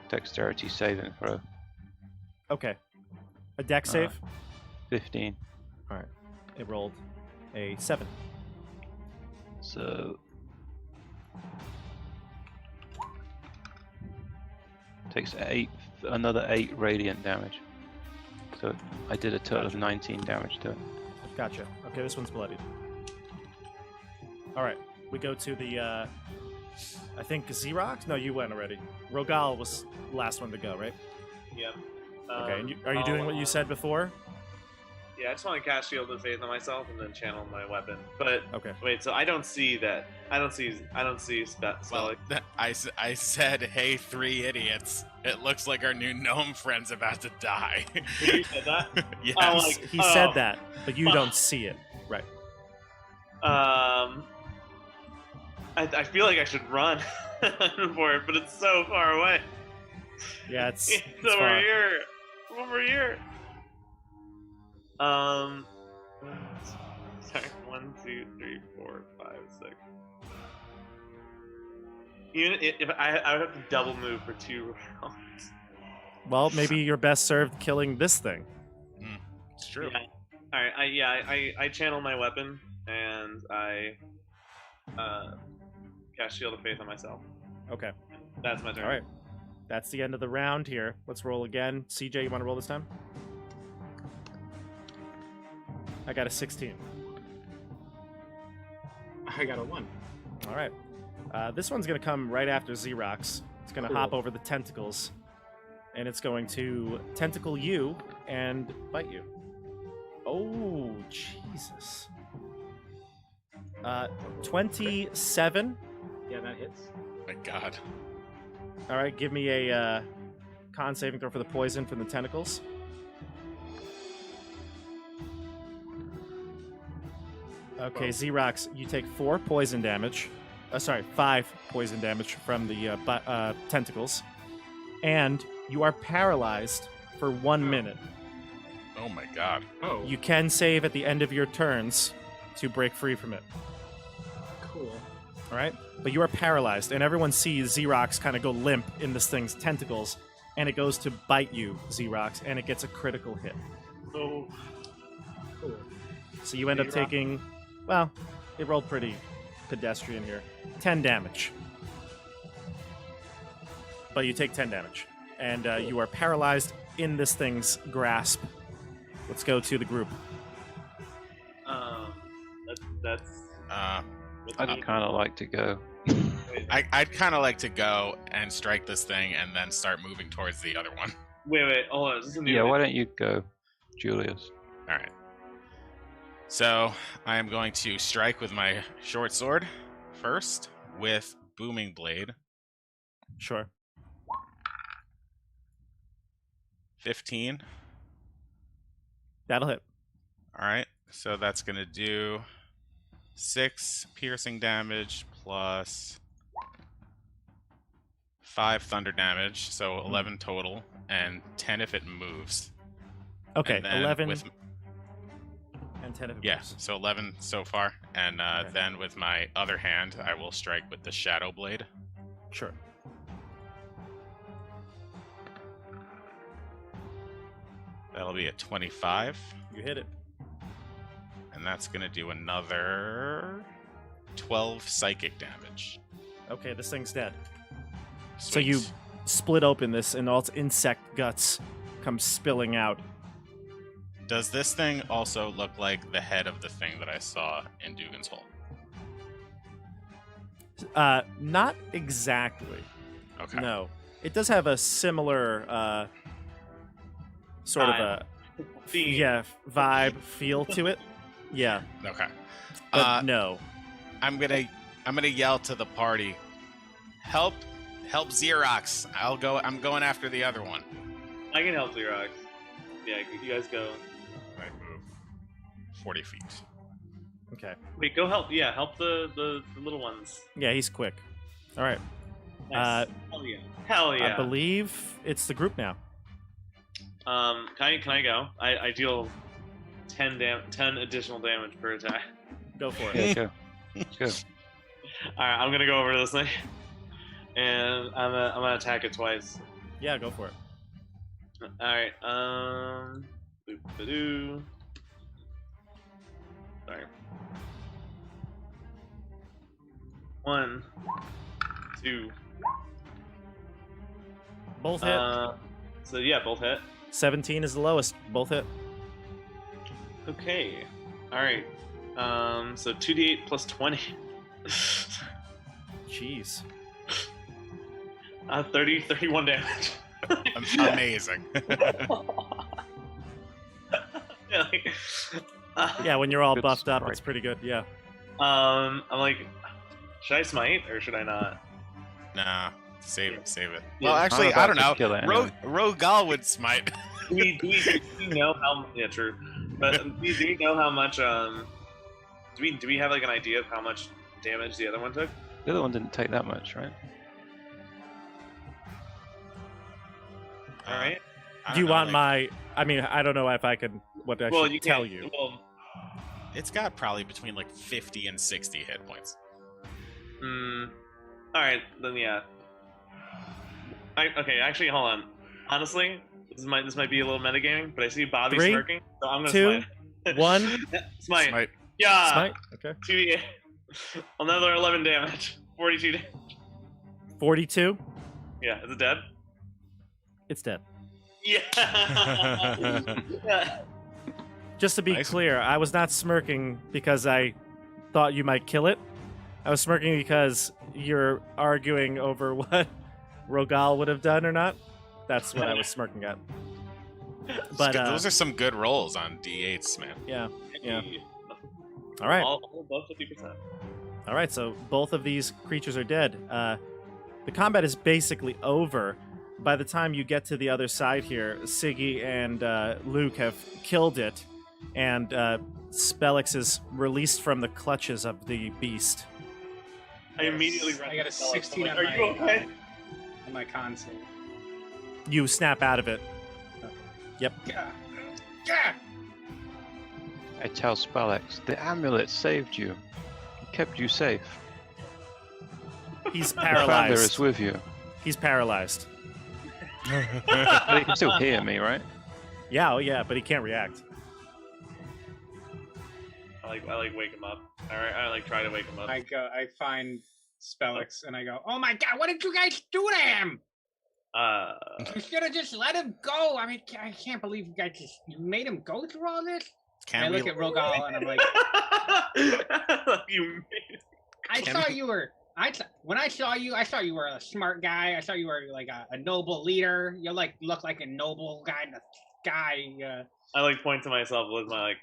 dexterity saving throw. Okay. A dex save. 15. All right. It rolled a 7. So takes another 8 radiant damage. So I did a total of 19 damage to it. Gotcha. Okay, this one's bloodied. All right. We go to the, I think Xerox? No, you went already. ROGAAL was the last one to go, right? yeah. Okay. And are you doing what you said before? Yeah, I just want to cast Shield of Faith on myself and then channel my weapon. But Okay. wait, so I don't see that. I don't see Spellix. Well, I said, hey, 3 idiots. It looks like our new gnome friend's about to die. You said that? Yes. Oh, like, He said that, but you don't see it. Right. I feel like I should run for it, but it's so far away. Yeah, it's over far. here. Over here. Sorry. 1, 2, 3, 4, 5, 6. Even if I would have to double move for 2 rounds. Well, maybe you're best served killing this thing. It's true. Yeah. All right. I channel my weapon and I cast Shield of Faith on myself. Okay. That's my turn. All right. That's the end of the round here. Let's roll again. CJ, you want to roll this time? I got a 16. I got a 1. All right. This one's going to come right after Xerox. It's going to hop over the tentacles, and it's going to tentacle you and bite you. Oh, Jesus. 27. Yeah, that hits. My God. All right, give me a con saving throw for the poison from the tentacles. Okay, Xerox, you take 4 poison damage. 5 poison damage from the tentacles. And you are paralyzed for 1 minute. Oh my God. Oh, You can save at the end of your turns to break free from it. cool. All right? But you are paralyzed, and everyone sees Xerox kind of go limp in this thing's tentacles, and it goes to bite you, Xerox, and it gets a critical hit. Oh. Cool. So you end up Xerox. taking, well, it rolled pretty pedestrian here. 10 damage. But you take 10 damage. And you are paralyzed in this thing's grasp. Let's go to the group. That's. I'd kind of like to go. I'd kind of like to go and strike this thing and then start moving towards the other one. Wait, hold on. Is this a new Yeah, why don't you go, Julius? All right. So I am going to strike with my short sword first with Booming Blade. Sure. 15. That'll hit. All right. So that's going to do 6 piercing damage plus 5 thunder damage. So 11 total and 10 if it moves. Okay, And then 11 with and 10 of it. Yeah, so 11 so far. And Okay. then with my other hand, I will strike with the Shadow Blade. Sure. That'll be a 25. You hit it. And that's going to do another 12 psychic damage. Okay, this thing's dead. So Sweet. you split open this, and all its insect guts come spilling out. Does this thing also look like the head of the thing that I saw in Dugan's Hole? Not exactly. Okay. No. It does have a similar sort of a vibe feel to it. Yeah, Okay. but no. I'm gonna yell to the party, help Xerox. I'm going after the other one. I can help Xerox. Yeah, you guys go. I move 40 feet. Okay. Wait, go help. Yeah, help the little ones. Yeah, he's quick. All right. Nice. Hell yeah. Hell yeah. I believe it's the group now. Can I go? I deal 10 additional damage per attack. Go for it. Yeah, go. Go. All right, I'm gonna go over to this thing, and I'm gonna attack it twice. Yeah, go for it. All right. Boop-a-doo. Sorry. 1, 2. Both hit. So yeah, both hit. 17 is the lowest. Both hit. Okay. All right. So 2d8 plus 20. Jeez. 31 damage. Amazing. Yeah. like, Yeah, when you're all Good buffed up, strike. it's pretty good. Yeah. I'm like, should I smite or should I not? Nah, save it. Yeah, Well, I'm actually, about I don't to know. kill it anyway. ROGAAL would smite. Do we know how? Yeah, true. But do we know how much? Do we have like an idea of how much damage the other one took? The other one didn't take that much, right? All right. Do you want my? I mean, I don't know if I can. What I Well, should you tell can't- you. Well, It's got probably between like 50 and 60 hit points. all right, then yeah. Okay, actually, hold on. Honestly, this might be a little metagaming, but I see Bobby 3, smirking, so I'm gonna 2, smite. 1. Smite. Smite. Yeah. Smite. Okay. 2d8. Another 11 damage. 42 damage. 42. Yeah, is it dead? It's dead. Yeah. Yeah. Just to be Nice. clear, I was not smirking because I thought you might kill it. I was smirking because you're arguing over what ROGAAL would have done or not. That's what I was smirking at. But Those are some good rolls on D8s, man. yeah. Yeah. All right. All above 50%. All right, so both of these creatures are dead. The combat is basically over. By the time you get to the other side here, Siggy and Luke have killed it, and Spellix is released from the clutches of the beast. I immediately run. I got a to Spellix. 16 I'm on like, Are you okay? On my con save. You snap out of it. Yeah. Yeah. I tell Spellix, the amulet saved you. It kept you safe. He's The Thunder is paralyzed. with you. He's paralyzed. But he can still hear me, right? Yeah, oh yeah, but he can't react. I like wake him up. All right, I like try to wake him up. I find Spellix and I go, oh my god, what did you guys do to him? You should have just let him go. I mean, I can't believe you guys you made him go through all this. Can I we look at ROGAAL and I'm like, You made I Can saw we- you were. When I saw you were a smart guy. I saw you were like a noble leader. You look like a noble guy in the sky. I like point to myself with my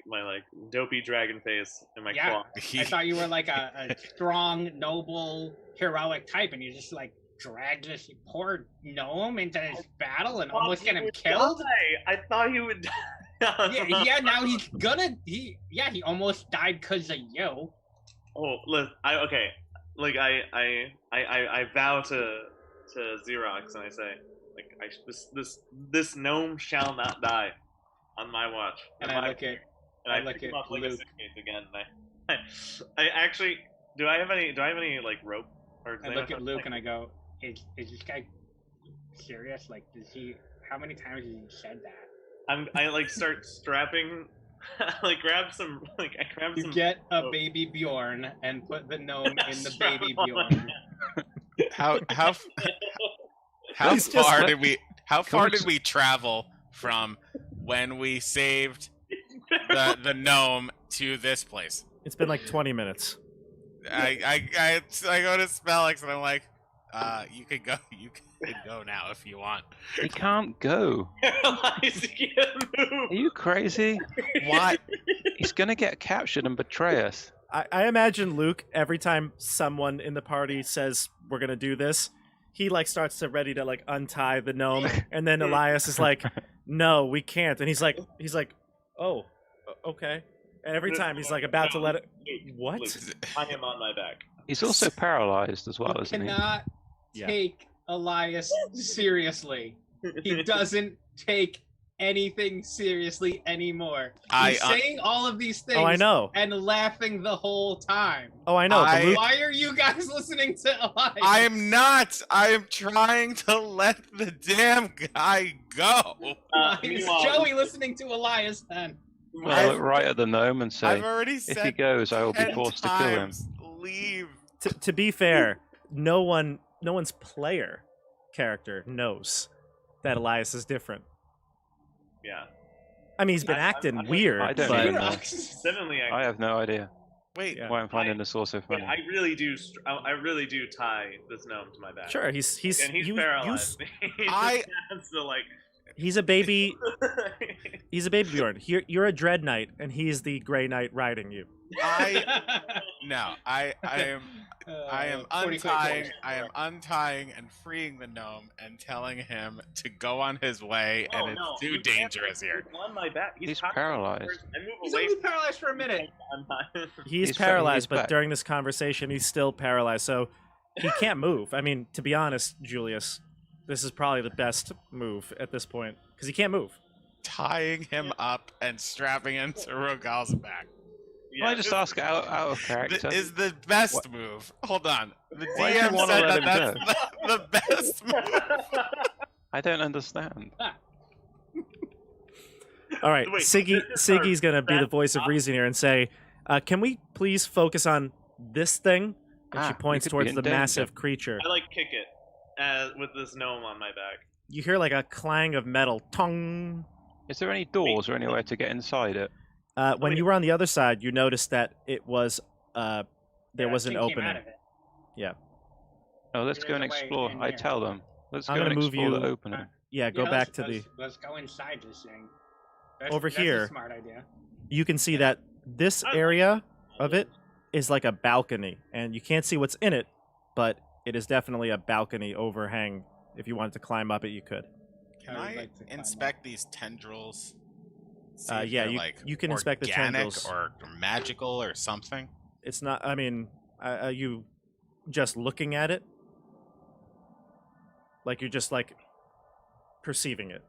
dopey dragon face and my Yeah. claw. I thought you were like a strong, noble, heroic type, and you just like dragged this poor gnome into this battle and almost get him killed. I thought he would die. Yeah, now he's gonna. He almost died because of you. Oh, listen, I vow to Xerox and I say, this gnome shall not die on my watch. And On I my- look at and I I look pick him at up like a Luke. suitcase again. And I actually do I have any like rope or does I anyone look at have, Luke like- and I go, is this guy serious? Like, does he? How many times has he said that? I like start strapping. I grab some. You get a baby Bjorn and put the gnome in the Strap baby him on. Bjorn. How He's just far like- did we Come travel from when we saved the gnome to this place? It's been like 20 minutes. I go to Spellix and I'm like, you can go now if you want. He can't go. Paralyzed, he can't move. Are you crazy? What? He's gonna get captured and betray us. I imagine Luke, every time someone in the party says we're gonna do this, he like starts to ready to like untie the gnome, and then Elias is like, "No, we can't," and he's like, "Oh, okay." And every time he's like about to let it. Luke, What? Luke, I am on my back. He's also paralyzed as well, You isn't he? cannot Yeah. take Elias seriously. He doesn't take anything seriously anymore. He's saying all of these things Oh, I know. and laughing the whole time. Oh, I know. but I- Luke, Why are you guys listening to Elias? I am not. I am trying to let the damn guy go. Why is Meanwhile- Joey listening to Elias then? I look right at the gnome and say, I've already if he said goes, I will be 10 forced to kill him. times, leave. to be fair, no one's player character knows that Elias is different. Yeah. I mean, he's been I'm- acting I'm- weird, I don't but even know. Xerox. Definitely. I have no idea Wait, Yeah. why I'm finding this also funny. I really do. I really do tie this gnome to my back. sure, he's And he's you- paralyzed. He I- just has to like. He's a baby. He's a baby Bjorn. You're a Dread Knight, and he's the Grey Knight riding you. No, I am untying and freeing the gnome and telling him to go on his way, and it's too dangerous here. He's on my back. He's paralyzed. I move He's away only paralyzed for a minute. He's fighting paralyzed, his but back. during this conversation, he's still paralyzed, so he can't move. I mean, to be honest, Julius, this is probably the best move at this point because he can't move. Tying him up and strapping him to ROGAAL'S back. Can I just ask out of character? Is the best move. Hold on. The Why do you DM wanna said let that him that's the best move. I don't understand. All right, Wait, Siggy's going to be the that's voice of not- reason here and say, can we please focus on this thing? And she We points could be towards in the danger. massive creature. I kick it with this gnome on my back. You hear like a clang of metal. Tong! Is there any doors or anywhere to get inside it? When Wait. you were on the other side, you noticed that it was there was an Came opening. out of it. Oh, let's There go is and a way explore. in I here. tell them. Let's I'm go and gonna move explore the you- opening. Yeah, go Yeah, back to let's go inside this thing. Over that's here. A smart idea. you can see that this area of it is like a balcony, and you can't see what's in it, but it is definitely a balcony overhang. If you wanted to climb up it, you could. Can I would I like to climb inspect these tendrils? See if Yeah, they're, you- like, you can inspect the organic tendrils. or magical or something. It's not. I mean, are you just looking at it? Like you're just like perceiving it.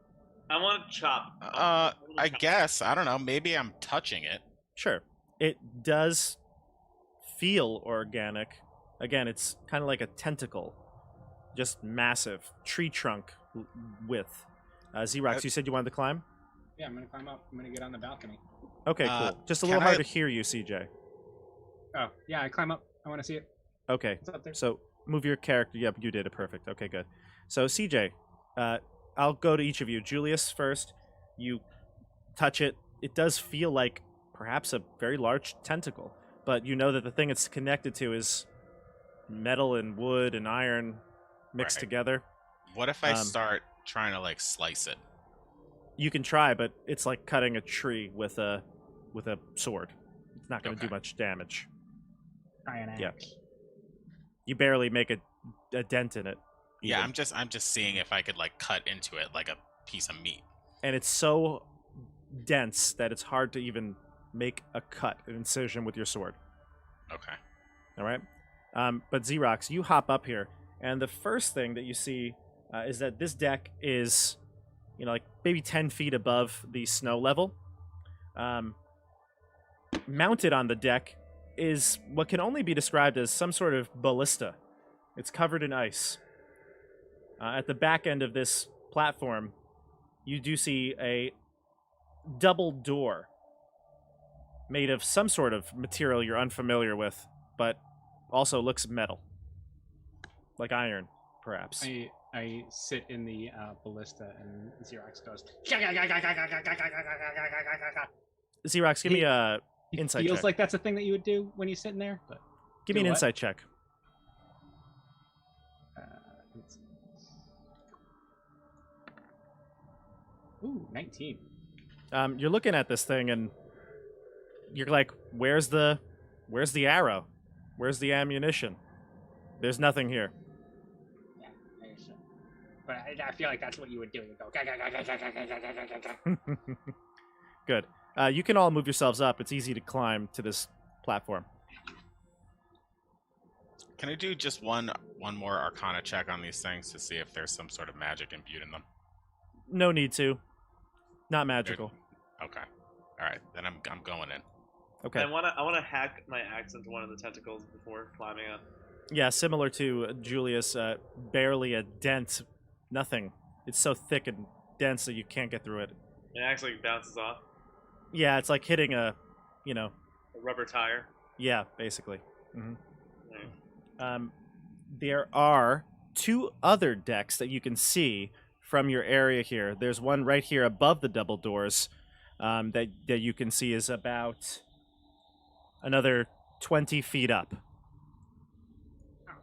I want to chop. I guess. I don't know. Maybe I'm touching it. Sure. It does feel organic. Again, it's kind of like a tentacle. Just massive. Tree trunk width. Xerox, you said you wanted to climb? Yeah, I'm gonna climb up. I'm gonna get on the balcony. Okay, cool. Just a can little hard I- to hear you, CJ. Oh, yeah, I climb up. I want to see it. Okay, It's up there. so move your character. Yep, you did it. Perfect. Okay, good. So, CJ, I'll go to each of you. Julius first. You touch it. It does feel like perhaps a very large tentacle, but you know that the thing it's connected to is metal and wood and iron mixed Right. together. What if I Um, start trying to like slice it? You can try, but it's like cutting a tree with a sword. It's not going to do Okay. much damage. Try an yeah. axe. You barely make a dent in it. Yeah, even. I'm just seeing if I could like cut into it like a piece of meat. And it's so dense that it's hard to even make a cut, an incision with your sword. Okay. All right. But Xerox, you hop up here, and the first thing that you see is that this deck is, like maybe 10 feet above the snow level. Mounted on the deck is what can only be described as some sort of ballista. It's covered in ice. At the back end of this platform, you do see a double door made of some sort of material you're unfamiliar with, but also looks metal. Like iron, perhaps. I sit in the ballista and Xerox goes. Xerox, give me a It insight feels check. like that's a thing that you would do when you sit in there. But Give me do an what? insight check. it's- Ooh, 19. You're looking at this thing and you're like, where's the arrow? Where's the ammunition? There's nothing here. Yeah, I guess so. But I feel like that's what you would do. You go. "Ga, ga, ga, ga, ga, ga, ga, ga, ga, ga, ga." Good. You can all move yourselves up. It's easy to climb to this platform. Can I do just one more Arcana check on these things to see if there's some sort of magic imbued in them? No need to. Not magical. Okay. All right, then I'm going in. Okay. I want to hack my axe into one of the tentacles before climbing up. Yeah, similar to Julius, barely a dent. Nothing. It's so thick and dense that you can't get through it. It actually bounces off Yeah, it's like hitting a a rubber tire. yeah, basically. hmm Right. There are two other decks that you can see from your area here. There's one right here above the double doors that you can see is about another 20 feet up.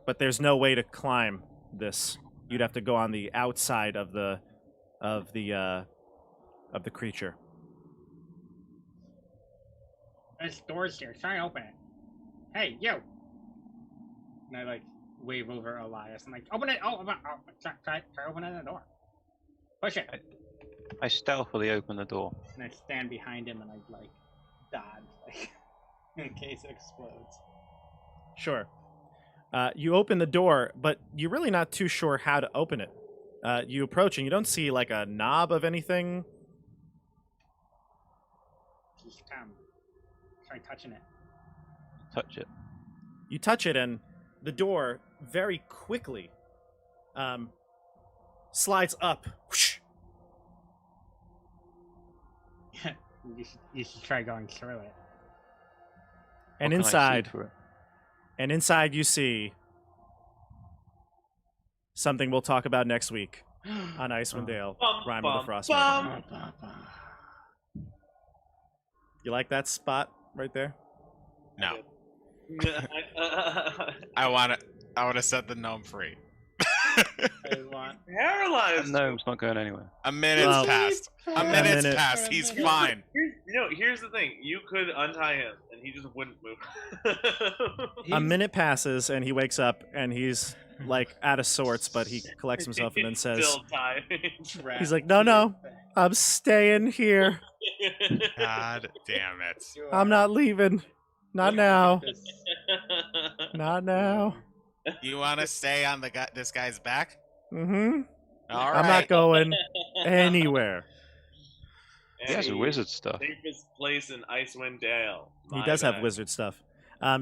But there's no way to climb this. You'd have to go on the outside of the of the creature. This door's here. Try and open it. Hey, you! And I like wave over Elias. I'm like, open it! Try opening the door. Push it. I stealthily open the door. And I stand behind him and I like dodge, like in case it explodes. Sure. You open the door, but you're really not too sure how to open it. You approach and you don't see like a knob of anything. Just try touching it. Touch it. You touch it and the door very quickly slides up. Whoosh. You should try going through it. And What can I see inside, through it? and inside you see something we'll talk about next week on Icewind Dale, Bum, Rime of the bum, Frostmaiden. bum. You like that spot right there? No. I want to set the gnome free. I want That Paralyzed. gnome's not going anywhere. A minute's Well, passed. A minute's passed. He's fine. Here's the thing. You could untie him, and he just wouldn't move. A minute passes and he wakes up and he's like out of sorts, but he collects himself and then He's says, still tied. he's like, no, I'm staying here. God damn it. I'm not leaving. Not now. Not now. You want to stay on this guy's back? Mm-hmm. All right. I'm not going anywhere. He has Hey, wizard stuff. Safest place in Icewind Dale. He My does have bad. wizard stuff.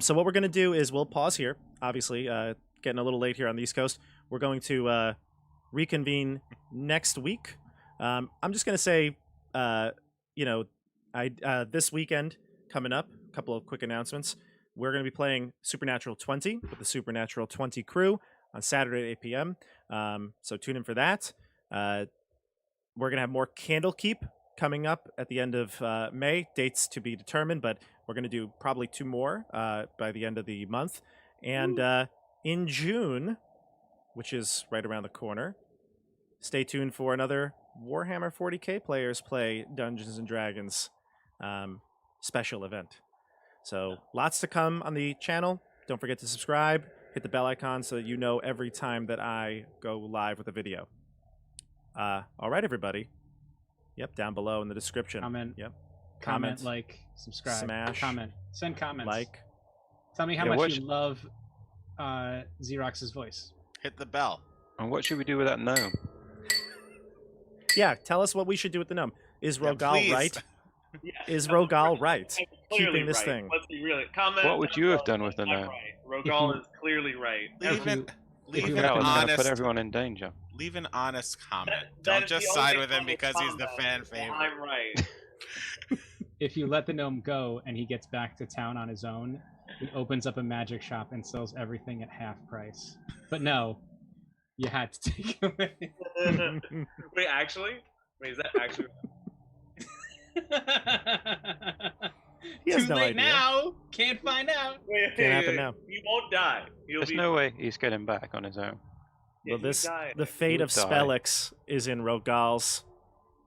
So what we're going to do is we'll pause here. Obviously, getting a little late here on the East Coast. We're going to reconvene next week. I'm just going to say, this weekend coming up, a couple of quick announcements. We're going to be playing Supernatural 20 with the Supernatural 20 crew on Saturday at 8 p.m. So tune in for that. We're going to have more Candlekeep coming up at the end of May. Dates to be determined, but we're going to do probably 2 more by the end of the month. And in June, which is right around the corner, stay tuned for another Warhammer 40k players play Dungeons and Dragons special event. So lots to come on the channel. Don't forget to subscribe, hit the bell icon so that you know every time that I go live with a video. All right, everybody. Yep, down below in the description. Comment. Yep. Comment, like, subscribe, Smash. comment, send comments. Like. Tell me how Yeah, much you love Xerox's voice. Hit the bell. And what should we do with that gnome? Yeah, tell us what we should do with the gnome. Is Yeah, Rogal please. right? Yeah, Is no, Rogal right? clearly Keeping this right. thing. Let's be real. Comment. What would down you have below done with if the I'm gnome? Right. Rogal is clearly right. Leave you- an if you That was going to honest put everyone in danger. leave an honest comment. That Don't is just the side only with him honest because he's the fan comment. favorite. I'm right. If you let the gnome go and he gets back to town on his own, he opens up a magic shop and sells everything at half price. But no, you had to take him away. Wait, actually? Wait, is that actually? He has Too no late idea. now. Can't find out. Wait, Can't happen now. He won't die. He'll There's be. no way he's getting back on his own. Yeah, Well, he this died. the fate would of die. Spellix is in Rogal's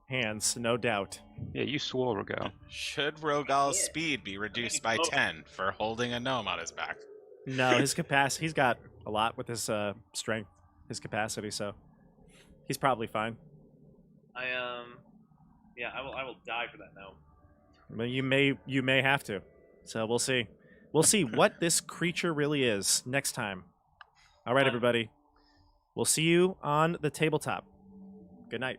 hands, no doubt. Yeah, you swore, Rogal. Should Rogal's speed be reduced by 10 for holding a gnome on his back? No, his capacity. He's got a lot with his strength, his capacity. So he's probably fine. Yeah, I will die for that gnome. But you may have to. So we'll see. We'll see what this creature really is next time. All right, everybody. We'll see you on the tabletop. Good night.